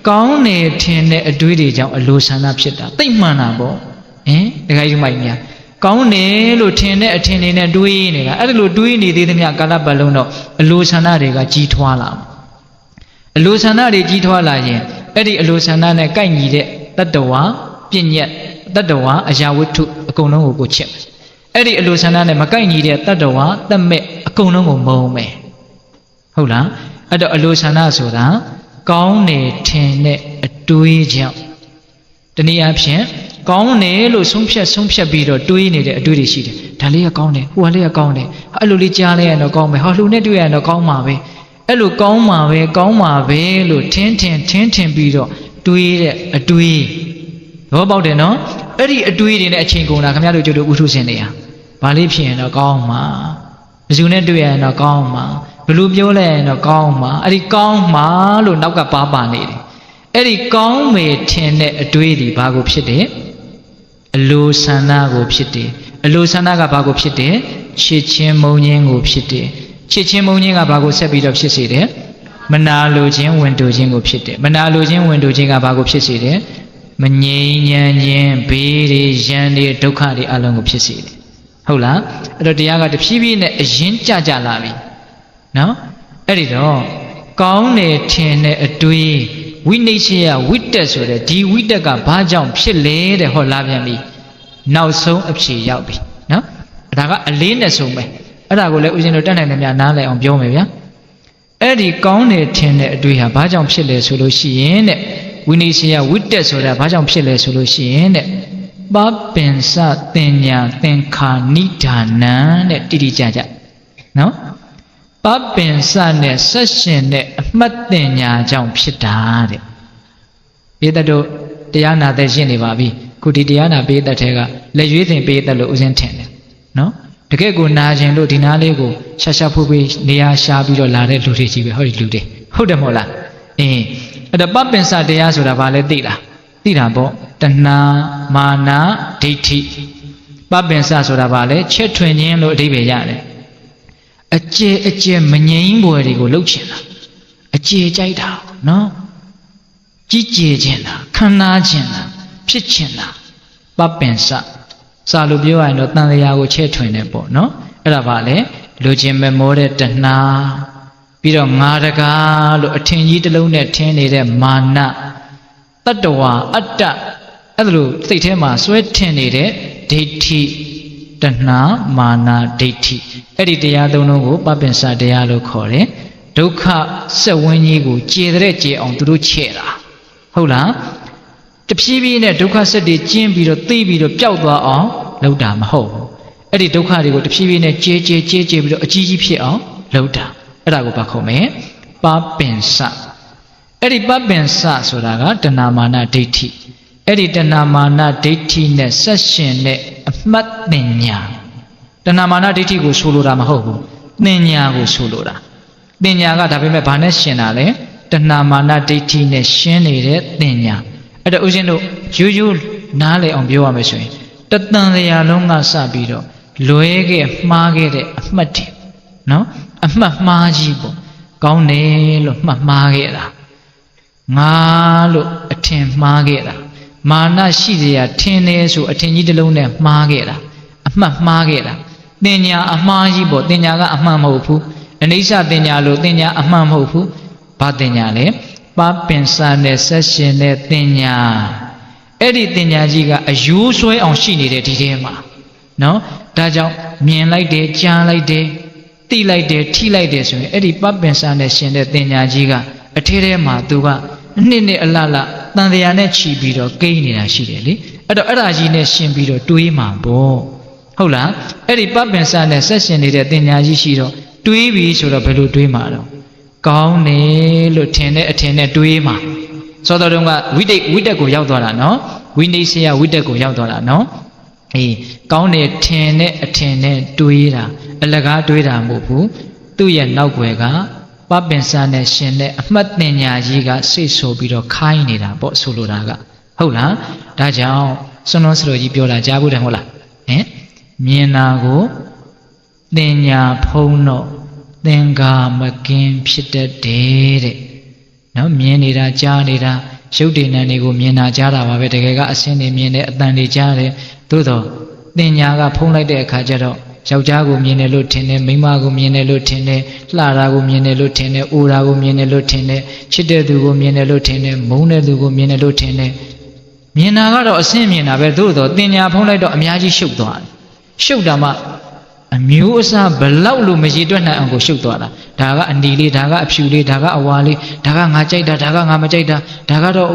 ကောင်းနေထင်တဲ့အတွေးတွေကြောင့်အလိုဆန္ဒဖြစ်တာသိမှန်တာပေါ့တခါယူမိုက်များကောင်းတယ်လို့ထင်တဲ့အထင်တွေနဲ့တွေးနေတာအဲ့ဒါလိုတွေးနေသေးသမျှကာလပတ်လုံးတော့အလိုဆန္ဒတွေကကြီးထွားလာအလိုဆန္ဒတွေကြီးထွားလာရင်အဲ့ဒီအလိုဆန္ဒနဲ့ကိုက်ညီတဲ့တတ္တဝါပြည့်ညက်တတ္တဝါအရာဝတ္ထုအကုန်လုံးကိုချစ်မယ်အဲ့ဒီအလိုဆန္ဒနဲ့မကိုက်ညီတဲ့တတ္တဝါတတ်မဲ့အကုန်လုံးကိုမုန်းမယ်ဟုတ်လားအဲ့တော့အလိုဆန္ဒဆိုတာကောင်းတယ်ထင်တဲ့အတွေးကြောင့်တနည်းအားဖြင့်ကောင်းတယ်လို့ဆုံးဖြတ်ပြီးတော့တွေးနေတဲ့အတွေးတွေရှိတယ်ဒါလေးကကောင်းတယ်ဟိုကလေးကကောင်းတယ်အဲ့လိုလေးကြားလိုက်ရတော့ကောင်းမယ်ဟောလှူနဲ့တွေ့ရတော့ကောင်းမှာပဲအဲ့လိုကောင်းမှာပဲလို့ထင်ပြီးတော့တွေးတဲ့အတွေးဘောပေါက်တယ်နော်အဲ့ဒီအတွေးတွေနဲ့အချိန်ကုန်တာခင်ဗျားတို့ကျုပ်တို့ဥထုစင်နေရဘာလေးဖြစ်ရင်တော့ကောင်းမှာဘယ်သူနဲ့တွေ့ရရင်တော့ကောင်းမှာဘယ်လိုပြောလဲရင်တော့ကောင်းမှာအဲ့ဒီကောင်းမှာလို့နောက်ကပါနေတယ်အဲ့ဒီကောင်းမယ်ထင်တဲ့အတွေးတွေဘာကိုဖြစ်တယ်အလိုဆန္ဒကိုဖြစ်တယ်အလိုဆန္ဒကဘာကိုဖြစ်တယ်ချစ်ချင်းမုန်းခြင်းကိုဖြစ်တယ်ချစ်ချင်းမုန်းခြင်းကဘာကိုဆက်ပြီးတော့ဖြစ်စေတယ်မနာလိုခြင်းဝင်တူခြင်းကိုဖြစ်တယ်မနာလိုခြင်းဝင်တူခြင်းကဘာကိုဖြစ်စေတယ်မငြိမ်းချမ်းခြင်းဘေးတွေရန်တွေဒုက္ခတွေအလုံးကိုဖြစ်စေတယ်ဟုတ်လားအဲ့တော့တရားကတဖြည်းဖြည်းနဲ့အရင်ကြလာပြီနော်အဲ့ဒီတော့ကောင်းတယ်ထင်တဲ့အတွေးဝိနိစ္စယဝိတက်ဆိုတဲ့ဒီဝိတက်ကဘာကြောင့်ဖြစ်လဲတဲ့ဟောလာပြန်ပြီနောက်ဆုံးအဖြေရောက်ပြီနော်ဒါကအလေးနဲ့ဆုံးပဲအဲ့ဒါကိုလည်းဦးဇင်းတို့တတ်နိုင်တယ်များနားလည်အောင်ပြောမယ်ဗျာအဲ့ဒီကောင်းတယ်ထင်တဲ့အတွေးဟာဘာကြောင့်ဖြစ်လဲဆိုလို့ရှိရင်တဲ့ဝိနိစ္စယဝိတက်ဆိုတာဘာကြောင့်ဖြစ်လဲဆိုလို့ရှိရင်တဲ့ပပင်စတင်ညာသင်္ခာနိဒာနံတဲ့တိတိကျကျနော်ပပင်စနဲ့ဆက်ရှင်တဲ့အမှတ်တင်ညာကြောင့်ဖြစ်တာတဲ့ပိဋကတို့တရားနာသက်ရှင်းနေပါပြီခုဒီတရားနာပိဋကထဲကလက်ရွေးတင်ပိဋကလို့ဦးဇင်းထင်တယ်နော် တကယ်ကိုနာကျင်လို့ဒီနာလေးကိုရှာဖွေဖွေနေရာရှာပြီးတော့လာတဲ့လူတွေကြီးပဲဟောဒီလူတွေဟုတ်တယ်မဟုတ်လားအဲ့တော့ပပင်စတရားဆိုတာဘာလဲသိလားသိတာပေါ့တဏှာမာနဒိဋ္ဌိပပင်စဆိုတာဘာလဲချက်ထွင်ခြင်းလို့အဓိပ္ပာယ်ရတယ်အကျဲမငြိမ်းပွဲတွေကိုလှုပ်ချင်တာအကျဲကြိုက်တာနော်ကြီးကျယ်ခြင်းတာခန္ဓာခြင်းတာဖြစ်ခြင်းတာပပင်စစာလို့ပြောရရင်တော့တန်တရားကိုချက်ထွင်တယ်ပေါ့နော်အဲ့ဒါပါလေလူချင်းမမောတဲ့တဏှာပြီးတော့ငါတကားလို့အထင်ကြီးတစ်လုံးနဲ့ထင်းနေတဲ့မာနတတ္တဝါအတ္တအဲ့ဒါလို့စိတ်ထဲမှာစွဲထင်နေတဲ့ဒိဋ္ဌိတဏှာမာနဒိဋ္ဌိအဲ့ဒီတရားသုံးလုံးကိုပပင်စတရားလို့ခေါ်တယ်ဒုက္ခစက်ဝန်းကြီးကိုကျေတဲ့ကျေအောင်သူတို့ချဲ့တာဟုတ်လားတဖြည်းဖြည်းနဲ့ဒုက္ခစက်တွေကျင်းပြီးတော့သိပြီးတော့ပျောက်သွားအောင်လုပ်တာမဟုတ်ဘူးအဲ့ဒီဒုက္ခတွေကိုတဖြည်းဖြည်းနဲ့ကျေပြီးတော့အကြီးကြီးဖြစ်အောင်လုပ်တာအဲ့ဒါကိုဘာခေါ်မလဲပပင်စအဲ့ဒီပပင်စဆိုတာကတဏှာမာနဒိဋ္ဌိအဲ့ဒီတဏှာမာနဒိဋ္ဌိနဲ့ဆက်ရှင်တဲ့အမှတ်ပညာတဏှာမာနဒိဋ္ဌိကိုဆိုလိုတာမဟုတ်ဘူးပညာကိုဆိုလိုတာပညာကဒါပေမဲ့ဘာနဲ့ရှင်တာလဲတဏှာမာနဒိဋ္ဌိနဲ့ရှင်းနေတဲ့ပညာအဲ့တော့ဦးဇင်းတို့ရိုးနားလည်အောင်ပြောရမယ်ဆိုရင်တသံတရားလုံးကစပြီးတော့လွဲခဲ့မှားခဲ့တဲ့အမှတ်တွေနော်အမှတ်မှားကြီးပေါ့ကောင်းတယ်လို့မှတ်မှားခဲ့တာငါလို့အထင်မှားခဲ့တာမာနရှိစရာထင်တယ်ဆိုအထင်ကြီးတစ်လုံးနဲ့မှားခဲ့တာအမှတ်မှားခဲ့တာတင်ညာအမှားကြီးပေါ့တင်ညာကအမှန်မဟုတ်ဘူးအနိစ္စတင်ညာလို့တင်ညာအမှန်မဟုတ်ဘူးဘာတင်ညာလဲပပင်စနဲ့ဆက်ရှင်တဲ့တင်ညာအဲ့ဒီတင်ညာကြီးကအယိုးဆွဲအောင်ရှိနေတဲ့ဒီထဲမှာနော်ဒါကြောင့်မြင်လိုက်တယ်ကြားလိုက်တယ်သိလိုက်တယ်ထိလိုက်တယ်ဆိုရင်အဲ့ဒီပပင်စနဲ့ရှင်တဲ့တင်ညာကြီးကအထဲထဲမှာသူကနှစ်အလလတန်တရားနဲ့ခြီးပြီးတော့ကိန်းနေတာရှိတယ်လေအဲ့တော့အဲ့ဒါကြီးနဲ့ရှင်ပြီးတော့တွေးမှာပေါ့ဟုတ်လားအဲ့ဒီပပင်စနဲ့ဆက်ရှင်နေတဲ့တင်ညာကြီးရှိတော့တွေးပြီးဆိုတော့ဘယ်လိုတွေးမှာတော့ကောင်းတယ်လို့ထင်တဲ့အထင်နဲ့တွေးမှာသောတော်တုံးကဝိတက်ကိုရောက်သွားတာနော်ဝိနည်းဆရာဝိတက်ကိုရောက်သွားတာနော်ကောင်းတယ်ထင်တဲ့အထင်နဲ့တွေးတာအလကားတွေးတာမဟုတ်ဘူးသူ့ရဲ့နောက်ွယ်ကပပင်စနဲ့ရှင်တဲ့အမှတ်တင်ညာကြီးကစိတ်ဆိုပြီးတော့ခိုင်းနေတာပေါ့ဆိုလိုတာကဟုတ်လားဒါကြောင့်စွန်းတော်ဆရာကြီးပြောတာကြားဘူးတယ်ဟုတ်လားမြင်တာကိုတင်ညာဖုံးတော့သင်္ကာမကင်းဖြစ်တတ်တယ်တဲ့နော်မြင်နေတာကြားနေတာရုပ်တည်နံတွေကိုမြင်တာကြားတာပါပဲတကယ်ကအစင်းတွေမြင်တယ်အတန်တွေကြားတယ်သို့တော့တင်ညာကဖုံးလိုက်တဲ့အခါကျတော့ယောက်ျားကိုမြင်တယ်လို့ထင်တယ်မိန်းမကိုမြင်တယ်လို့ထင်တယ်လှတာကိုမြင်တယ်လို့ထင်တယ်အိုတာကိုမြင်တယ်လို့ထင်တယ်ချစ်တဲ့သူကိုမြင်တယ်လို့ထင်တယ်မုန်းတဲ့သူကိုမြင်တယ်လို့ထင်တယ်မြင်တာကတော့အစင်းမြင်တာပဲသို့တော့တင်ညာဖုံးလိုက်တော့အများကြီးရှုပ်သွားတယ်ရှုပ်တာမှအမျိုးအစားဘလောက်လို့မရည်တွက်နိုင်အောင်ကိုရှုပ်သွားတာဒါကအနီလေးဒါကအဖြူလေးဒါကအဝါလေးဒါကငါကြိုက်တာဒါကငါမကြိုက်တာဒါကတော့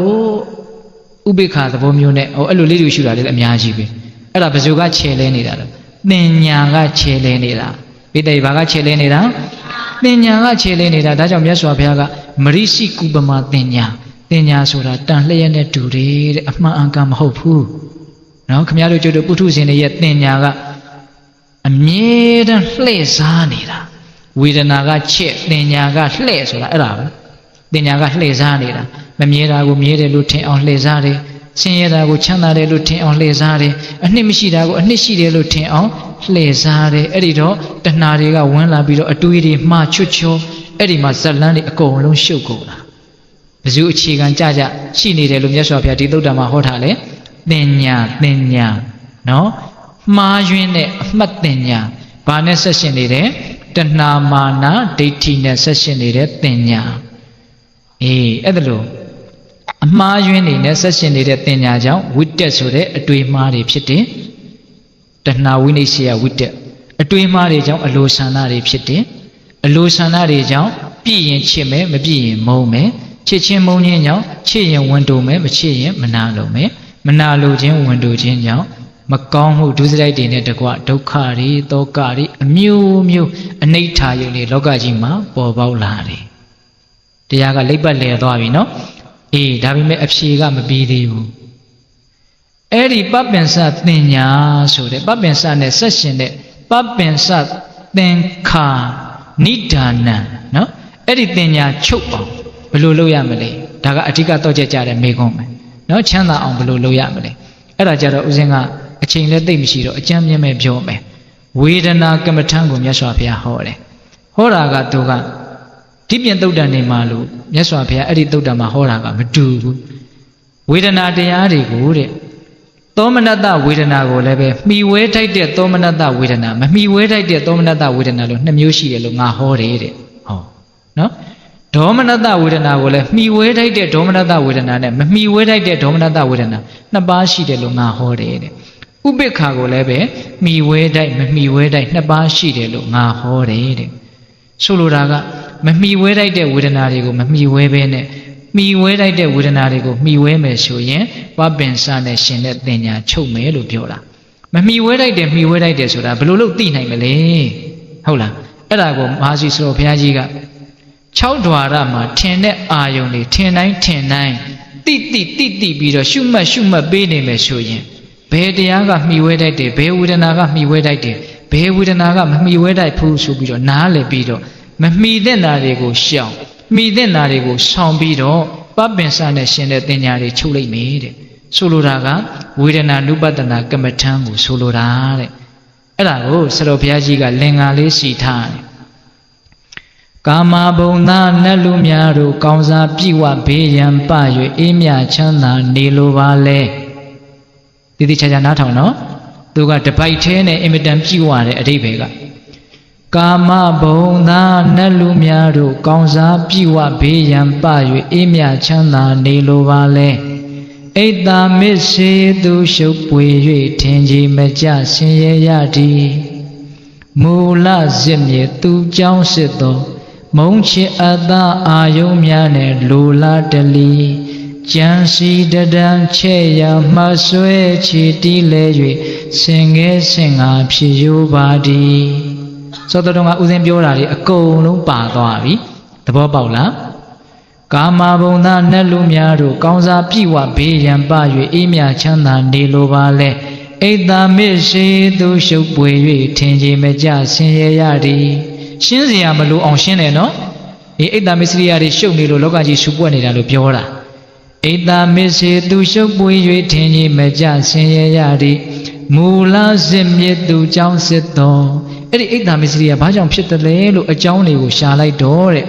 ဥပိ္ပခာသဘောမျိုးနဲ့အဲ့လိုလေးတွေရှုတာလည်းအများကြီးပဲအဲ့ဒါဘယ်သူကခြေလဲနေတာလဲပညာကခြေလဲနေတာပိဋိဘာကခြေလဲနေတာပညာကခြေလဲနေတာဒါကြောင့်မြတ်စွာဘုရားကမရိရှိကုပမာပညာဆိုတာတန်လျက်နဲ့တူတယ်တဲ့အမှန်အကန်မဟုတ်ဘူးနော်ခင်ဗျားတို့ကျတို့ပုထုဇဉ်တွေရဲ့ပညာကအမြဲတမ်းလှည့်စားနေတာဝေဒနာကချက်တင်ညာကလှည့်ဆိုတာအဲ့ဒါပဲတင်ညာကလှည့်စားနေတာမမြဲတာကိုမြဲတယ်လို့ထင်အောင်လှည့်စားတယ်ဆင်းရဲတာကိုချမ်းသာတယ်လို့ထင်အောင်လှည့်စားတယ်အနှစ်မရှိတာကိုအနှစ်ရှိတယ်လို့ထင်အောင်လှည့်စားတယ်အဲ့ဒီတော့တဏှာတွေကဝင်လာပြီးတော့အတွေးတွေမှားချွတ်ချောအဲ့ဒီမှာဇလန်းတွေအကုန်လုံးရှုပ်ကုန်တာဘယ်သူအခြေခံကြရှိနေတယ်လို့မြတ်စွာဘုရားဒီသုတ္တမှာဟောထားလဲတင်ညာနော်မှားယွင်းတဲ့အမှတ်တင်ညာဘာနဲ့ဆက်ရှင်နေတယ်တဏှာမာနဒိဋ္ဌိနဲ့ဆက်ရှင်နေတဲ့တင်ညာအဲ့ဒါလို့အမှားယွင်းနေနဲ့ဆက်ရှင်နေတဲ့တင်ညာကြောင့်ဝိတက်ဆိုတဲ့အတွေးမှားတွေဖြစ်တယ်တဏှာဝိနည်းရှေယဝိတက်အတွေးမှားတွေကြောင့်အလိုဆန္ဒတွေဖြစ်တယ်အလိုဆန္ဒတွေကြောင့်ပြည့်ရင်ချစ်မယ်မပြည့်ရင်မုန်းမယ်ချစ်ချင်းမုန်းခြင်းကြောင့်ချစ်ရင်ဝန်တိုမယ်မချစ်ရင်မနာလိုမယ်မနာလိုခြင်းဝန်တိုခြင်းကြောင့်မကောင်းမှုဒုစရိုက်တွေနဲ့တကွဒုက္ခတွေတောကတွေအမျိုးအနိဋ္ဌာယုံတွေလောကကြီးမှာပေါ်ပေါက်လာတယ်တရားကလိပ်ပတ်လည်သွားပြီနော်ဒါပေမဲ့အဖြေကမပြီးသေးဘူးအဲ့ဒီပပင်စတင်ညာဆိုတဲ့ပပင်စနဲ့ဆက်ရှင်တဲ့ Pappensa Tenka Nidana, no? Eddie Tenya Chopo, below Yamale, Daga Atika Toja Megome, no Chana on below Yamale. Erajara Uzinga, a chain let them shiro, a champion may jome. Wedana Kamatango, Yaswapia Hore. Horaga Toga. Tipian Dodani Malu, Yaswapia, Eddie Dodama Horaga, Medu. Wedana de Ari Gure. Tomanada Wedanago leve, me wait I did Tomanada Wedana, me wait I did Tomanada Wedana, Namushi, Lunga Hore. Oh, no? Domanada Wedanago left, me wait I did Domanada Wedana, me wait I did Domanada Wedana, Nabashi de Lunga Hore. Ubekago leve, me wait I, Nabashi de Lunga Hore. Soluraga, me wait I did Wedanarigo, me webene. Me where I did with an article, me where me show ye, Babin San and Shin Denya, Cho me Lupiola. Me where I did so that Blue Tina Malay. Hola, Erago, Mazi Sro Piagiga. Chow Dwarama, 10 only, 10-9, Titi, Bida, Shuma, Bene me show ye. Bediaga, me where I did, Bay with an aga, me where I did, Bay with an aga, me where I pull so be Nale Bido. Me then I go shout. Me then Narigo, Sound Bido, Babinsan and Shin Denyari Chuli made. Soluraga, Widana Lubadana Gamatangu, Solurare. Elago, Saropiagiga, Lengale Sitai. Kama Bona Nalumiaru, Kauza Piwa, Bayan Payo, Emia Chana, Nilo Vale. Did the Chajanata no? Do got the Paitene, Emidam Piwa, a Rebega. Kama Bona Nalumiaru, Kauza Piwa Bayan Payo, Emia Chana, Nilo Vale. Eita Missy do Shopwe, Tenji Meja, Sinye Yadi. Mula Zimye, Tu Jounseto, Monchi Ada Ayumiane, Lula Deli. Jansi Dadan Cheya, Maswe Chiti Lewe, Singa Piyu Badi. So the Donga Uzembiorari, a cold Padavi, the Bobaula. Kama Bona Nalumiaru, Kauza Piwa, Bayan Bayu, Emia Chana, Nilo Vale. Eita Missy do Shopwe, Tenji Meja, Sinye Yadi. Shinzia Malu on Shine, no? Eita Missy show Nilo Logaji Subwani Lupiora. Eita Missy do Shopwe, Tenji Meja, Sinye Yadi. Mula Zimye do Jounseto. Eita Missy a Bajam Pitale, a Johnny who shall I dore.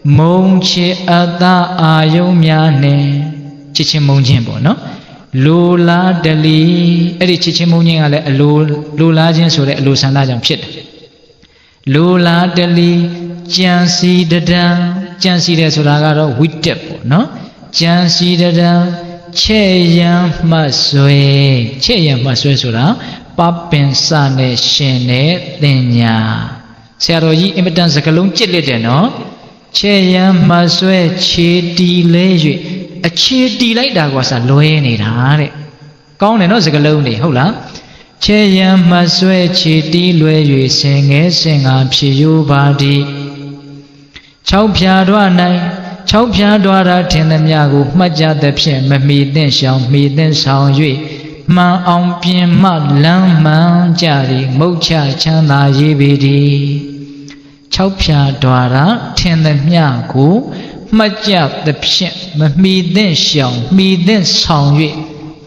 Monchi Ada Ayumiane. Chichimonjimbo, no? Lula Deli, Edi Chichimunia, Lula Jensure, Lusana Pit. Lula Deli, Jansi Dada, Jansi de Suragaro, Witep, no? Jansi Dada, Cheya Maswe Sura, Papin Sane Shene, Denya. Saroyi imitant Zakalum Chilite, no? Cheya Maswe Chiti Leju. A chitty like that was a loene. Gone and Ozgalone, hola. Cheya Maswe Chiti Lue sing up Piyu Badi. Chow Piadwana, Chow Piadwara Tenamiago, Maja the Pien, me then sound you. Ma on Pien Mad Lam Man Jari, Mocha Chana Yibidi. Chow Piadwara Tenamiago. Maja the Pien, me then sound you.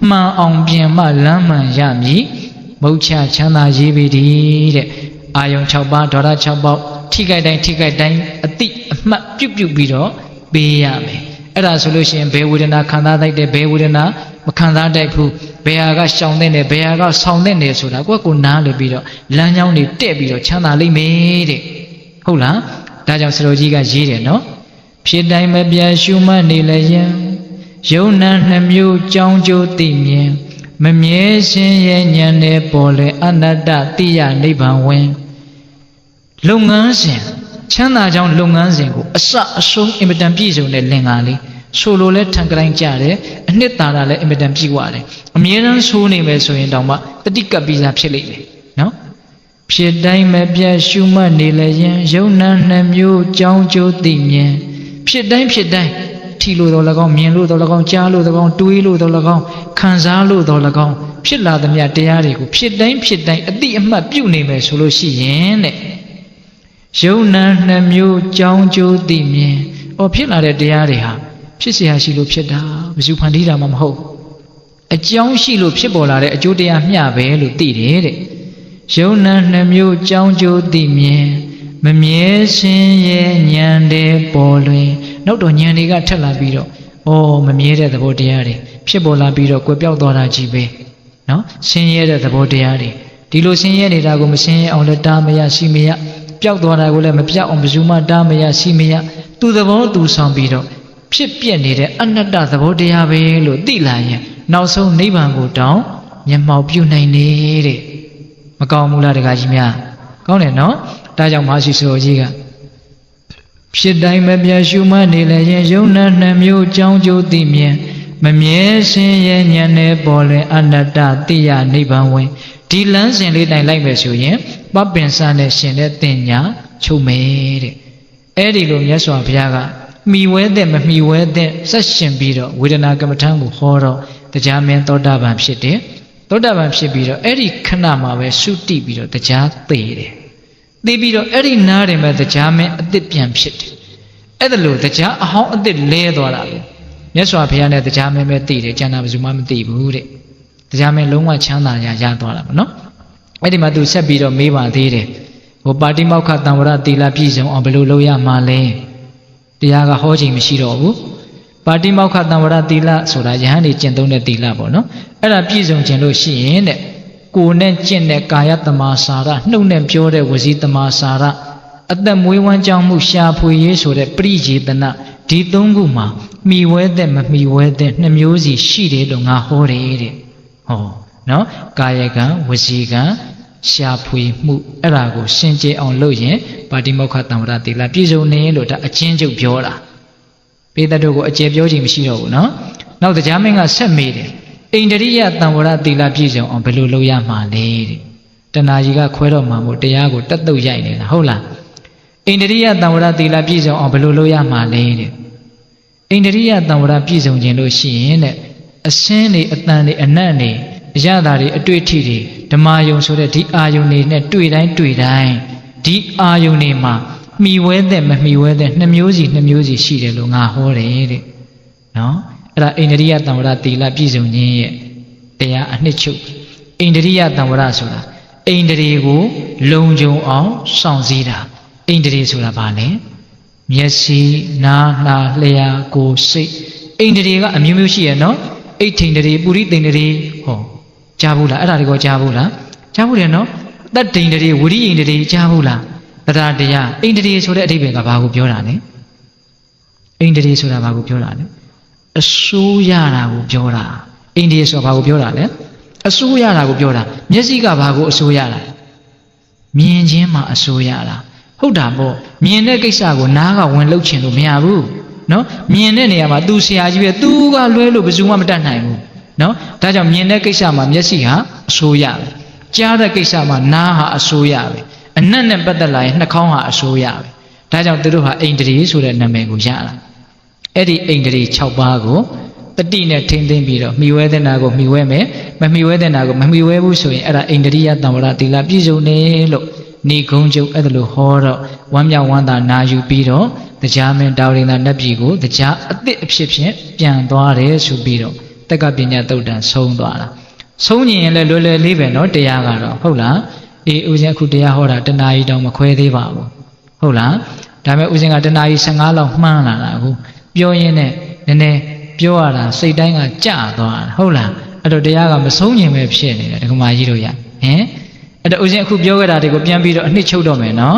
Ma on Pien Mad Lam Man Yami, Mocha Chana Yibidi. Iron Chauba, Dora Chauba, Tiga Dine, a thick, a map, you beat Beyame. At a solution, Bay wooden a Kanda like the Bay wooden a Makanda Deku, Beaga sound in the Beaga sound in the Suda, Wakuna Libido, Lanyoni Debido, Chana made it. Hola, Dajam Serojiga Jiri, no? Pidai Mabia Shuma Nilayan, Jona Namu Jonjo Timien, Mamie Shen Yane Pole, Anada Tia Niban Wen. Lungansin. Chana John Lunganzingo, a song imitant piso le lengali, solo let Tangaran Jare, and Netara le imitant piwale. A mere soon name so in Dama, the Dika Biza Pili. No? Piedai Mabia Shuma Nilayan, Jona Namu, Jonjo Dimien. Piedai, Tilo Dolagon, Mielu Dolagon, Jalo Dolagon, Tuilu Dolagon, Kanzalo Dolagon, ဖြစ်လာသမျှတရားတွေကိုဖြစ်တိုင်းအတိအမှတ်ပြုနေမယ်ဆိုလို့ရှိရင်တဲ့ယုံနာနှမျိုးကြောင်းကျိုးသိမြင်ဖြစ်လာတဲ့တရားတွေဟာဖြစ်เสียရှိလို့ဖြစ်တာဘယ်သူဖန်တီးတာမှမဟုတ်အကြောင်းရှိလို့ဖြစ်ပေါ်လာတဲ့အကျိုးတရားမျှပဲလို့သိတယ်တဲ့ယုံနာနှမျိုးကြောင်းကျိုးသိမြင်မမြဲရှင်ရဲ့ဉာဏ်တဲ့ပေါ်လွင်နောက်တော့ဉာဏ်တွေကထက်လာပြီးတော့မမြဲတဲ့သဘောတရားတွေဖြစ်ပေါ်လာပြီးတော့ကွယ်ပြောက်သွားတာကြီးပဲနော်ဆင်းရဲတဲ့သဘောတရားတွေဒီလိုဆင်းရဲနေတာကိုမဆင်းရဲအောင်လည်းတားမရရှိမရပျောက်သွားတာကိုလည်းမပြောက်အောင်ဘယ်သူမှတားမရရှိမရသူသဘောသူဆောင်ပြီးတော့ဖြစ်ပြနေတဲ့အနတ္တသဘောတရားပဲလို့သိလာရင်နောက်ဆုံးနိဗ္ဗာန်ကိုတောင်မျက်မှောက်ပြုနိုင်နေတဲ့မကောင်းဘူးလားတခါကြီးများကောင်းတယ်နော်ဒါကြောင့်မရှိဆိုကြီးကဖြစ်တိုင်းမပြတ်ရှုမှတ်နေလည်းရင်ယုံနာနှမျိုးကြောင်းကျိုးသိမြင်မမြဲရှင်ရဲ့ဉာဏ်နဲ့ပေါ်လွင်အနတ္တတိယနိဗ္ဗာန်ဝင်ဒီလမ်းစဉ်လေးတိုင်လိုက်မယ်ဆိုရင်ပပင်စနဲ့ရှင်တဲ့တင်ညာချုပ်မယ်တဲ့အဲ့ဒီလိုမြတ်စွာဘုရားကမိဝဲတဲ့မမိဝဲတဲ့ဆက်ရှင်ပြီးတော့ဝေဒနာကမ္မထံကိုဟောတော့တရားမင်းသောတာပန်ဖြစ်တယ်သောတာပန်ဖြစ်ပြီးတော့အဲ့ဒီခဏမှာပဲရှုတိပြီးတော့တရားသိတယ်သိပြီးတော့အဲ့ဒီနားတယ်မဲ့တရားမင်းအသစ်ပြန်ဖြစ်တယ်အဲ့ဒါလို့တရားအဟောင်းအသစ်လဲသွားတာလေမြတ်စွာဘုရားနဲ့တရားမင်းပဲသိတယ်ကျန်တာဘယ်သူမှမသိဘူးတဲ့တရားမင်းလုံးဝချမ်းသာရသွားတာပေါ့နော်အဲ့ဒီမှာသူဆက်ပြီးတော့မေးပါသေးတယ်ပါတိမောက္ခတံဝရသီလပြည့်စုံအောင်ဘယ်လိုလုပ်ရမှာလဲတရားကဟောချိန်မရှိတော့ဘူးပါတိမောက္ခတံဝရသီလဆိုတာယဟန်နေကျင့်သုံးတဲ့သီလပေါ့နော်အဲ့ဒါပြည့်စုံခြင်းလို့ရှိရင်တဲ့ကိုယ်နဲ့ကျင့်တဲ့ကာယတမာစာရနှုတ်နဲ့ပြောတဲ့ဝစီတမာစာရအသက်မွေးဝမ်းကြောင်းမှုရှာဖွေရေးဆိုတဲ့ပရိယေတနာဒီသုံးခုမှာမိဝဲတဲ့မမိဝဲတဲ့နှမျိုးစီရှိတယ်လို့ငါဟောတယ်တဲ့နော်ကာယကံဝစီကံရှာဖွေမှုအဲ့ဒါကိုရှင်းကျင်းအောင်လုပ်ရင်ပါတိမောက္ခတံဝရသီလပြည့်စုံနေလို့ဒါအချင်းချုပ်ပြောတာပိဿတို့ကိုအကျေပြောခြင်းမရှိတော့ဘူးနော်နောက်တရားမင်းကဆက်မေးတယ်ဣန္ဒြိယတံဝရသီလပြည့်စုံအောင်ဘယ်လိုလုပ်ရမှာလဲတဲ့တဏှာကြီးကခွဲတော့မှာမို့တရားကိုတက်တုတ်ရိုက်နေတာဟုတ်လားဣန္ဒြိယတံဝရသီလပြည့်စုံအောင်ဘယ်လိုလုပ်ရမှာလဲတဲ့ဣန္ဒြိယတံဝရပြည့်စုံခြင်းလို့ရှိရင်တဲ့အစင်းတွေအတန်တွေအနတ်တွေအရသာတွေအတွေ့အထိတွေဓမ္မယုံဆိုတဲ့ဒီအာယုန်တွေနဲ့တွေ့တိုင်းဒီအာယုန်တွေမှာမိဝဲတဲ့မမိဝဲတဲ့နှမျိုးစီရှိတယ်လို့ငါဟောတယ်တဲ့နော်အဲ့ဒါဣန္ဒြိယတံဝရသီလပြည့်စုံခြင်းရဲ့တရားအနှစ်ချုပ်ဣန္ဒြိယတံဝရဆိုတာဣန္ဒြေကိုလုံခြုံအောင်စောင့်စည်းတာဣန္ဒြေဆိုတာဘာလဲမျက်စိနားနှာလျှာကိုယ်စိတ်ဣန္ဒြေကအမျိုးမျိုးရှိရနော်အိဋ္ဌိန္ဒြေပုရိသိန္ဒြေကြားဘူးလားအဲ့ဒါတွေကိုကြားဘူးလားကြားဘူးတယ်နော်တတ္တိန္ဒြေဝိရိယိန္ဒြေကြားဘူးလားတရားတရားဣန္ဒြေဆိုတဲ့အဓိပ္ပာယ်ကဘာကိုပြောတာလဲဣန္ဒြေဆိုတာဘာကိုပြောတာလဲအစိုးရတာကိုပြောတာဣန္ဒြေဆိုတာဘာကိုပြောတာလဲအစိုးရတာကိုပြောတာမျက်စိကဘာကိုအစိုးရတာမြင်ခြင်းမှာအစိုးရတာဟုတ်တာပေါ့မြင်တဲ့ကိစ္စကိုနားကဝင်လှုပ်ချင်လို့မရဘူးနော်မြင်တဲ့နေရာမှာသူဆရာကြီးပဲသူကလွဲလို့ဘယ်သူမှမတတ်နိုင်ဘူးနော်ဒါကြောင့်မြင်တဲ့ကိစ္စမှာမျက်စိဟာအစိုးရပဲကြားတဲ့ကိစ္စမှာနားဟာအစိုးရပဲအနတ်နဲ့ပတ်သက်လာရင်နှာခေါင်းဟာအစိုးရပဲဒါကြောင့်သူတို့ဟာဣန္ဒြေဆိုတဲ့နာမည်ကိုရတာအဲ့ဒီဣန္ဒြေ6ပါးကိုတတိနဲ့ထိမ့်သိမ့်ပြီးတော့မိဝဲတဲ့နာကိုမိဝဲမယ်မမိဝဲတဲ့နာကိုမမိဝဲဘူးဆိုရင်အဲ့ဒါဣန္ဒြိယတံဝရသီလပြည့်စုံနေလို့နေကုန်းကျုပ်အဲ့ဒါလို့ဟောတော့ဝမ်းမြောက်ဝမ်းသာနာယူပြီးတော့တရားမင်းတာဝရိန္ဒနတ်ပြည်ကိုတရားအသစ်အဖြစ်ဖြင့်ပြန်သွားတယ်ဆိုပြီးတော့တက္ကပညာတုတ်တန်ဆုံးသွားတာဆုံးရင်လည်းလွယ်လွယ်လေးပဲเนาะတရားကတော့ဟုတ်လားအေးဦးဇင်းအခုတရားဟောတာတနာရီတောင်မခွဲသေးပါဘူးဟုတ်လားဒါပေမဲ့ဦးဇင်းကတနာရီ15လောက်မှန်းလာတာအခုပြောရင်းနဲ့နည်းနည်းပြောရတာစိတ်တိုင်းကကြသွားတာဟုတ်လားအဲ့တော့တရားကမဆုံးရင်ပဲဖြစ်နေတယ်ဒကမာကြီးတို့ရဟင်အဲ့တော့ဦးဇင်းအခုပြောခဲ့တာတွေကိုပြန်ပြီးတော့အနှစ်ချုပ်တော့မယ်เนาะ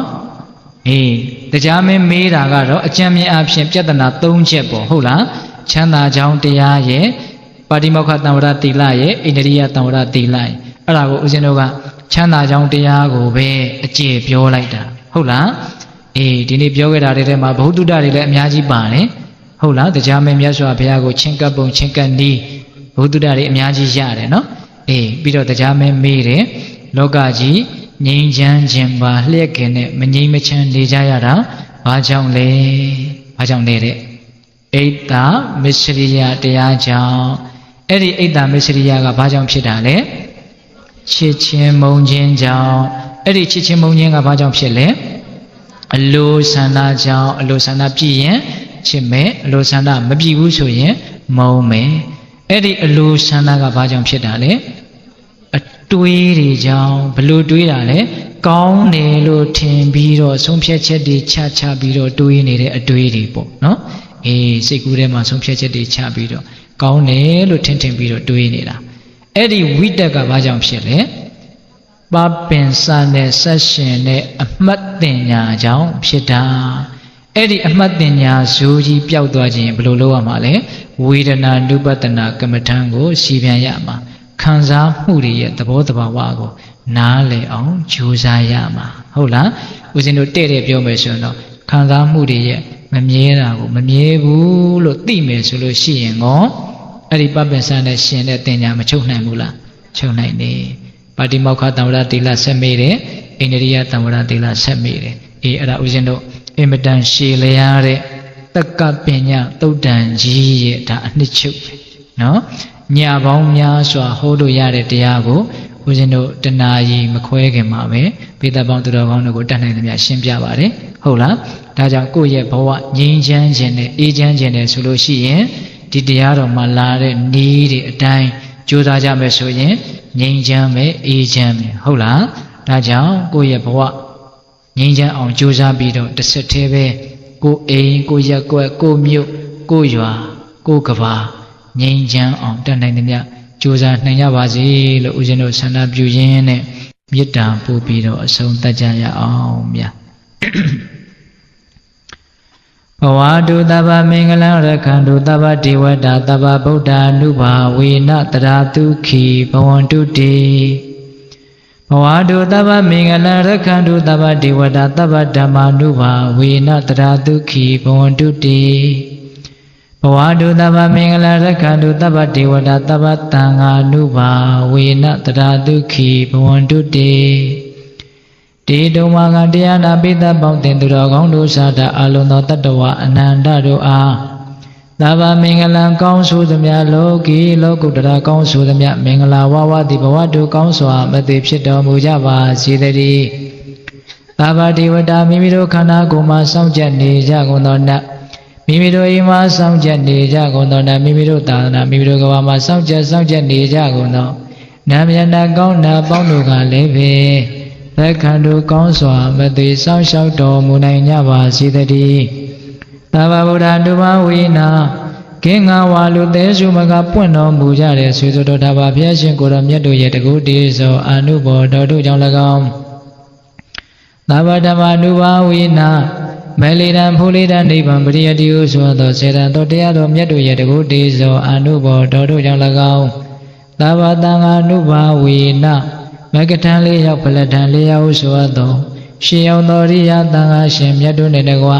အေးတရားမင်းမေးတာကတော့အကျဉ်းမြင်အဖြစ်ပြဿနာ3ချက်ပေါ့ဟုတ်လားချမ်းသာကြောင်းတရားရဲ့ပါတိမောက္ခတံဝရသီလရဲ့ဣန္ဒြိယတံဝရသီလရဲ့အဲ့ဒါကိုဦးဇင်းတို့ကချမ်းသာကြောင်းတရားကိုပဲအကျေပြောလိုက်တာဟုတ်လားအေးဒီနေ့ပြောခဲ့တာတွေထဲမှာဘုဒ္ဓတွေလည်းအများကြီးပါတယ်ဟုတ်လားတရားမင်းမြတ်စွာဘုရားကိုချင်းကပ်ပုံချင်းကပ်နီးဘုဒ္ဓတွေအများကြီးရတယ်နော်အေးပြီးတော့တရားမင်းမေးတယ်လောကကြီးငြိမ်းချမ်းခြင်းပါလျက်ခင်နဲ့မငြိမ်းမချမ်းနေကြရတာဘာကြောင့်လဲဘာကြောင့်လဲတဲ့ဣတ္တမစ္စရိယတရားကြောင့်အဲ့ဒီဣတ္တမစ္စရိယကဘာကြောင့်ဖြစ်တာလဲ ချစ်ချင်းမုန်းခြင်းကြောင့်အဲ့ဒီချစ်ချင်းမုန်းခြင်းကဘာကြောင့်ဖြစ်လဲအလိုဆန္ဒကြောင့်အလိုဆန္ဒပြည့်ရင်ချစ်မယ်အလိုဆန္ဒမပြည့်ဘူးဆိုရင်မုန်းမယ်အဲ့ဒီအလိုဆန္ဒကဘာကြောင့်ဖြစ်တာလဲအတွေးတွေကြောင့်ဘလို့တွေးတာလဲကောင်းတယ်လို့ထင်ပြီးတော့ဆုံးဖြတ်ချက်တွေချပြီးတော့တွေးနေတဲ့အတွေးတွေပေါ့နော်အေးစိတ်ကူးထဲမှာဆုံးဖြတ်ချက်တွေချပြီးတော့ကောင်းတယ်လို့ထင်ပြီးတော့တွေးနေတာအဲ့ဒီဝိတက်ကဘာကြောင့်ဖြစ်လဲပပင်စနဲ့ဆက်ရှင်နဲ့အမှတ်တင်ညာကြောင့်ဖြစ်တာအဲ့ဒီအမှတ်တင်ညာဇိုးကြီးပျောက်သွားခြင်းဘယ်လိုလုပ်ရမှာလဲဝေဒနာနုပတနာကမ္မထံကိုရှင်းပြန်ရမှာခံစားမှုတွေရဲ့သဘောတဘာဝကိုနားလည်အောင်ကြိုးစားရမှာဟုတ်လားဦးဇင်းတို့တဲ့ပြောမယ်ဆိုရင်တော့ခံစားမှုတွေရဲ့မမြဲတာကိုမမြဲဘူးလို့သိမယ်ဆိုလို့ရှိရင်ကောအဲ့ဒီပပင်စနဲ့ရှင်တဲ့တင်ညာမချုပ်နိုင်ဘူးလားချုပ်နိုင်တယ်ပါတိမောက္ခတံဝရတိလဆက်မိတယ်အိန္ဒိယတံဝရတိလဆက်မိတယ်အေးအဲ့ဒါဦးဇင်းတို့အင်မတန်ရှည်လျားတဲ့တက္ကပညာသုတ်တန်ကြီးရဲ့ဒါအနှစ်ချုပ်ပဲနော်ညာပေါင်းများစွာဟောလို့ရတဲ့တရားကိုဦးဇင်းတို့တဏှာကြီးမခွဲခင်မှာပဲပိဿပေါင်းသူတော်ကောင်းတို့ကိုတတ်နိုင်သမျှရှင်းပြပါတယ်ဟုတ်လားဒါကြောင့်ကိုယ့်ရဲ့ဘဝငြိမ်းချမ်းခြင်းနဲ့အေးချမ်းခြင်းနဲ့ဆိုလို့ရှိရင်ဒီတရားတော်မှာလာတဲ့နည်းတွေအတိုင်းကြိုးစားကြမယ်ဆိုရင်ငြိမ်းချမ်းမယ်အေးချမ်းမယ်ဟုတ်လားဒါကြောင့်ကိုယ့်ရဲ့ဘဝငြိမ်းချမ်းအောင်ကြိုးစားပြီးတော့တစ်ဆက်တည်းပဲကိုယ်အိမ်ကိုယ်ရက်ကွက်ကိုယ်မြို့ကိုယ်ရွာကိုယ်ကဘာငြိမ်းချမ်းအောင်တတ်နိုင်သမျှကြိုးစားနိုင်ကြပါစေလို့ဦးဇင်းတို့ဆန္ဒပြုရင်းနဲ့မေတ္တာပို့ပြီးတော့အဆုံးသတ်ကြရအောင်ဗျာဘဝတုတဗ္ဗမင်္ဂလံရခန္တုတဗ္ဗဒေဝတာတဗ္ဗဗုဒ္ဓ ानु ဘာဝေနတရာတုခိဘဝန္တုတေဘဝတုတဗ္ဗမင်္ဂလံရခန္တုတဗ္ဗဒေဝတာတဗ္ဗဓမ္မာနုဘာဝေနတရာတုခိဘဝန္တုတေဘဝတုတဗ္ဗမင်္ဂလံရခန္တုတဗ္ဗဒေဝတာတဗ္ဗသံဃာနုဘာဝေနတရာတုခိဘဝန္တုတေတေတုံမာကတရားနာပိသပေါင်းတင်သူတော်ကောင်းတို့သာတာအလုံးသောတတ္တဝအနန္တတို့အားသဗ္ဗမင်္ဂလံကောင်းဆိုသမျှလောကီလောကုတ္တရာကောင်းဆိုသမျှမင်္ဂလာဝဝတိဘဝတုကောင်းစွာမသိဖြစ်တော်မူကြပါစေတည်းသဗ္ဗဒေဝတာမိမိတို့ခန္ဓာကိုယ်မှာစောင့်ကြနေကြကုန်သောနတ်မိမိတို့အိမ်မှာစောင့်ကြနေကြကုန်သောနတ်မိမိတို့သာသနာမိမိတို့ကဘာမှာစောင့်ကြနေကြကုန်သောနာမယနာကောင်းနာပေါင်းတို့ကလည်းပဲသက်ခန္ဓုကောင်းစွာမသိစောင့်ရှောက်တော်မူနိုင်ကြပါစေတည်းသဗ္ဗဗုဒ္ဓ ानु ဘာဝေနကင်းငါဝါလူသေးစုမကပွင့်တော်မူကြတဲ့ဆွေဆိုတော်တာဘာဘုရားရှင်ကိုယ်တော်မြတ်တို့ရဲ့တကုတေသောအာနုဘော်တော်တို့ကြောင့်၎င်းသဗ္ဗဓမ္မ ानु ဘာဝေနမေလိတံဖူလိတံနိဗ္ဗာန်ပရိယတိဟုဆိုသောစေတံတော်တရားတော်မြတ်တို့ရဲ့တကုတေသောအာနုဘော်တော်တို့ကြောင့်၎င်းသဗ္ဗသံဃာ ानु ဘာဝေနမကထံလေးရောက်ဖလက်ထံလေးရောက်ဆိုသောရှင်အောင်တော်ရိယသံဃာရှင်မြတ်တို့နဲ့တကွ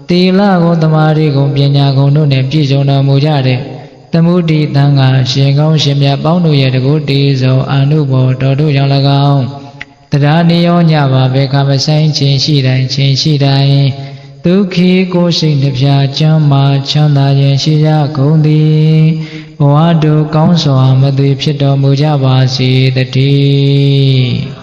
သီလကိုသမာဓိကိုပညာကိုတို့နဲ့ပြည့်စုံတော်မူကြတဲ့သမုဒိသံဃာရှင်ကောင်းရှင်မြတ်ပေါင်းတို့ရဲ့တကုတေသောအာနုဘော်တော်တို့ကြောင့်၎င်းတရားနိယောညပါဘေကမဆိုင်ခြင်းရှိတိုင်းဒုက္ခိကိုစိတ်နှပြချမ်းမာချမ်းသာခြင်းရှိကြကုန်သည်ဘဝတို့ကောင်းစွာမသွေဖြစ်တော်မူကြပါစေတည်း